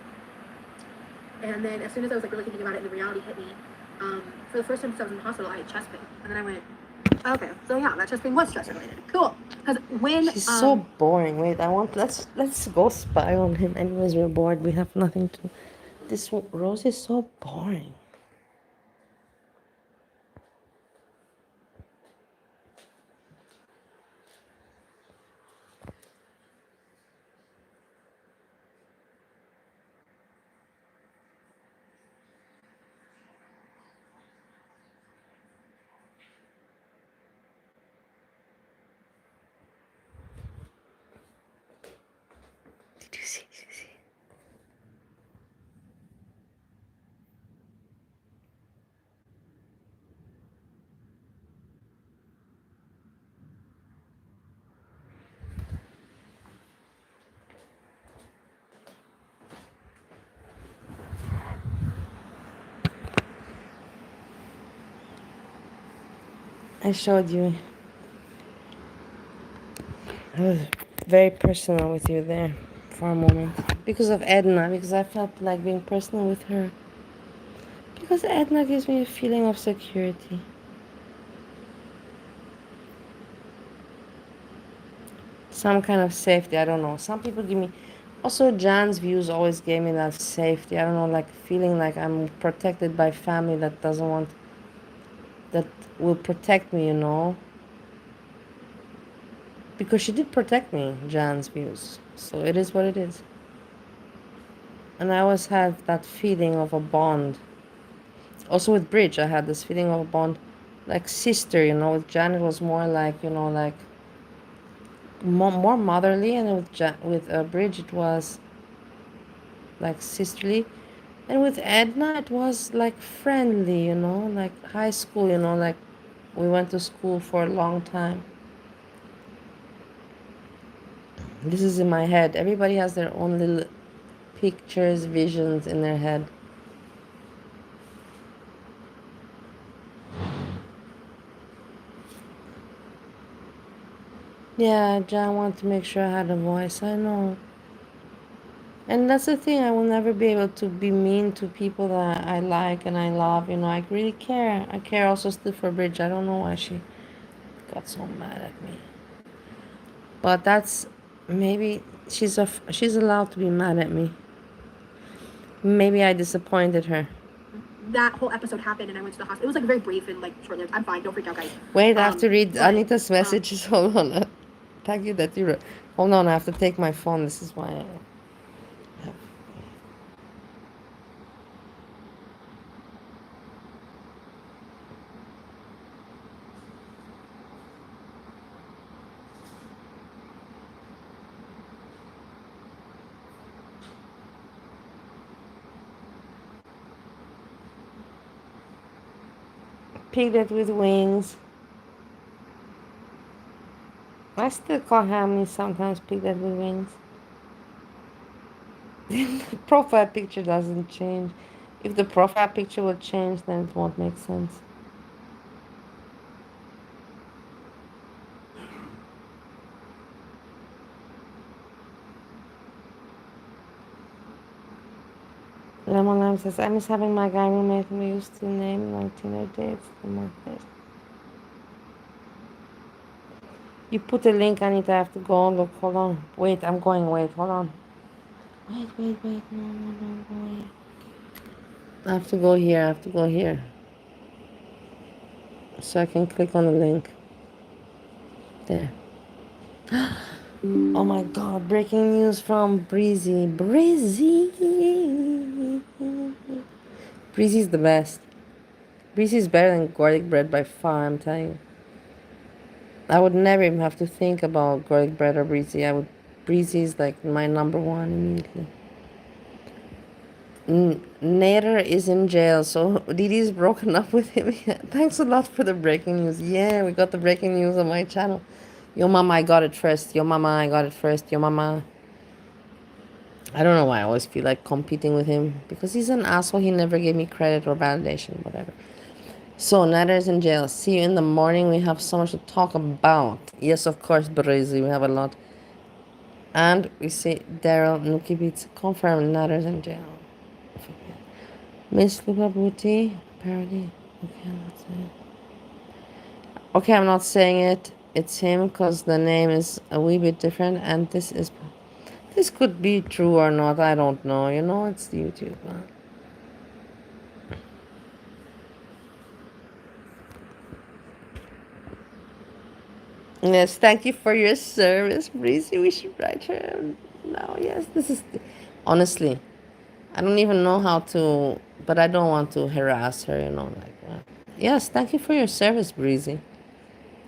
And then as soon as I was like really thinking about it and the reality hit me, for the first time since I was in the hospital, I had chest pain. And then I went, okay, so yeah, that chest pain was stress related. Cool. Because when he's so boring. Wait, let's go spy on him. Anyways, we're bored. We have nothing to. This Rosie is so boring. Did you see? I showed you. I was very personal with you there for a moment. Because of Edna, because I felt like being personal with her. Because Edna gives me a feeling of security. some kind of safety. I don't know. Some people give me. Also, Jan's views always gave me that safety. I don't know, like feeling like I'm protected by family that doesn't want, that will protect me, you know. Because she did protect me, Jan's views. So it is what it is. And I always had that feeling of a bond. Also with Bridge, I had this feeling of a bond, like sister, you know. With Jan, it was more like, you know, like more motherly, and with Bridge, it was like sisterly. And with Edna, it was like friendly, you know, like high school, you know, like we went to school for a long time. This is in my head. Everybody has their own little pictures, visions in their head. Yeah, Jan wanted to make sure I had a voice. I know. And that's the thing. I will never be able to be mean to people that I like and I love. You know, I really care. I care also still for Bridge. I don't know why she got so mad at me. But that's maybe she's allowed to be mad at me. Maybe I disappointed her. That whole episode happened and I went to the hospital. It was like very brief and like short lived. I'm fine. Don't freak out, guys. Wait, I have to read but, Anita's messages. Hold on. Thank you that you wrote. Hold on, I have to take my phone. This is why I have. Piglet with wings. I still call Hammy sometimes Piglet with wings. The profile picture doesn't change. If the profile picture will change, then it won't make sense. Lemon Lime says, I miss having my guy roommate we used to name like Tinder dates. You put a link, Anita. I have to go. Look, hold on. Wait, I'm going. Wait, hold on. Wait. No, wait. I have to go here. I have to go here. So I can click on the link. There. Oh my god, breaking news from Breezy. Breezy's the best. Breezy's better than garlic bread by far, I'm telling you. I would never even have to think about garlic bread or Breezy. Breezy's like my number one immediately. Nader is in jail, so Didi's broken up with him. Thanks a lot for the breaking news. Yeah, we got the breaking news on my channel. Yo mama, I got it first. Yo mama, I got it first. Yo mama. I don't know why I always feel like competing with him. Because he's an asshole. He never gave me credit or validation, whatever. So, Nader's in jail. See you in the morning. We have so much to talk about. Yes, of course, Brazy. We have a lot. And we see Daryl Nuki Beats confirmed Nader's in jail. Miss Luca Booty. Parody. Okay, that's it. Okay, I'm not saying it. It's him because the name is a wee bit different. And this could be true or not. I don't know. You know, it's YouTube. Huh? Yes, thank you for your service, Breezy. We should write her now. Yes, this is honestly, I don't even know how to, but I don't want to harass her, you know, like that. Yes, thank you for your service, Breezy.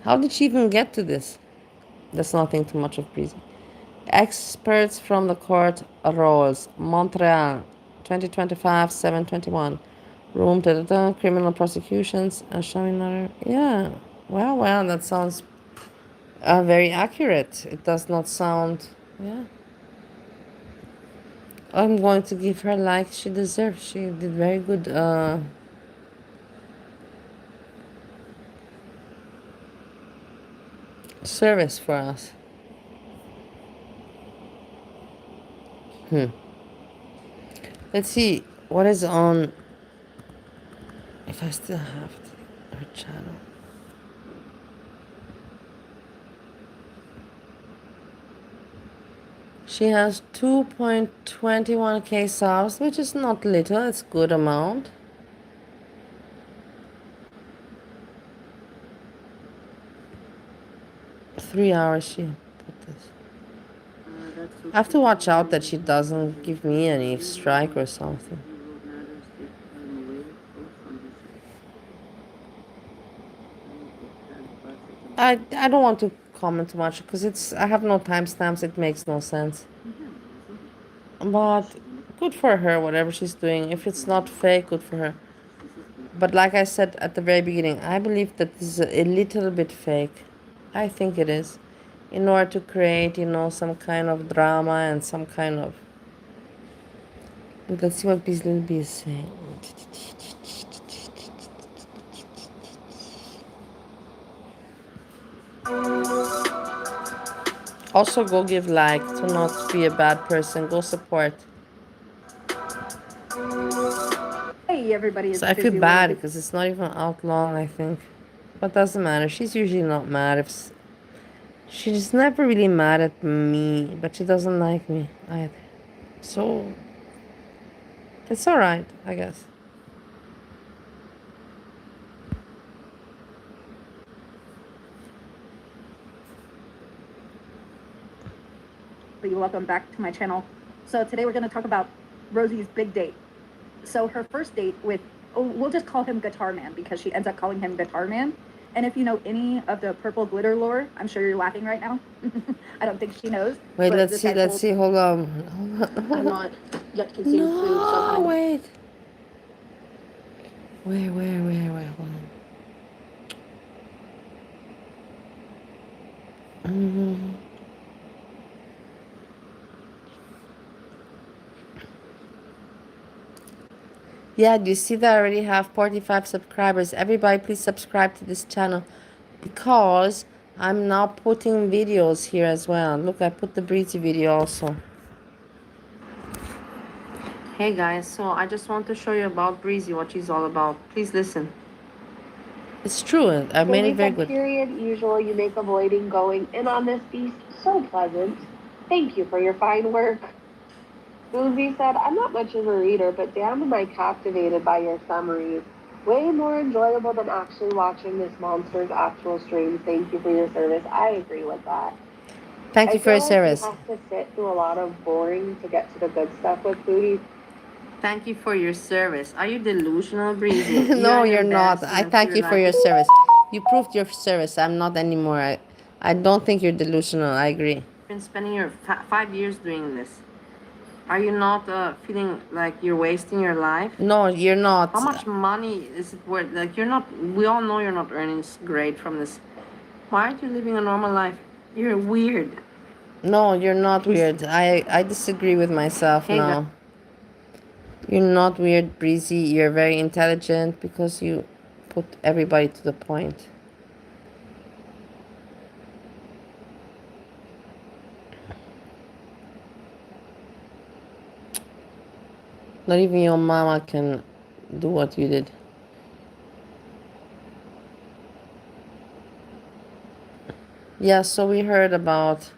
How did she even get to this? That's nothing too much of Breezy. Experts from the court rolls. Montreal, 2025, 721. Room, criminal prosecutions. Showing another. Yeah. Well, that sounds very accurate. It does not sound. Yeah. I'm going to give her like she deserves. She did very good service for us. Let's see what is on. If I still have her channel. She has 2.21k subs, which is not little, it's good amount. Three hours she put this. I have to watch out that she doesn't give me any strike or something. I don't want to comment too much because I have no timestamps. It makes no sense. But good for her, whatever she's doing. If it's not fake, good for her. But like I said at the very beginning, I believe that this is a little bit fake. I think it is. In order to create, some kind of drama and some kind of... But let's see what this little bee is saying. Also, go give like to not be a bad person. Go support. Hey, everybody is So I feel busy bad world. because it's not even out long, I think. But doesn't matter. She's usually not mad. If she's never really mad at me, but she doesn't like me either. So it's alright, I guess. Welcome back to my channel. So today we're going to talk about Rosie's big date. So her first date with, we'll just call him Guitar Man because she ends up calling him Guitar Man. And if you know any of the purple glitter lore, I'm sure you're laughing right now. I don't think she knows. Wait, let's see. Hold on. I'm not yet consumed food, so No, wait. Wait. Hold on. Yeah, do you see that I already have 45 subscribers? Everybody, please subscribe to this channel because I'm now putting videos here as well. Look, I put the Breezy video also. Hey guys, so I just want to show you about Breezy, what she's all about. Please listen. It's true. I made it very good. Period usual you make avoiding going in on this beast so pleasant. Thank you for your fine work. Rosie said, I'm not much of a reader, but damn am I captivated by your summaries. Way more enjoyable than actually watching this monster's actual stream. Thank you for your service. I agree with that. Thank you for your service. You have to sit through a lot of boring to get to the good stuff with Foodie. Thank you for your service. Are you delusional, Breezy? No, you're not. I thank you for your service. You proved your service. I'm not anymore. I don't think you're delusional. I agree. You've been spending your 5 years doing this. Are you not feeling like you're wasting your life? No, you're not. How much money is it worth? Like, you're not... We all know you're not earning great from this. Why aren't you living a normal life? You're weird. No, you're not weird. I disagree with myself now. You're not weird, Breezy. You're very intelligent because you put everybody to the point. Not even your mama can do what you did. Yeah, so we heard about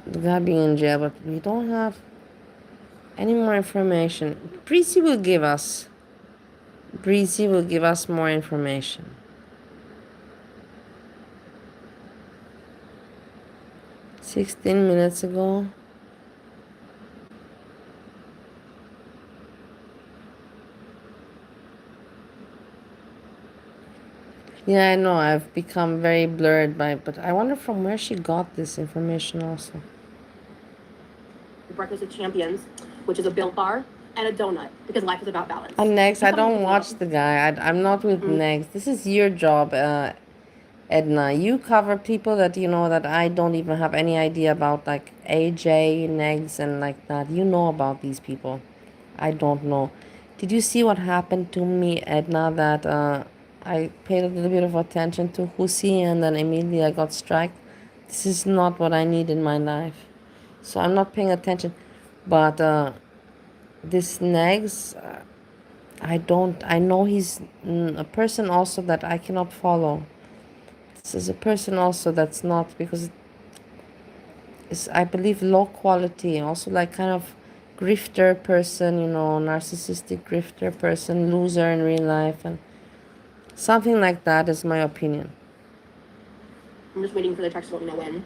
the guy being in jail, but we don't have any more information. Breezy will give us more information. 16 minutes ago. Yeah, I know, I've become very blurred but I wonder from where she got this information also. Breakfast of Champions, which is a Built Bar and a donut, because life is about balance. And next, I don't watch the guy. I'm not with Next. This is your job, Edna. You cover people that that I don't even have any idea about, like AJ, Negs, and like that. You know about these people. I don't know. Did you see what happened to me, Edna, that I paid a little bit of attention to Husi and then immediately I got struck? This is not what I need in my life. So I'm not paying attention. But this Negs, I know he's a person also that I cannot follow. As a person also that's not, because it's, I believe, low quality, also like kind of grifter person, you know, narcissistic grifter person, loser in real life, and something like that is my opinion. I'm just waiting for the text to let me know when.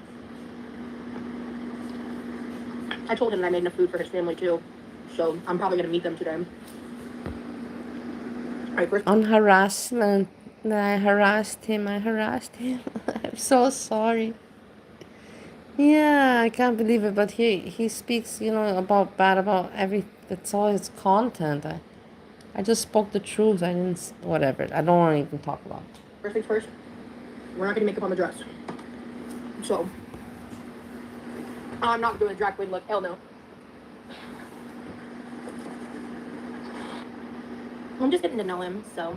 I told him that I made enough food for his family too, so I'm probably gonna meet them today. All right, first. On harassment, I harassed him. I'm so sorry. Yeah, I can't believe it, but he speaks, you know, about bad about every. That's all his content. I just spoke the truth. I didn't. Whatever. I don't want to even talk about it. First things first. We're not gonna make up on the dress. So I'm not doing a drag queen look. Hell no. I'm just getting to know him, so.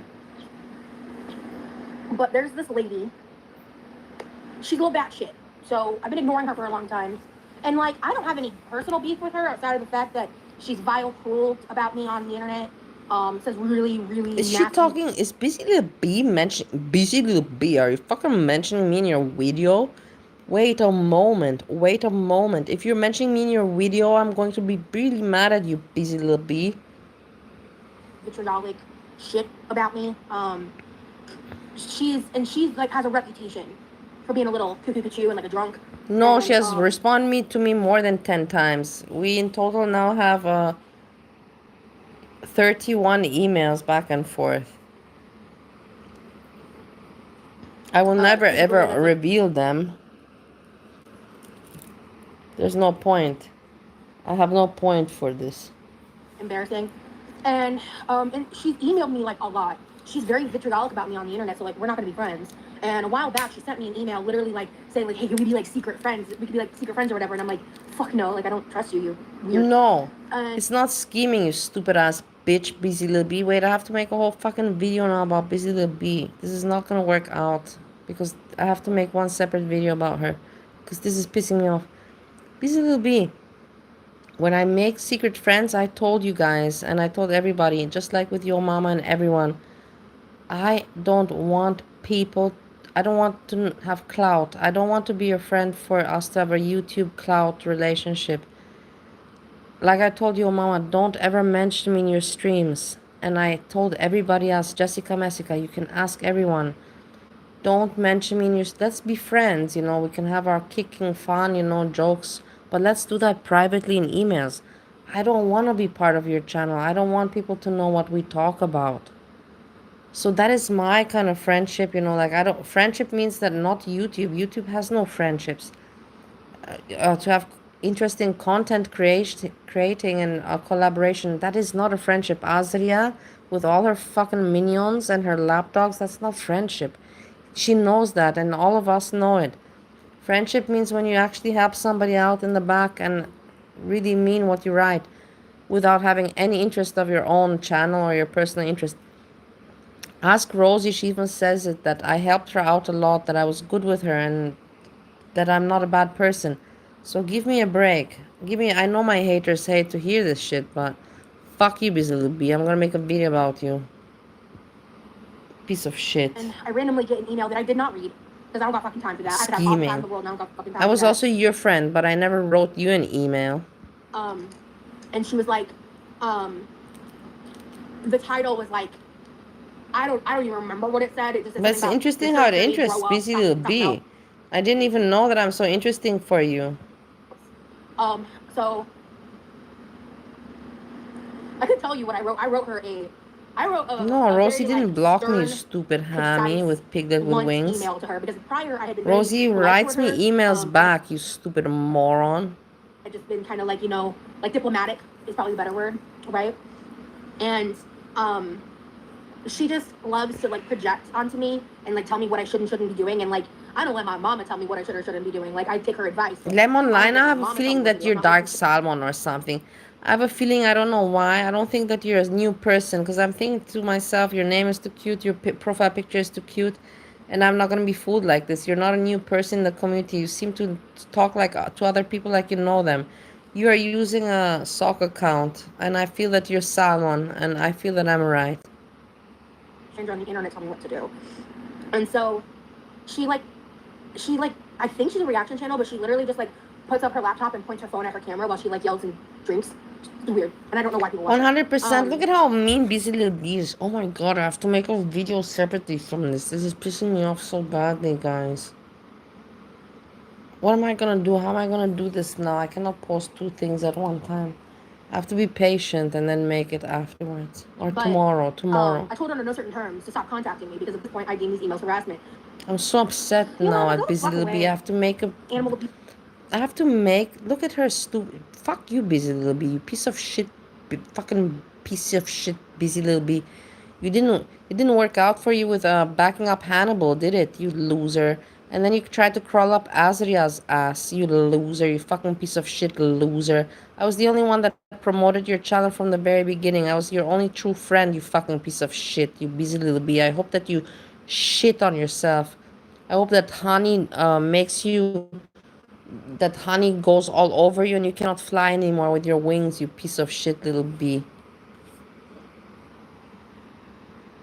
But there's this lady. She's a little batshit. So I've been ignoring her for a long time. And like, I don't have any personal beef with her outside of the fact that she's vile, cruel about me on the internet. Says really, really Is nasty. she talking? Is Busy Little B mentioning? Busy Little B, are you fucking mentioning me in your video? Wait a moment. Wait a moment. If you're mentioning me in your video, I'm going to be really mad at you, Busy Little B. Vitriolic shit about me. She's like has a reputation for being a little cuckoo and like a drunk. No, and, she has responded to me more than 10 times. We in total now have 31 emails back and forth. I will never ever reveal them. There's no point. I have no point for this. Embarrassing. And she's emailed me like a lot. She's very vitriolic about me on the internet, so like we're not gonna be friends. And a while back, she sent me an email, literally like saying like, "Hey, can we be like secret friends? We could be like secret friends or whatever." And I'm like, "Fuck no! Like I don't trust you. You weird." No, it's not scheming, you stupid ass bitch, Busy Little B. Wait, I have to make a whole fucking video now about Busy Little B. This is not gonna work out because I have to make one separate video about her because this is pissing me off. Busy Little B. When I make secret friends, I told you guys and I told everybody, just like with your mama and everyone, I don't want people, I don't want to have clout. I don't want to be your friend for us to have a YouTube clout relationship. Like I told you, mama, don't ever mention me in your streams. And I told everybody else, Jessica Messica, you can ask everyone. Don't mention me in your... Let's be friends, you know. We can have our kicking fun, you know, jokes. But let's do that privately in emails. I don't want to be part of your channel. I don't want people to know what we talk about. So that is my kind of friendship, you know. Like, I don't... Friendship means that not YouTube. YouTube has no friendships. To have interesting content creating and collaboration, that is not a friendship. Azria with all her fucking minions and her lapdogs, that's not friendship. She knows that and all of us know it. Friendship means when you actually help somebody out in the back and really mean what you write without having any interest of your own channel or your personal interest. Ask Rosie, she even says it, that I helped her out a lot, that I was good with her and that I'm not a bad person. So give me a break. I know my haters hate to hear this shit, but fuck you, Busy Little B. I'm gonna make a video about you. Piece of shit. And I randomly get an email that I did not read because I don't got fucking time for that. I could have all the time in the world, and I don't got fucking time I was for that. also your friend, but I never wrote you an email. And she was like, the title was like, I don't even remember what it said. It just said but it's interesting how it interests Busy Little B. I didn't even know that I'm so interesting for you. So I could tell you what I wrote. I wrote a no, Rosie very, didn't block me, you stupid hammy with piglet with wings. Email to her because prior I had been Rosie writes me emails back, you stupid moron. I just been kind of like, you know, like diplomatic is probably the better word, right? And she just loves to like project onto me and like tell me what I should and shouldn't be doing, and like I don't let my mama tell me what I should or shouldn't be doing. Like I take her advice. Lemon Line, I have a feeling that you're Dark Salmon or something. I have a feeling, I don't know why. I don't think that you're a new person because I'm thinking to myself, your name is too cute, your profile picture is too cute, and I'm not going to be fooled like this. You're not a new person in the community. You seem to talk like to other people like you know them. You are using a sock account, and I feel that you're Salmon, and I feel that I'm right. On the internet tell me what to do. And so she like she like, I think she's a reaction channel, but she literally just like puts up her laptop and points her phone at her camera while she like yells and drinks. It's weird, and I don't know why people watch 100%. Look at how mean Busy Little B is. Oh my god, I have to make a video separately from this. This is pissing me off so badly, guys. What am I gonna do? How am I gonna do this now? I cannot post 2 things at one time. I have to be patient and then make it afterwards. Or But, tomorrow. I told her under no certain terms to stop contacting me because at this point I deem these emails harassment. I'm so upset now at Busy Little B. I have to make a... Animal abuse. I have to make... Look at her stupid... Fuck you, Busy Little B. You piece of shit. Fucking piece of shit, Busy Little B. It didn't work out for you with backing up Hannibal, did it? You loser. And then you tried to crawl up Azria's ass. You loser. You fucking piece of shit loser. I was the only one that promoted your channel from the very beginning. I was your only true friend, you fucking piece of shit. You Busy Little B. I hope that you shit on yourself. I hope that honey makes you... That honey goes all over you and you cannot fly anymore with your wings, you piece of shit little bee.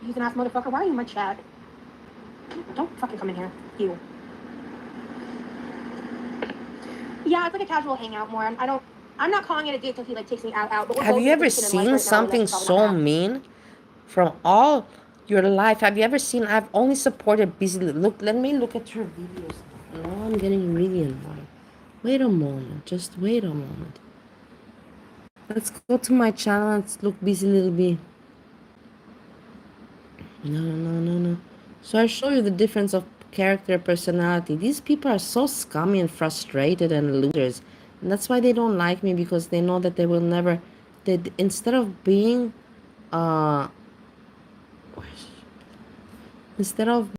You can ask motherfucker, why are you in my chat? Don't fucking come in here. You. Yeah, it's like a casual hangout more. I'm not calling it a date until he like takes me out. But have you ever seen something so mean from all your life? Have you ever seen... I've only supported Busy... Look, let me look at your videos. Oh, I'm getting really annoyed. Wait a moment. Just wait a moment. Let's go to my channel and look Busy Little Bee. No. So I show you the difference of character personality. These people are so scummy and frustrated and losers. And that's why they don't like me, because they know that they will never... instead of being... instead of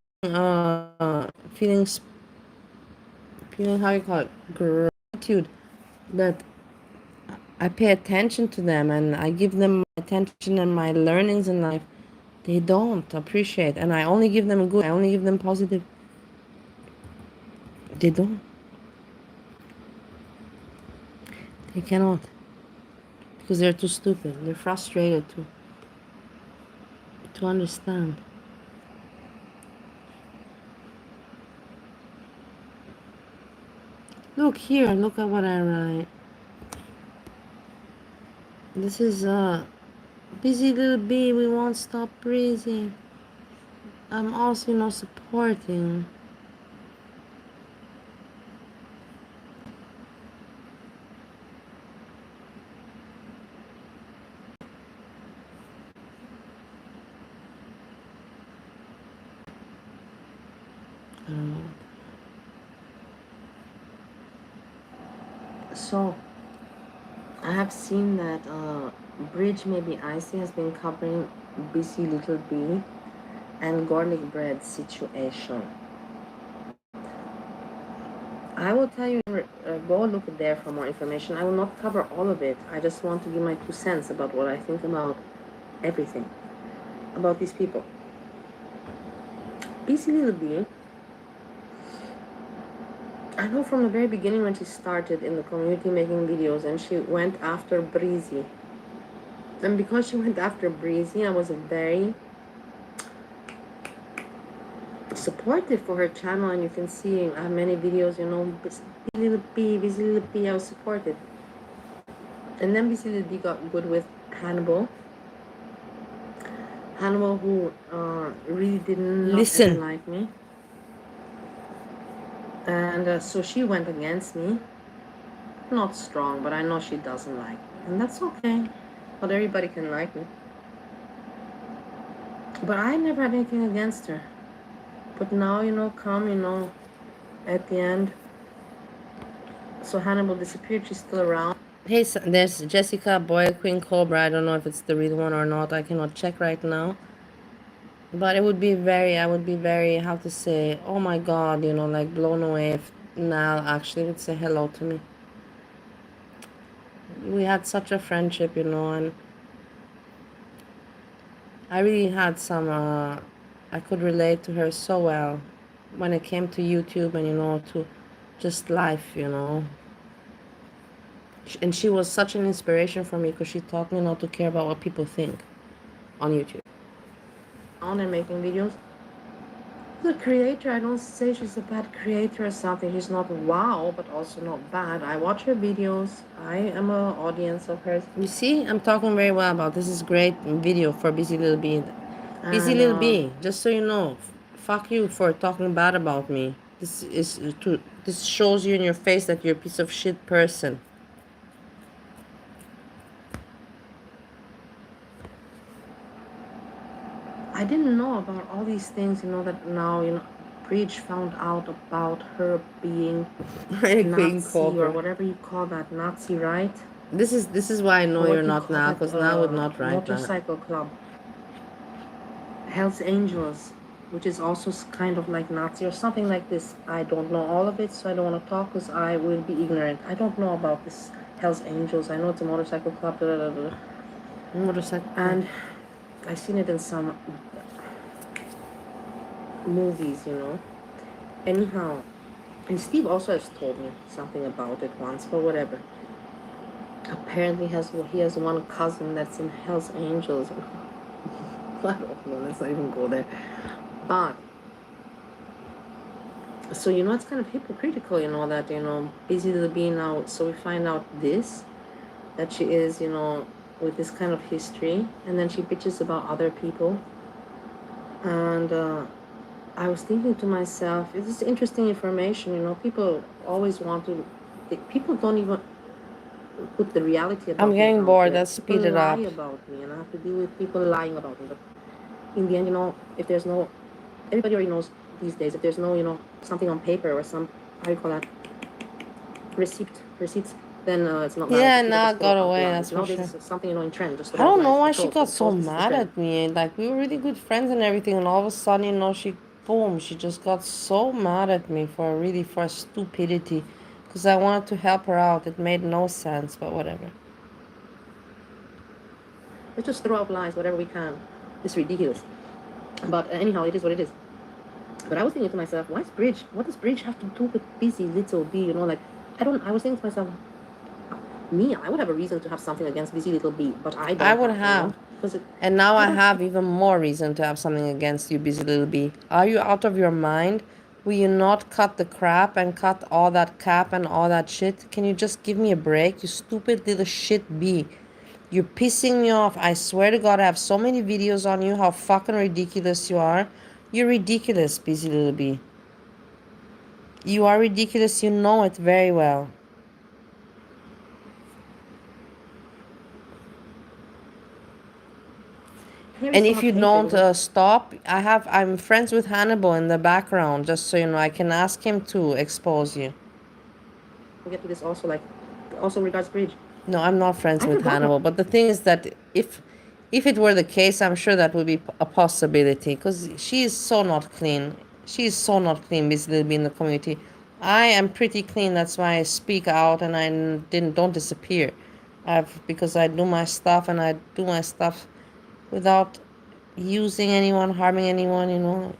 feeling how you call it, gratitude, that I pay attention to them and I give them my attention and my learnings in life, they don't appreciate. And I only give them good, I only give them positive. They don't. They cannot. Because they're too stupid. They're frustrated to understand. Look here, look at what I write. This is Busy Little Bee, we won't stop breathing. I'm also, supporting. I don't know. So, I have seen that Bridge Maybe Icy has been covering Busy Little Bee and garlic bread situation. I will tell you, go look there for more information. I will not cover all of it. I just want to give my 2 cents about what I think about everything, about these people. Busy Little Bee, I know from the very beginning when she started in the community making videos, and she went after Breezy. And because she went after Breezy, I was very supportive for her channel, and you can see I have many videos, Busy Little Bee, I was supportive. And then Busy Little Bee got good with Hannibal, who really didn't like me. And so she went against me. Not strong, but I know she doesn't like me. And that's okay. Not everybody can like me. But I never had anything against her. But now, at the end. So Hannibal disappeared. She's still around. Hey, there's Jessica Boy, Queen Cobra. I don't know if it's the real one or not. I cannot check right now. But I would be very, how to say, oh my god, like blown away if Nal actually would say hello to me. We had such a friendship, and I really had some, I could relate to her so well when it came to YouTube and, to just life, And she was such an inspiration for me because she taught me not to care about what people think on YouTube. On and making videos. The creator, I don't say she's a bad creator or something. She's not wow, but also not bad. I watch her videos. I am an audience of hers. You see, I'm talking very well about this. Is great video for Busy Little Bee. Busy Little Bee, just so you know, fuck you for talking bad about me. This shows you in your face that you're a piece of shit person. I didn't know about all these things, that now, Breach found out about her being Nazi or whatever you call that, Nazi, right? This is why I know you're not now, because now would not write motorcycle club. Hells Angels, which is also kind of like Nazi or something like this. I don't know all of it, so I don't want to talk because I will be ignorant. I don't know about this Hells Angels. I know it's a motorcycle club, motorcycle, and I've seen it in some movies, Anyhow, and Steve also has told me something about it once, but whatever. Apparently he has one cousin that's in Hells Angels. I don't know, let's not even go there. But so it's kind of hypocritical, that Busy Little Bee now. So we find out that she is, with this kind of history, and then she bitches about other people. And I was thinking to myself, this is interesting information. People always want to. People don't even put the reality about. I'm getting bored. Let's speed it up. Lie about me, and I have to deal with people lying about me. But in the end, if there's no, everybody already knows these days. If there's no, something on paper or some, how do you call that, receipts, then it's not. Yeah, now it got away. That's for sure. Something in trend. Just I don't know why she got so mad at me. Like, we were really good friends and everything, and all of a sudden, she just got so mad at me for stupidity, because I wanted to help her out. It made no sense, but whatever. Let's just throw out lies, whatever we can. It's ridiculous. But anyhow, it is what it is. But I was thinking to myself, what does Bridge have to do with Busy Little Bee? I was thinking to myself, I would have a reason to have something against Busy Little Bee, but I don't. I would have. And now I have even more reason to have something against you, Busy Little Bee. Are you out of your mind? Will you not cut the crap and cut all that cap and all that shit? Can you just give me a break, you stupid little shit bee? You're pissing me off. I swear to God, I have so many videos on you, how fucking ridiculous you are. You're ridiculous, Busy Little Bee. You are ridiculous, you know it very well. And if you don't stop, I'm friends with Hannibal in the background, just so you know. I can ask him to expose you. We'll get to this also regards Bridge. No, I'm not friends with Hannibal, but the thing is that if it were the case, I'm sure that would be a possibility, because she is so not clean. She is so not clean, basically, in the community. I am pretty clean, that's why I speak out and I don't disappear. Because I do my stuff, and I do my stuff without using anyone, harming anyone,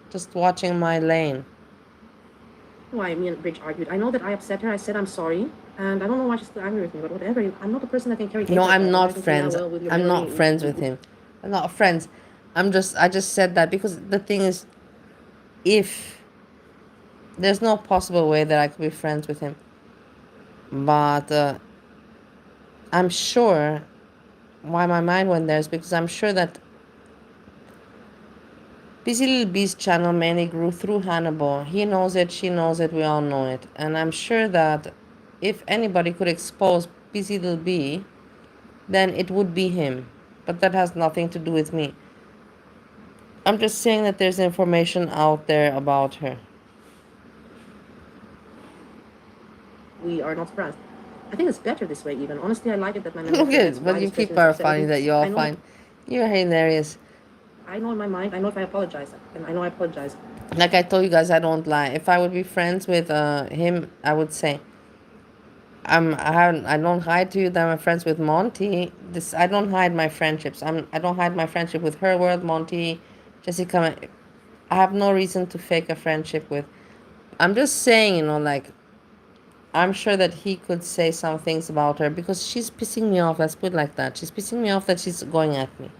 just watching my lane. Why me and Bridge argued. I know that I upset her. I said I'm sorry, and I don't know why she's still angry with me, but whatever. I'm not the person that can carry. No, I'm not friends. I'm not friends with him. I'm not friends. I just said that because the thing is, if there's no possible way that I could be friends with him, but I'm sure why my mind went there is because I'm sure that Busy Little Bee's channel mainly grew through Hannibal. He knows it, she knows it, we all know it. And I'm sure that if anybody could expose Busy Little Bee, then it would be him. But that has nothing to do with me. I'm just saying that there's information out there about her. We are not surprised. I think it's better this way, even. Honestly, I like it that my memory. Good, but you people are funny that you all find. You're hilarious. I know in my mind, I know if I apologize, and I know I apologize. Like I told you guys, I don't lie. If I would be friends with him, I would say, I don't hide to you that I'm friends with Monty. I don't hide my friendships. I don't hide my friendship with Her World, Monty, Jessica. I have no reason to fake a friendship with. I'm just saying, I'm sure that he could say some things about her because she's pissing me off. Let's put it like that. She's pissing me off that she's going at me.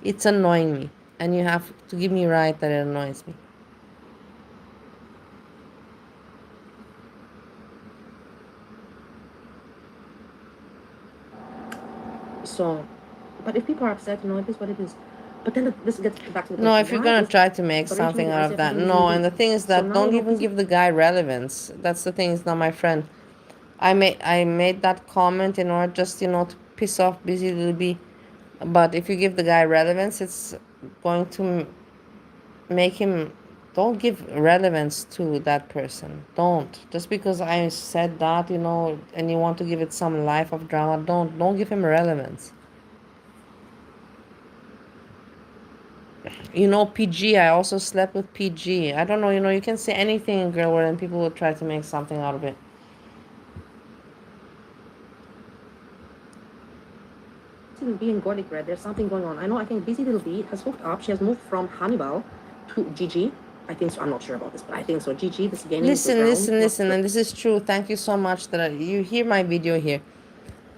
It's annoying me. And you have to give me right that it annoys me. So, but if people are upset, it is what it is. But then this gets back to the No, question. if you're gonna try to make something out of that, no. And the thing is that don't even give the guy relevance. That's the thing. It's not my friend. I made that comment in order just to piss off Busy Little Bee. But if you give the guy relevance, it's going to make him. Don't give relevance to that person. Don't. Just because I said that, and you want to give it some life of drama, don't give him relevance. PG. I also slept with PG. I don't know. You can say anything in girl world, and people will try to make something out of it. Little Bee and Gordic Red, there's something going on. I think Busy Little Bee has hooked up. She has moved from Hannibal to Gigi. I think so. I'm not sure about this, but I think so. Gigi, this gaining. Listen, and this is true. Thank you so much that you hear my video here.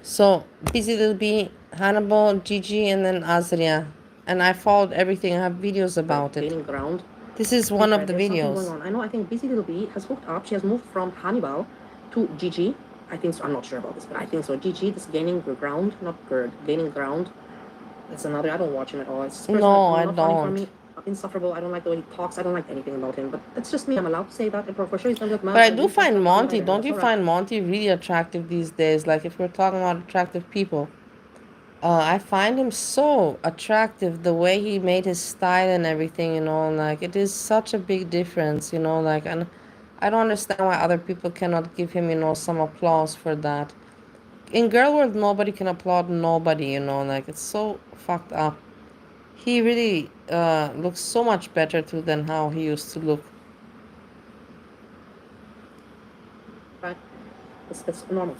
So Busy Little Bee, Hannibal, Gigi, and then Azria, and I followed everything. I have videos about it. Gaining ground. This is one of the There's videos. Something going on. I think Busy Little Bee has hooked up. She has moved from Hannibal to Gigi. I think so. I'm not sure about this, but I think so. Gigi, this gaining ground, not gird, gaining ground. That's another. I don't watch him at all. It's no, I don't. Funny for me. Insufferable. I don't like the way he talks. I don't like anything about him. But that's just me. I'm allowed to say that. For sure, he's gonna look mad. But I do find Monty. Don't you find Monty really attractive these days? Like if we're talking about attractive people, I find him so attractive. The way he made his style and everything, like it is such a big difference, like, and I don't understand why other people cannot give him, some applause for that. In girl world, nobody can applaud nobody, like it's so fucked up. He really looks so much better too than how he used to look. Right? That's normal.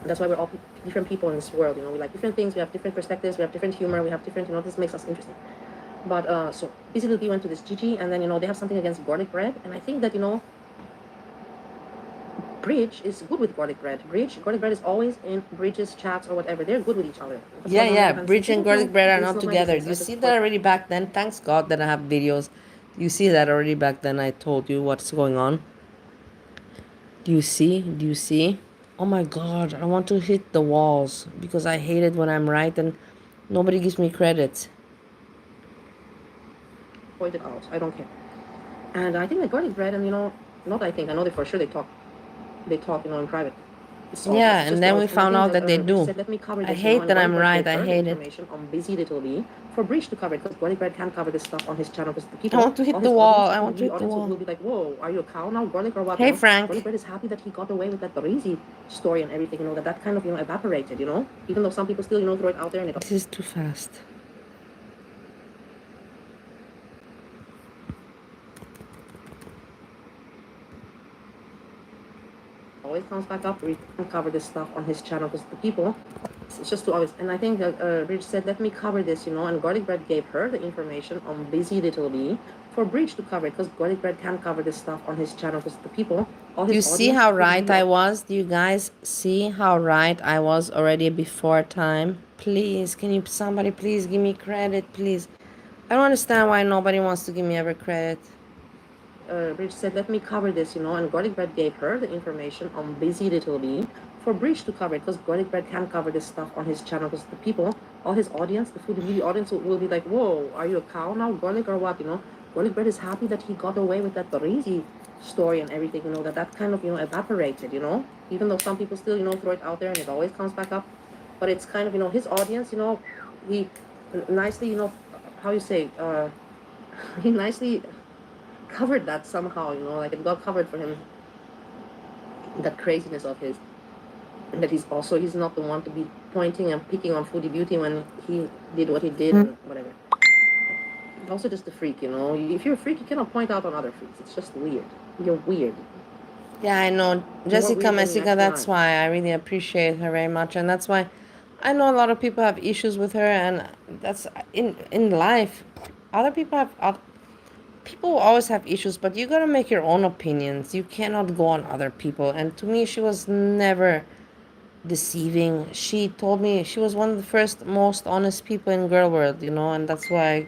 That's why we're all different people in this world. We like different things. We have different perspectives. We have different humor. We have different. This makes us interesting. But so Busy Little Bee went to this Gigi, and then they have something against garlic bread, and I think that Bridge is good with garlic bread. Garlic bread is always in Bridge's chats or whatever. They're good with each other. Yeah. Bridge and garlic bread are not together. You see that already back then? Thanks God that I have videos. You see that already back then. I told you what's going on. Do you see? Oh my God, I want to hit the walls because I hate it when I'm right and nobody gives me credit. Pointed out. I don't care. And I think the garlic bread, and not I think, I know that for sure they talk, in private. Yeah, and then we found out that they do. I hate that I'm right. I hate it. On Busy Little Bee for Bridge to cover it because Garlic Bread can't cover this stuff on his channel because the people. I want to hit the wall. I want to hit the wall. Will be like, whoa, are you a cow now, Garlic, or what? Hey, Frank. Garlic Bread is happy that he got away with that Rosie story and everything. That kind of evaporated. Even though some people still throw it out there and it. This is too fast. Always comes back up. We can cover this stuff on his channel because the people. It's just too obvious. And I think Bridge said, let me cover this, and Garlic Bread gave her the information on Busy Little Bee for Bridge to cover it because Garlic Bread can't cover this stuff on his channel because the people. Do you see how right I was? Do you guys see how right I was already before time? Please, somebody please give me credit, please. I don't understand why nobody wants to give me ever credit. Bridge said, let me cover this, and Garlic Bread gave her the information on Busy Little Bee for Bridge to cover it because Garlic Bread can't cover this stuff on his channel because the people, all his audience, the food and beauty audience will be like, whoa, are you a cow now, Garlic, or what? Garlic Bread is happy that he got away with that Rosie story and everything, that kind of, evaporated, even though some people still, throw it out there and it always comes back up. But it's kind of, his audience, he nicely, how you say, he nicely covered that somehow, like it got covered for him, that craziness of his, and that he's not the one to be pointing and picking on Foodie Beauty when he did what he did and whatever. Also just a freak, if you're a freak, you cannot point out on other freaks. It's just weird. You're weird. Yeah, I know. Jessica Messica, that's why I really appreciate her very much, and that's why I know a lot of people have issues with her, and that's in life. Other people have people always have issues, but you gotta make your own opinions. You cannot go on other people. And to me, she was never deceiving. She told me she was one of the first most honest people in girl world, and that's why I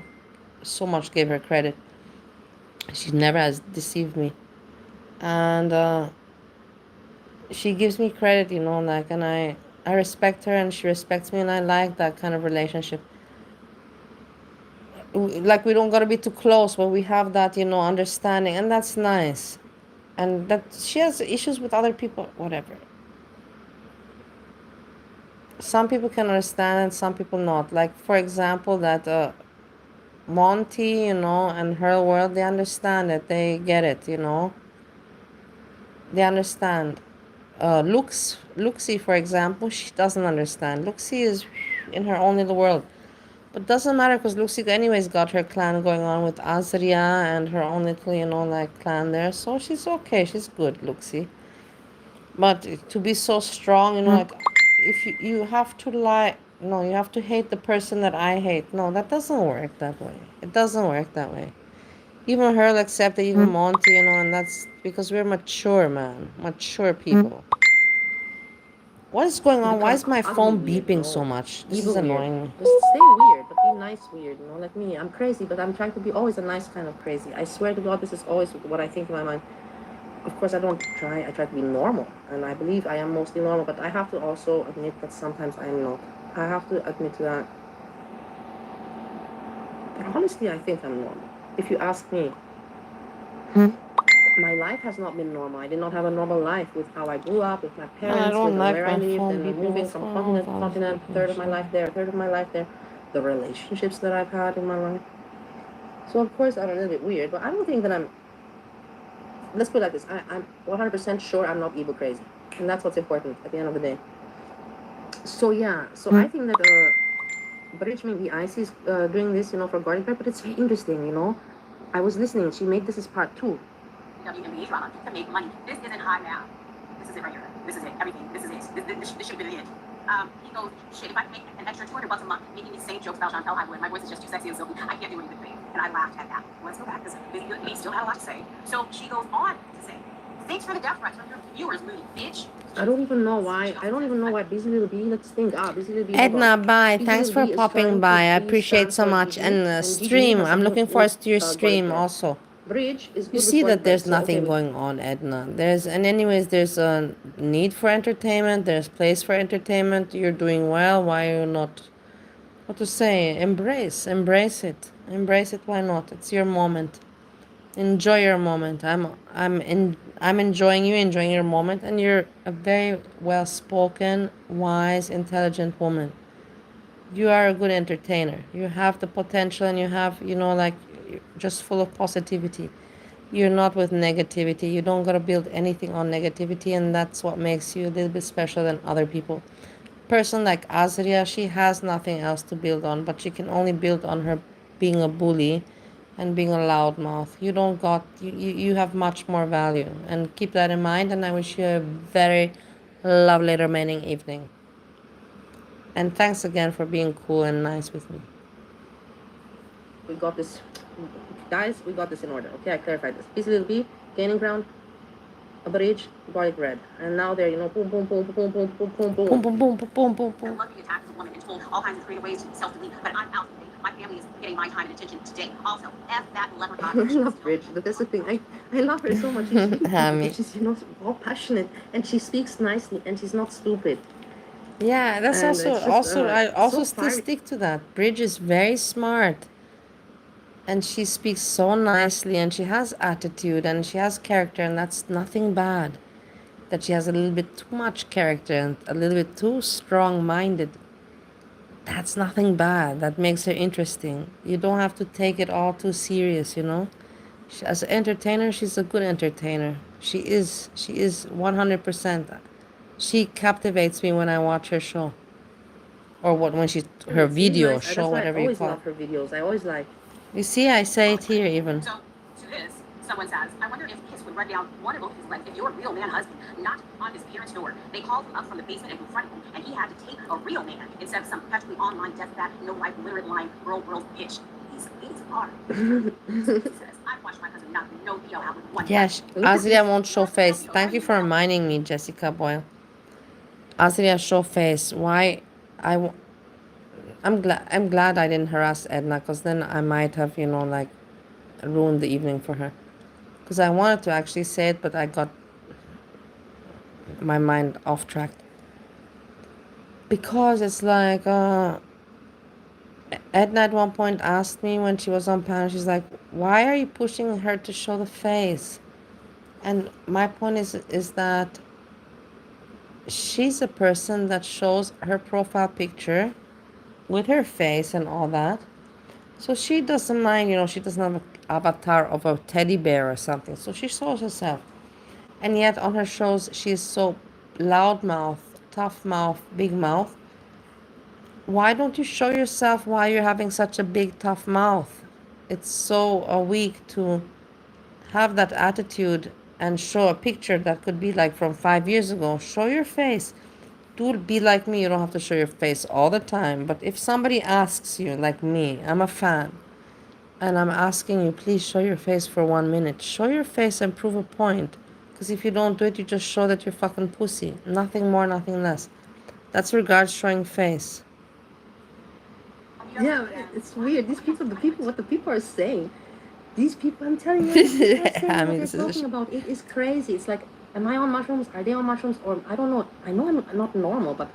so much gave her credit. She never has deceived me, and she gives me credit, like, and I I respect her and she respects me, and I like that kind of relationship. Like, we don't gotta be too close, but we have that, understanding, and that's nice. And that she has issues with other people, whatever. Some people can understand and some people not. Like, for example, that Monty, and her world, they understand it. They get it, They understand. Luxie, for example, she doesn't understand. Luxie is in her own little world. But doesn't matter, because Luxie anyways got her clan going on with Azria and her own little, like, clan there. So she's okay. She's good, Luxie. But to be so strong, like, if you have to lie, no, you have to hate the person that I hate. No, that doesn't work that way. It doesn't work that way. Even her will accept it, even Monty, and that's because we're mature, man. Mature people. What is going on? Why is my phone beeping so much? This is annoying me. Just stay weird, but be nice weird, like me. I'm crazy, but I'm trying to be always a nice kind of crazy. I swear to God, this is always what I think in my mind. Of course, I try to be normal, and I believe I am mostly normal, but I have to also admit that sometimes I am not. I have to admit to that. But honestly, I think I'm normal. If you ask me, my life has not been normal. I did not have a normal life with how I grew up, with my parents, with where I lived, and moving from continent to continent, third of my life there, third of my life there, the relationships that I've had in my life. So of course I'm a little bit weird, but I don't think that let's put it like this, I'm 100% sure I'm not evil crazy. And that's what's important at the end of the day. So yeah, I think that Bridge maybe Icy is doing this, for Garlic Bread, but it's very interesting, I was listening, she made this as part 2. WWE drama to make money. This isn't high now. This is it right here. This is it. Everything. This is it. This should have been it. He goes, shit, if I can make an extra $200 a month making these same jokes about Chantel Highwood, my voice is just too sexy and silky, I can't do anything with it. And I laughed at that. Let's go back, because he still had a lot to say. So she goes on to say, thanks for the death threats from your viewers, moody bitch. I don't even know why Busy Little Bee, let's think. Busy Little Bee. Edna, bye. Thanks for popping by. I appreciate so much. And stream. I'm looking forward to your stream also. You see that there's nothing going on, Edna. Anyways, there's a need for entertainment. There's place for entertainment. You're doing well. Why are you not? What to say? Embrace it. Embrace it. Why not? It's your moment. Enjoy your moment. I'm enjoying you, enjoying your moment, and you're a very well-spoken, wise, intelligent woman. You are a good entertainer. You have the potential, and you have, like, you're just full of positivity. You're not with negativity. You don't gotta build anything on negativity, and that's what makes you a little bit special than other people. Person like Azria, she has nothing else to build on, but she can only build on her being a bully and being a loudmouth. You have much more value, and keep that in mind, and I wish you a very lovely remaining evening. And thanks again for being cool and nice with me. We got this, guys, we got this in order. Okay, I clarified this. Busy Little Bee, gaining ground, a bridge, garlic red. And now they're, boom, boom, boom, boom, boom, boom, boom, boom, boom, boom, boom, boom, boom. I love being attacked as a woman and told all kinds of creative ways to self-delete, but I'm out today. My family is getting my time and attention today. Also, F that leprechaun. I love Bridge, but that's the thing. I love her so much. She's, all passionate, and she speaks nicely, and she's not stupid. Yeah, that's and I also still stick to that. Bridge is very smart. And she speaks so nicely, and she has attitude, and she has character, and that's nothing bad. That she has a little bit too much character and a little bit too strong-minded. That's nothing bad. That makes her interesting. You don't have to take it all too serious, As an entertainer, she's a good entertainer. She is 100%. She captivates me when I watch her show. Or when her video nice. Show, whatever you call it. I always love her videos. I always like. You see, I say it here even. So, to this, someone says, I wonder if Kiss would run down one of both his legs if your real man husband knocked on his parents' door. They called him up from the basement and confronted him, and he had to take a real man instead of some practically online death bat, no life, literate line, girl, bitch. These are. I've watched my husband knock no video out with one. Yes, Azria won't show face. Thank you for reminding me, Jessica Boyle. Azria show face. Why? I'm glad I didn't harass Edna, because then I might have, like, ruined the evening for her. Because I wanted to actually say it, but I got my mind off track. Because it's like, Edna at one point asked me when she was on panel, she's like, why are you pushing her to show the face? And my point is that she's a person that shows her profile picture with her face and all that. So she doesn't mind, she doesn't have an avatar of a teddy bear or something. So she shows herself. And yet on her shows, she's so loud mouth, tough mouth, big mouth. Why don't you show yourself why you're having such a big, tough mouth? It's so weak to have that attitude and show a picture that could be like from 5 years ago. Show your face. Do be like me. You don't have to show your face all the time. But if somebody asks you, like me, I'm a fan, and I'm asking you, please show your face for 1 minute. Show your face and prove a point. Because if you don't do it, you just show that you're fucking pussy. Nothing more, nothing less. That's regards showing face. Yeah, it's weird. What the people are saying. These people, I'm telling you, these people are saying what they're talking about. It is crazy. It's like, am I on mushrooms? Are they on mushrooms? Or I don't know. I know I'm not normal, but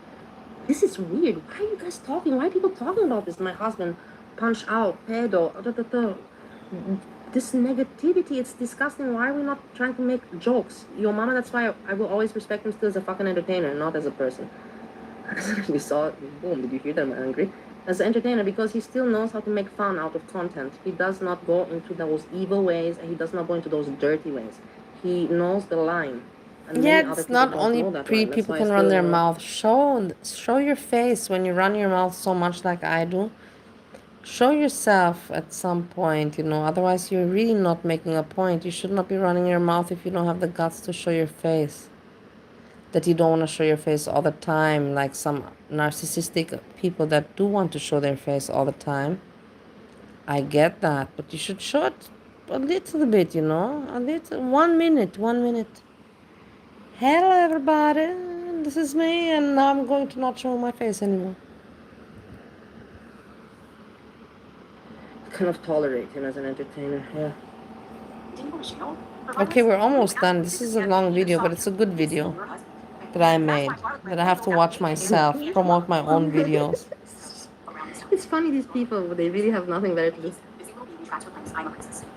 this is weird. Why are you guys talking? Why are people talking about this? My husband, punch out, pedo, this negativity, it's disgusting. Why are we not trying to make jokes? Your mama, that's why I will always respect him still as a fucking entertainer, not as a person. You saw it. Boom, did you hear that? I'm angry. As an entertainer, because he still knows how to make fun out of content. He does not go into those evil ways, and he does not go into those dirty ways. He knows the line. And yeah, it's not only pretty people can run their mouth. Show your face when you run your mouth so much like I do. Show yourself at some point, otherwise you're really not making a point. You should not be running your mouth if you don't have the guts to show your face. That you don't want to show your face all the time, like some narcissistic people that do want to show their face all the time. I get that, but you should show it a little bit, a little. 1 minute, 1 minute. Hello everybody, this is me, and now I'm going to not show my face anymore. Kind of tolerate him as an entertainer, yeah. Okay, we're almost done. This is a long video, but it's a good video that I made, that I have to watch myself, promote my own videos. It's funny, these people, they really have nothing better to do.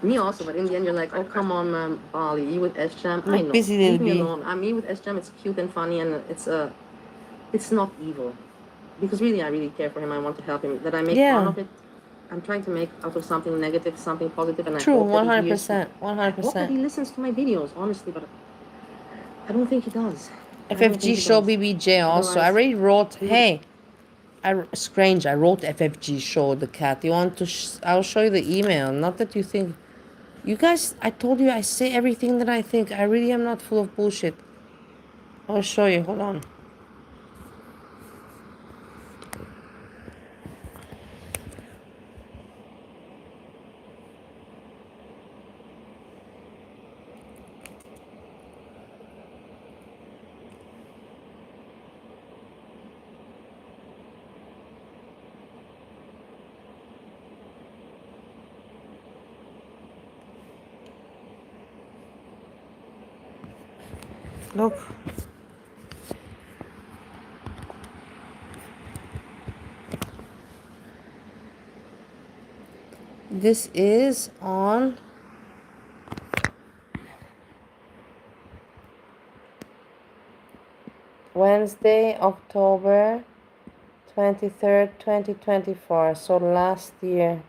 Me also, but in the end, you're like, oh, come on, Bali, you with S-Jam. I know. Busy little Leave me bee. alone. Me with S-Jam, it's cute and funny, and it's not evil. Because really, I really care for him. I want to help him. That I make fun of it, I'm trying to make out of something negative, something positive, and True, I hope 100%, 100%. I hope that he listens to my videos, honestly, but I don't think he does. FFG show BBJ also. I already wrote, hey, Strange, I wrote FFG show the cat. You want to, I'll show you the email. Not that you think, you guys, I told you I say everything that I think. I really am not full of bullshit. I'll show you, hold on. Look. This is on Wednesday, October 23rd, 2024. So last year.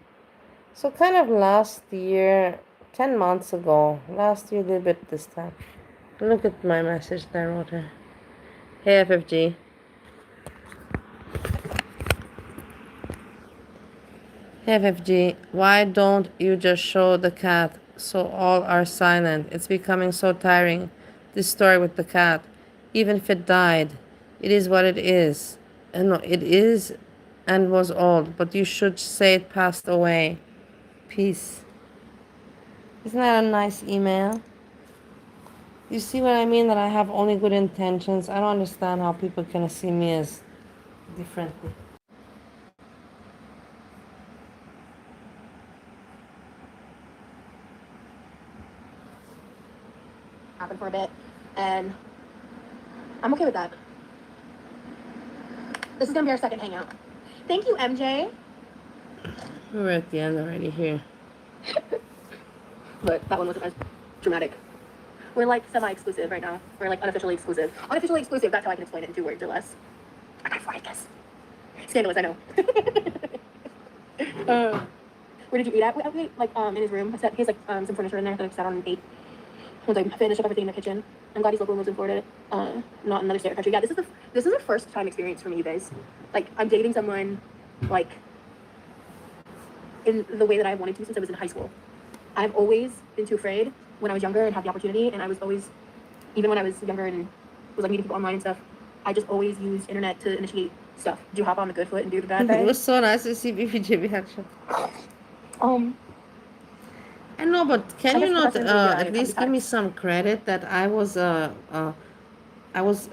So kind of last year, 10 months ago. Last year, a little bit this time. Look at my message that I wrote her. Hey, FFG. Hey, FFG. Why don't you just show the cat so all are silent? It's becoming so tiring. This story with the cat. Even if it died, it is what it is. And no, it is and was old. But you should say it passed away. Peace. Isn't that a nice email? You see what I mean? That I have only good intentions. I don't understand how people can see me as differently. For a bit, and I'm okay with that. This is gonna be our second hangout. Thank you, MJ. We're at the end already here. But that one wasn't as dramatic. We're like semi-exclusive right now. We're like unofficially exclusive. Unofficially exclusive, that's how I can explain it in 2 words or less. I got I guess. Scandalous, I know. Where did you eat at? We ate like in his room. He has like some furniture in there that I sat on and ate. Once I finished up everything in the kitchen. I'm glad he's local and lives in Florida, not in another state or country. Yeah, this is a first time experience for me, you guys. Like I'm dating someone like in the way that I wanted to since I was in high school. I've always been too afraid when I was younger and had the opportunity, and I was always, even when I was younger and was like meeting people online and stuff, I just always used internet to initiate stuff. Did you hop on the good foot and do the bad thing? It was so nice to see BBJB action. I know, but can you not at least give me some credit that I was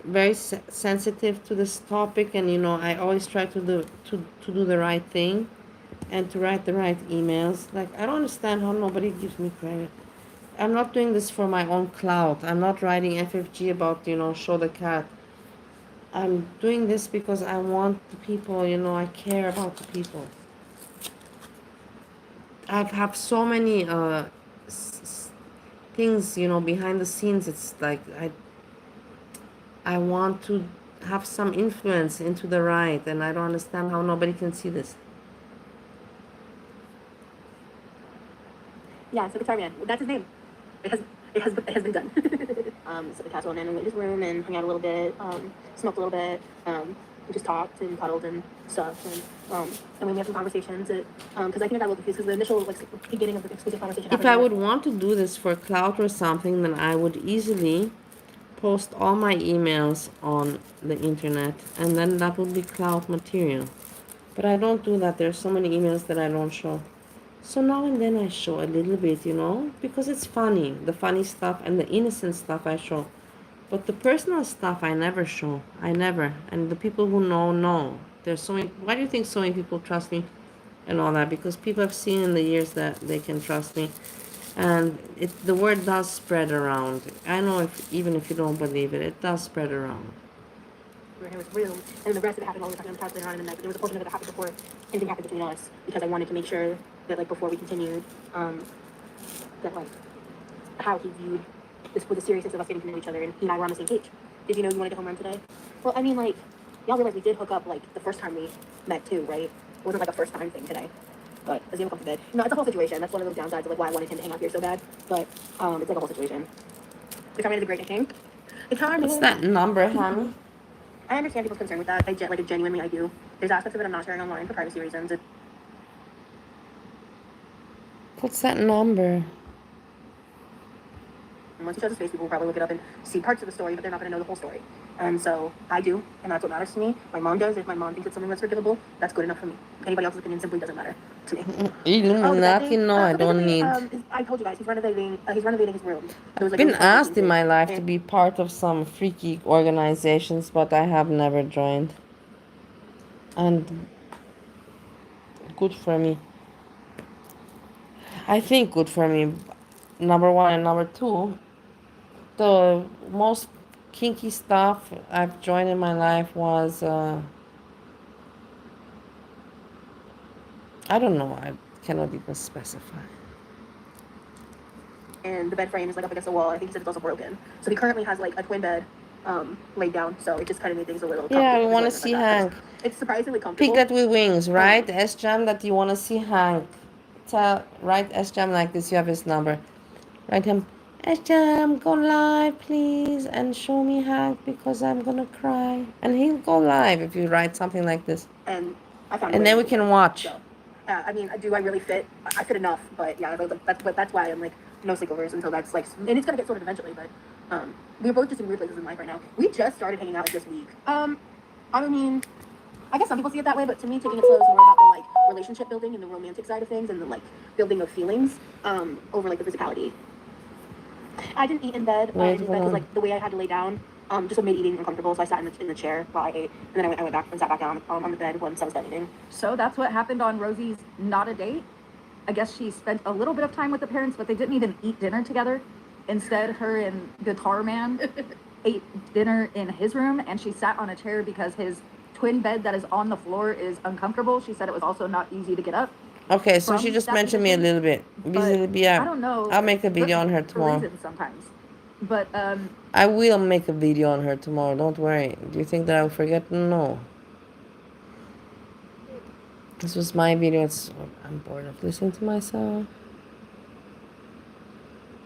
very sensitive to this topic, and I always try to do the right thing, and to write the right emails. Like I don't understand how nobody gives me credit. I'm not doing this for my own clout. I'm not writing FFG about show the cat. I'm doing this because I want the people. I care about the people. I have so many things behind the scenes. It's like I want to have some influence into the right, and I don't understand how nobody can see this. Yeah, so Guitar Man, that's his name. It has been done. So the cats went in his room and hung out a little bit, smoked a little bit, we just talked and cuddled and stuff, and we had some conversations. Because I think I got a little confused because the initial beginning of the exclusive conversation. If I would want to do this for clout or something, then I would easily post all my emails on the internet, and then that would be clout material. But I don't do that. There's so many emails that I don't show. So now and then I show a little bit, because it's funny. The funny stuff and the innocent stuff I show. But the personal stuff I never show. I never. And the people who know. There's so many. Why do you think so many people trust me and all that? Because people have seen in the years that they can trust me. And the word does spread around. I know even if you don't believe it, it does spread around. We're in his room, and the rest of it happened while we were talking on the couch later on in the night. But there was a portion of it that happened before anything happened between us, because I wanted to make sure that before we continued, that how he viewed this with the seriousness of us getting to know each other, and he and I were on the same page. Did you know you wanted to home run today? Well, I mean, y'all realize we did hook up the first time we met too, right? It wasn't a first time thing today. But as he come to bed, it's a whole situation. That's one of those downsides of why I wanted him to hang out here so bad. But it's a whole situation. Guitar Man is a great nickname. What's that number, honey? I understand people's concern with that. Genuinely, I do. There's aspects of it I'm not sharing online for privacy reasons. What's that number? And once he shows his face, people will probably look it up and see parts of the story, but they're not going to know the whole story. And so I do, and that's what matters to me. My mom does. If my mom thinks it's something that's forgivable, that's good enough for me. Anybody else's opinion simply doesn't matter to me. Illuminati? No, I don't need. I told you guys, he's renovating his room. I've been asked in my life to be part of some freaky organizations, but I have never joined. And good for me. I think good for me. Number one, and number two, the most kinky stuff I've joined in my life was I don't know, I cannot even specify. And the bed frame is up against the wall. I think he said it's also broken. So he currently has a twin bed laid down, so it just kind of made things a little complicated. Yeah, we want to see Hank. It's surprisingly comfortable. Pick that with wings, right? S-Jam that you want to see Hank. Write S-Jam like this, you have his number. Write him, S-Jam, go live, please, and show me Hank because I'm gonna cry. And he'll go live if you write something like this. And I found. And then we can watch. So, I mean, do I really fit? I fit enough, but yeah, that's why I'm no sleepovers until that's and it's gonna get sorted eventually. But we're both just in weird places in life right now. We just started hanging out this week. I mean, I guess some people see it that way, but to me, taking it slow is more about the relationship building and the romantic side of things, and the building of feelings over the physicality. I didn't eat in bed. Because the way I had to lay down just made eating uncomfortable, so I sat in the chair while I ate, and then I went back and sat back down on the bed once I was done eating. So that's what happened on Rosie's not a date. I guess she spent a little bit of time with the parents, but they didn't even eat dinner together. Instead, her and Guitar Man ate dinner in his room, and she sat on a chair because his twin bed that is on the floor is uncomfortable. She said it was also not easy to get up. Okay, so she from just that mentioned me a position, little bit. But Yeah, I don't know. I'll make a for- video on her for tomorrow. reasons sometimes. But I will make a video on her tomorrow. Don't worry. Do you think that I'll forget? No. This was my video. I'm bored of listening to myself.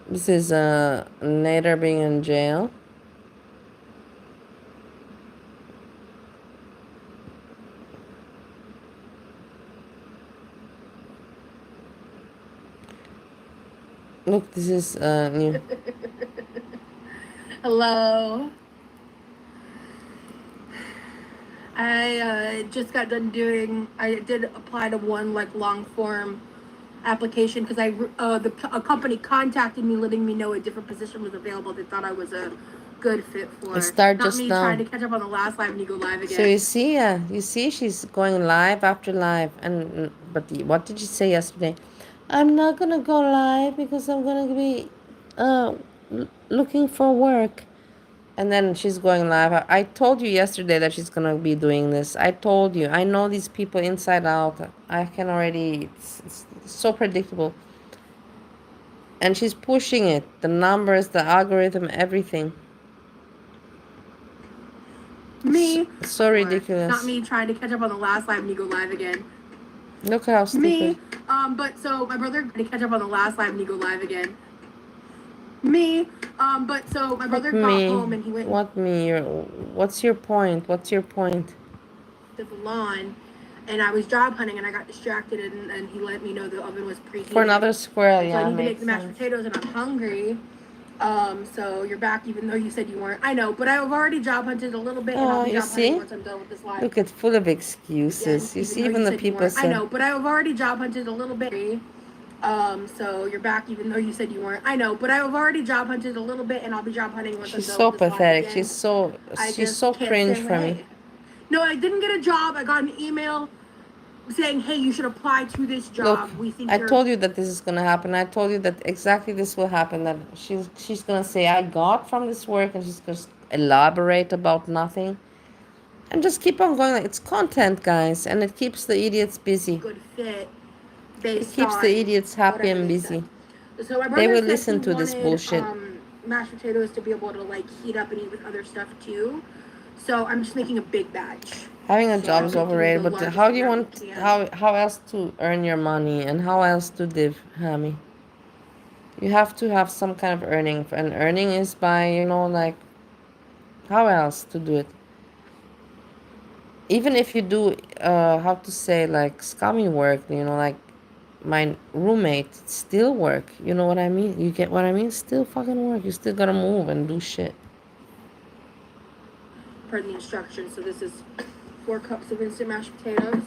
This is Nader being in jail. Look, this is new. Hello. I just got done doing. I did apply to one like long form application because a company contacted me, letting me know a different position was available. They thought I was a good fit for. Start Not just me now. trying to catch up on the last live and you go live again. So you see, she's going live after live, and but what did you say yesterday? I'm not gonna go live because I'm gonna be looking for work. And then she's going live. I told you yesterday that she's gonna be doing this. I told you. I know these people inside out. I can already. It's so predictable. And she's pushing it. The numbers, the algorithm, everything. Me. So ridiculous. Not me trying to catch up on the last live and you go live again. Look how stupid. Me. But so my brother to catch up on the last live and you go live again. Me. But so my brother got home and he went. What me? What's your point? What's your point? To the lawn, and I was job hunting and I got distracted and he let me know the oven was preheated. For another squirrel, So yeah. I need to make the mashed potatoes and I'm hungry. So you're back even though you said you weren't. I know, but I've already job hunted a little bit and I'll be job hunting once I'm done with this live. Look, it's full of excuses. Again, you see, even the people say. I know, but I've already job hunted a little bit. So you're back even though you said you weren't. I know, but I've already job hunted a little bit and I'll be job hunting once I'm done so with this pathetic. live again. She's so cringe for me. No, I didn't get a job. I got an email saying, "Hey, you should apply to this job. Look, we think I told you that this is gonna happen. I told you that exactly this will happen. That she's gonna say I got from this work, and she's gonna elaborate about nothing, and just keep on going. It's content, guys, and it keeps the idiots busy. Good fit. It keeps the idiots happy and busy. So my They will said listen he to this wanted, bullshit. Mashed potatoes to be able to like heat up and eat with other stuff too. So I'm just making a big batch. Having a So job I'm is making overrated, the but largest how do you amount want we can. how else to earn your money and how else to live, Hammy? You have to have some kind of earning, and earning is by, like, how else to do it? Even if you do, how to say, like, scummy work, like my roommate, it's still work. You know what I mean? You get what I mean? Still fucking work. You still gotta move and do shit. Per the instructions. So this is 4 cups of instant mashed potatoes.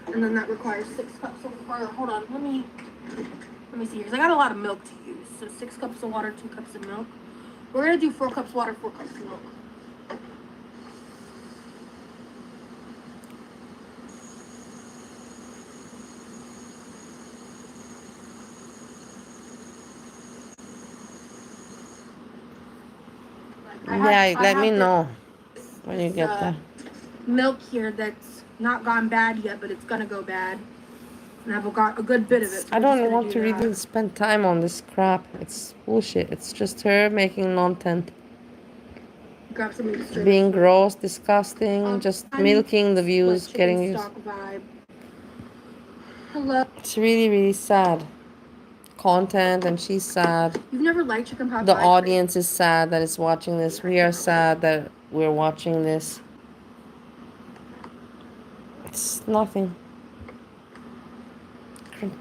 And then that requires 6 cups of water. Hold on, let me see here. Cause I got a lot of milk to use. So 6 cups of water, 2 cups of milk. We're gonna do 4 cups water, 4 cups of milk. Let me know when you get there. Milk here that's not gone bad yet, but it's gonna go bad. And I've got a good bit of it. So I don't want to really spend time on this crap. It's bullshit. It's just her making nonsense. Grab some Being gross, disgusting, just milking the views, getting views. Hello. It's really, really sad. Content, and she's sad. You've never liked chicken pot The pie? audience is sad that it's watching this. We are sad that we're watching this. It's nothing.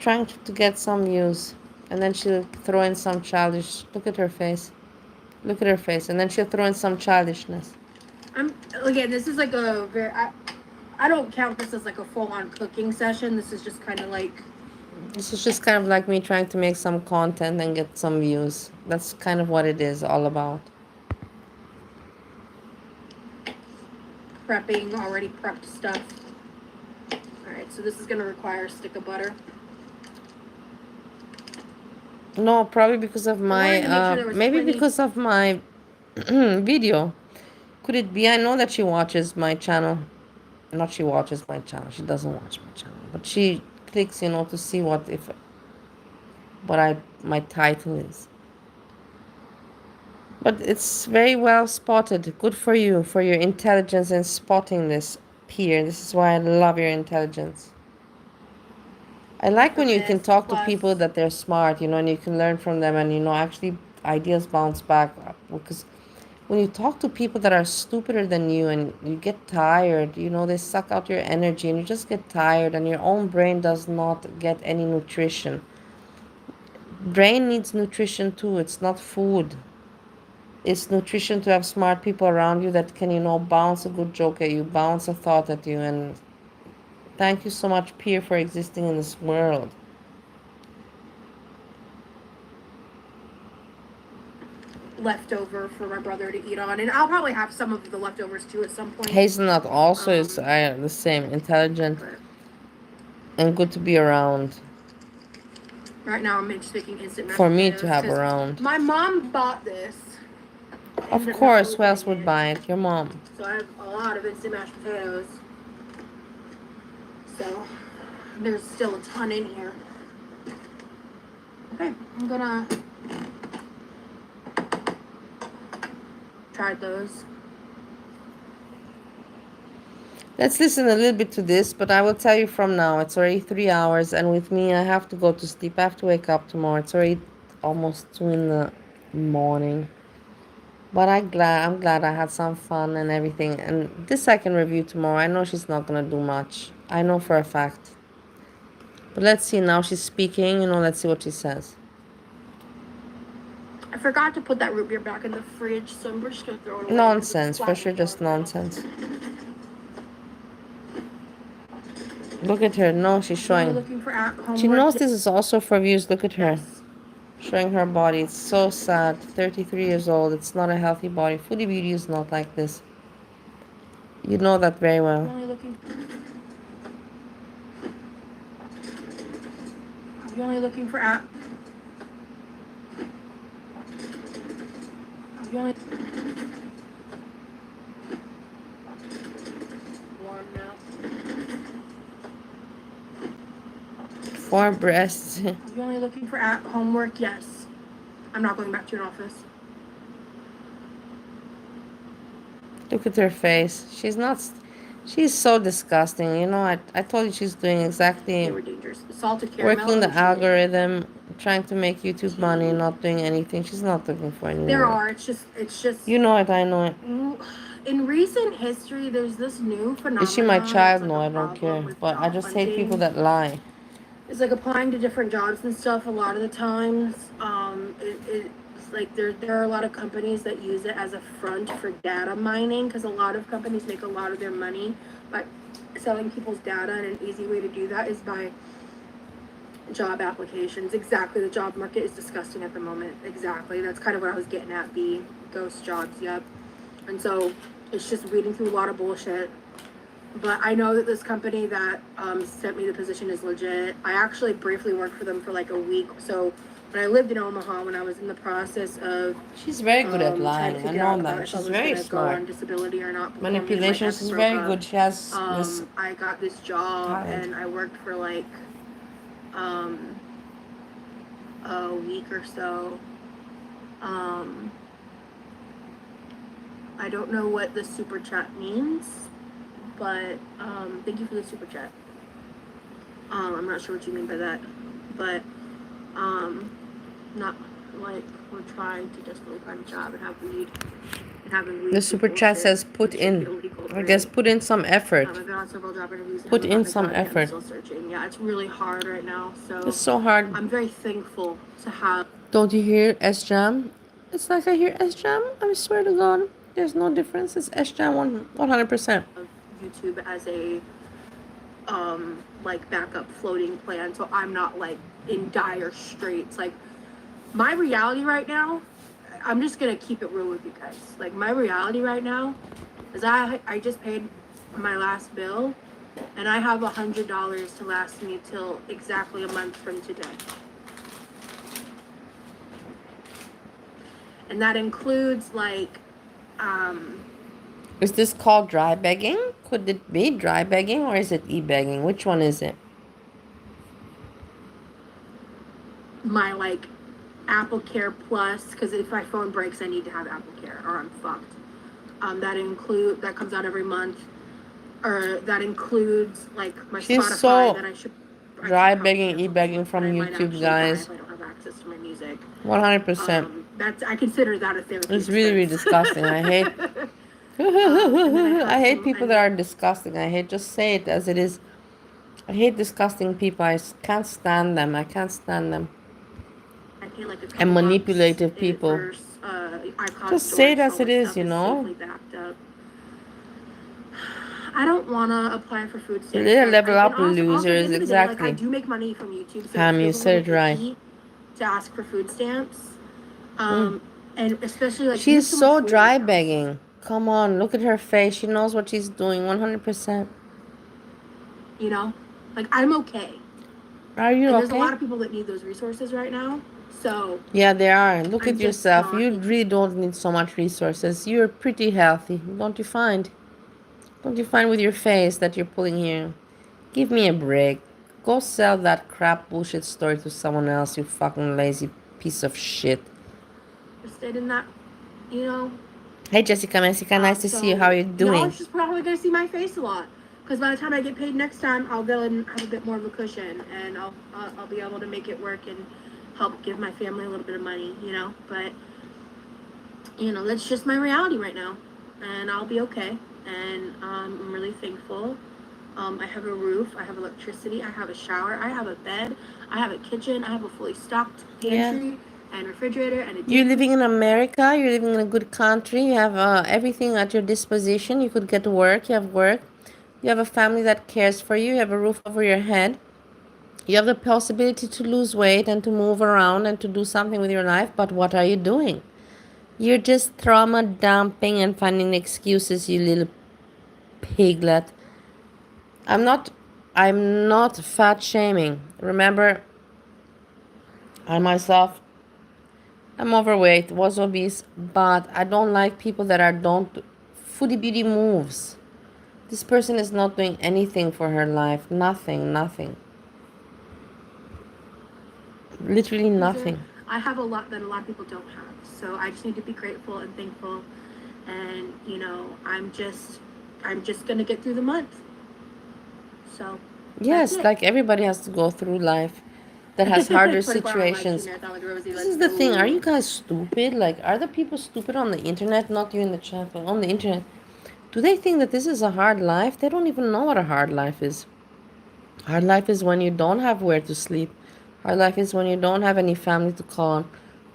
Trying to get some views, and then she'll throw in some childish. Look at her face. Look at her face, and then she'll throw in some childishness. Again, this is like a very. I don't count this as like a full-on cooking session. This is just kind of like. This is just kind of like me trying to make some content and get some views. That's kind of what it is all about. Prepping already prepped stuff. Alright, so this is going to require a stick of butter. No, probably because of my, maybe because of my video. Could it be? I know that she watches my channel. Not she watches my channel. She doesn't watch my channel. But she clicks, to see what my title is. But it's very well spotted. Good for you, for your intelligence in spotting this, Peer. This is why I love your intelligence. I like when you can talk to people that they're smart, and you can learn from them and, actually ideas bounce back. Because when you talk to people that are stupider than you and you get tired, they suck out your energy and you just get tired and your own brain does not get any nutrition. Brain needs nutrition too. It's not food. It's nutrition to have smart people around you that can, bounce a good joke at you, bounce a thought at you. And thank you so much, Peer, for existing in this world. Leftover for my brother to eat on, and I'll probably have some of the leftovers too at some point. Hazelnut also is the same, intelligent and good to be around. Right now, I'm just making instant mashed For me potatoes to have 'cause around. My mom bought this. Of course, who else would buy it? Your mom. So I have a lot of instant mashed potatoes. So there's still a ton in here. Okay, I'm gonna try those. Let's listen a little bit to this, but I will tell you from now. It's already 3 hours, and with me, I have to go to sleep. I have to wake up tomorrow. It's already almost 2 in the morning. But I'm glad I had some fun and everything. And this I can review tomorrow. I know she's not gonna do much. I know for a fact. But let's see, now she's speaking, let's see what she says. I forgot to put that root beer back in the fridge, so I'm just gonna throw it away. Nonsense, for sure, just nonsense. Look at her. No, she's showing. She knows this is also for views. Look at her. Showing her body. It's so sad. 33 years old. It's not a healthy body. Foodie Beauty is not like this. You know that very well. You're only looking for app. You're only warm now. 4 breasts. You're only looking for app homework. Yes. I'm not going back to your office. Look at her face. She's so disgusting. I told you she's doing exactly. They were dangerous. The salted caramel. Working the algorithm, trying to make YouTube money, not doing anything. She's not looking for any. There are. It's just. You know it. I know it. In recent history, there's this new phenomenon. Is she my child? No, I don't care. But I just hate people that lie. It's like applying to different jobs and stuff. A lot of the times, it's like there are a lot of companies that use it as a front for data mining, because a lot of companies make a lot of their money by selling people's data, and an easy way to do that is by job applications. Exactly. The job market is disgusting at the moment. Exactly. That's kind of what I was getting at. The ghost jobs. Yep. And so it's just reading through a lot of bullshit. But I know that this company that sent me the position is legit. I actually briefly worked for them for like a week. So when I lived in Omaha, when I was in the process of she's very good at lying. I know that. She's very smart. On disability or not. Manipulation. She's very good. She has this. I got this job and I worked for like a week or so. I don't know what the super chat means, but thank you for the super chat. I'm not sure what you mean by that, but not like we're trying to desperately find a job and have weed and having weed. The super chat says put in. I guess put in some effort. I've been on several job interviews. Put in some effort. I'm still searching. Yeah, it's really hard right now. So it's so hard. I'm very thankful to have. Don't you hear S-Jam? It's like I hear S-Jam. I swear to God, there's no difference. It's S-Jam 100%. YouTube as a like backup floating plan, so I'm not like in dire straits. Like my reality right now, I'm just gonna keep it real with you guys. Like my reality right now is I just paid my last bill and I have $100 to last me till exactly a month from today. And that includes like Is this called dry begging? Could it be dry begging or is it e-begging? Which one is it? My like Apple Care Plus, because if my phone breaks, I need to have Apple Care or I'm fucked. That comes out every month, or that includes like my She's Spotify so that I should dry probably begging, cancel e-begging this month, from but I might YouTube, actually die guys. if I don't have access to my music. 100%. I consider that a therapy. It's really, really expense. disgusting. I hate And then I hate some- people and that then- are disgusting. I hate, just say it as it is. I hate disgusting people. Can't stand them. I can't stand them. I pay like a couple And bucks manipulative people. for iCloud Just storage, say it so as all it my is, stuff you know? safely backed up. I don't want to apply for food stamps. You need to level up, also, at the losers. end of the day, like, I Exactly. do make money from YouTube, so Ham, it you feels a said little it right. icky to ask for food stamps. And especially like She's so so much food in dry the house, begging. Come on, look at her face. She knows what she's doing 100%. you know, like I'm okay. Are you And there's a lot okay? of people that need those resources right now. So Yeah, they are. Look I'm at just yourself. not You in- really don't need so much resources. You're pretty healthy. Don't you find? Don't you find with your face that you're pulling here? Give me a break. Go sell that crap bullshit story to someone else, you fucking lazy piece of shit. interested in that, you know. Hey Jessica, Messica, nice to see you. How are you Y'all doing? are just probably gonna see my face a lot, because by the time I get paid next time, I'll go and have a bit more of a cushion, and I'll be able to make it work and help give my family a little bit of money, you know. But you know, that's just my reality right now, and I'll be okay. And I'm really thankful. I have a roof, I have electricity, I have a shower, I have a bed, I have a kitchen, I have a fully stocked pantry and refrigerator and a You're living in America. You're living in a good country. You have everything at your disposition. You could get to work. You have work. You have a family that cares for you. You have a roof over your head. You have the possibility to lose weight and to move around and to do something with your life. But what are you doing? You're just trauma dumping and finding excuses, you little piglet. I'm not fat shaming. Remember, I myself, I'm overweight, was obese, but I don't like people that don't foodie beauty moves. This person is not doing anything for her life. Nothing. Literally nothing. I have a lot that a lot of people don't have. So I just need to be grateful and thankful. And, you know, I'm just gonna get through the month. So Yes, like everybody has to go through life that has harder 24-hour live situations. stream marathon with Rosie, This let's is the thing. Are go. you guys stupid? Like, are the people stupid on the internet? Not you in the chat, but on the internet. Do they think that this is a hard life? They don't even know what a hard life is. Hard life is when you don't have where to sleep. Hard life is when you don't have any family to call on.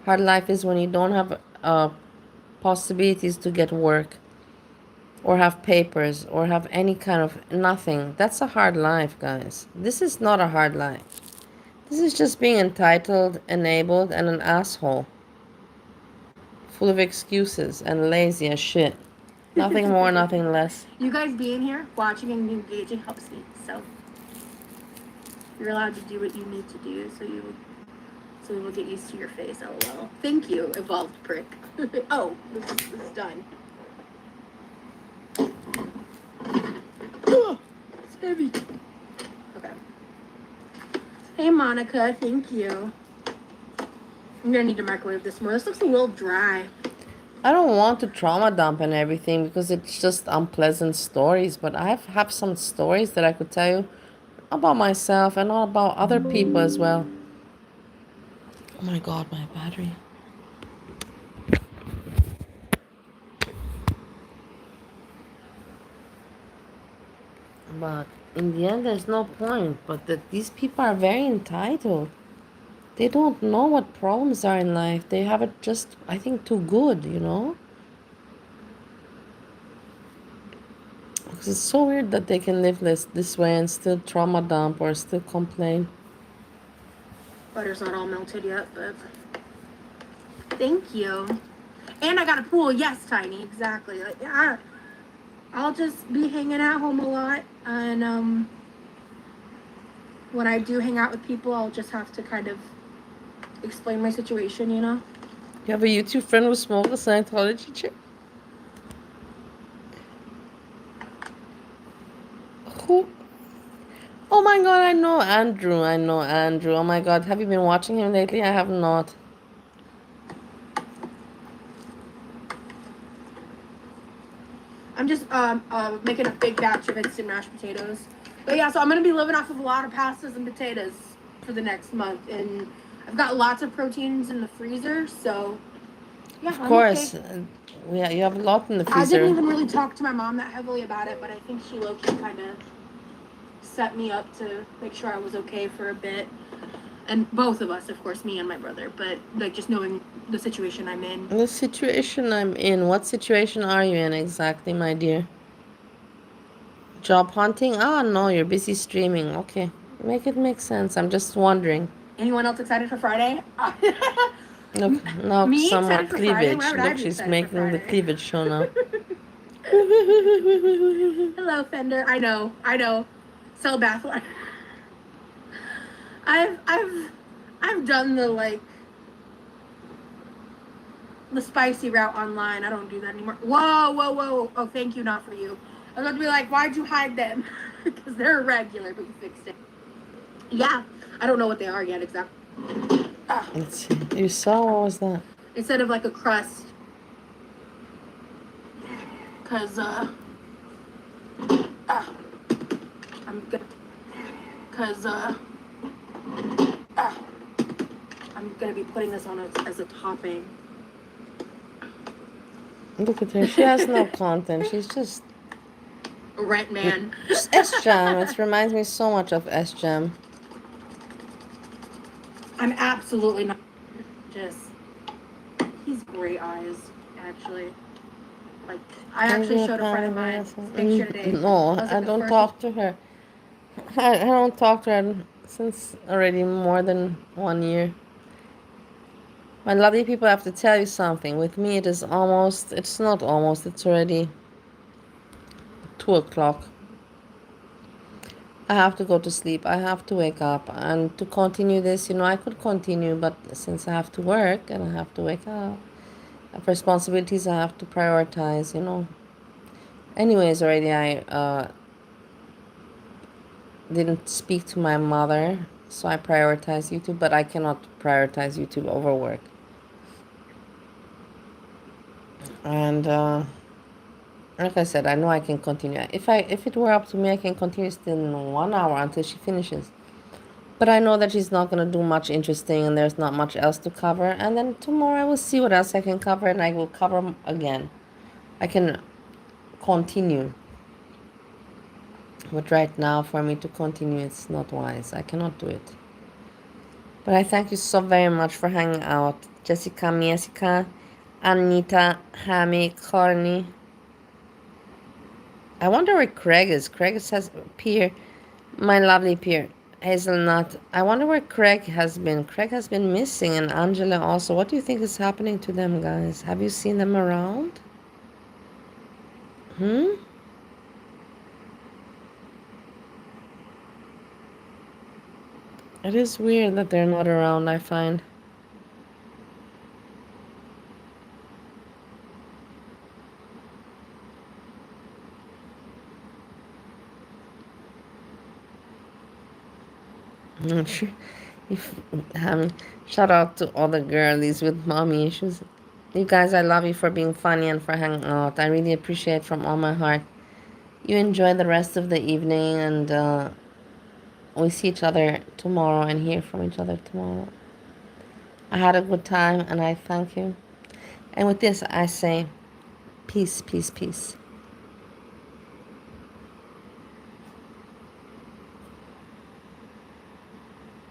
Hard life is when you don't have possibilities to get work or have papers or have any kind of nothing. That's a hard life, guys. This is not a hard life. This is just being entitled, enabled, and an asshole. Full of excuses and lazy as shit. Nothing more, nothing less. You guys being here, watching and engaging helps me. So you're allowed to do what you need to do, so we will get used to your face, lol. Thank you, evolved prick. Oh, this is done. Oh, it's heavy. Okay. Hey, Monica, thank you. I'm gonna need to microwave this more. This looks a little dry. I don't want to trauma dump and everything because it's just unpleasant stories, but I have some stories that I could tell you about myself and all about other people as well. Oh my god, my battery. But in the end, there's no point. But these people are very entitled. They don't know what problems are in life. They have it just, I think, too good, you know? Because it's so weird that they can live this way and still trauma dump or still complain. Butter's not all melted yet, but thank you. And I got a pool. Yes, Tiny. Exactly. Like, yeah, I'll just be hanging at home a lot, and when I do hang out with people, I'll just have to kind of explain my situation, you know? You have a YouTube friend who smoked a Scientology chick? know Andrew. I know Andrew. Oh my God, have you been watching him lately? I have not. I'm just making a big batch of instant mashed potatoes. But yeah, so I'm gonna be living off of a lot of pastas and potatoes for the next month, and I've got lots of proteins in the freezer. So yeah, Of I'm course, okay. yeah, you have a lot in the I didn't freezer. even really talk to my mom that heavily about it, but I think she low-key kind of set me up to make sure I was okay for a bit. And both of us, of course, me and my brother, but like just knowing the situation I'm in. The situation I'm in. What situation are you in exactly, my dear? Job hunting? Ah, no, you're busy streaming. Okay, make it make sense. I'm just wondering. Anyone else excited for Friday? Look, now Me some more excited for Friday? cleavage. Why would I Look, be she's excited for making the Friday? cleavage show now. Hello, Fender. I know. Sell bathwater. I've done the spicy route online. I don't do that anymore. Whoa. Oh, thank you, not for you. I was about to be like, why'd you hide them? Because they're irregular, but you fixed it. Yeah, I don't know what they are yet exactly. Let's see. You saw? What was that? Instead of like a crust. Cause I'm gonna I'm gonna be putting this on as a topping. Look at her. She has no content. She's just Rent man. just S-Jam. It reminds me so much of S-Jam. I'm absolutely not just. He's great eyes, actually. Like I actually showed a friend of mine this picture today. No, That was, like, I the don't first- talk to her. I don't talk to her since already more than 1 year. My lovely people, I have to tell you something. With me, it's not almost, it's already 2 o'clock. I have to go to sleep. I have to wake up. And to continue this, I could continue, but since I have to work and I have to wake up, I have responsibilities I have to prioritize, Anyways, already I didn't speak to my mother, so I prioritize YouTube, but I cannot prioritize YouTube over work. And like I said, I know I can continue. If it were up to me, I can continue still in 1 hour until she finishes. But I know that she's not gonna do much interesting, and there's not much else to cover. And then tomorrow I will see what else I can cover, and I will cover again. I can continue. But right now, for me to continue, it's not wise. I cannot do it. But I thank you so very much for hanging out. Jessica, Miesica, Anita, Hammy, Corny. I wonder where Craig is. Craig says, Peer, my lovely Peer, Hazelnut. I wonder where Craig has been. Craig has been missing, and Angela also. What do you think is happening to them, guys? Have you seen them around? It is weird that they're not around, I find. If, shout out to all the girlies with mommy issues. You guys, I love you for being funny and for hanging out. I really appreciate it from all my heart. You enjoy the rest of the evening, and we see each other tomorrow and hear from each other tomorrow. I had a good time, and I thank you. And with this, I say, peace, peace, peace.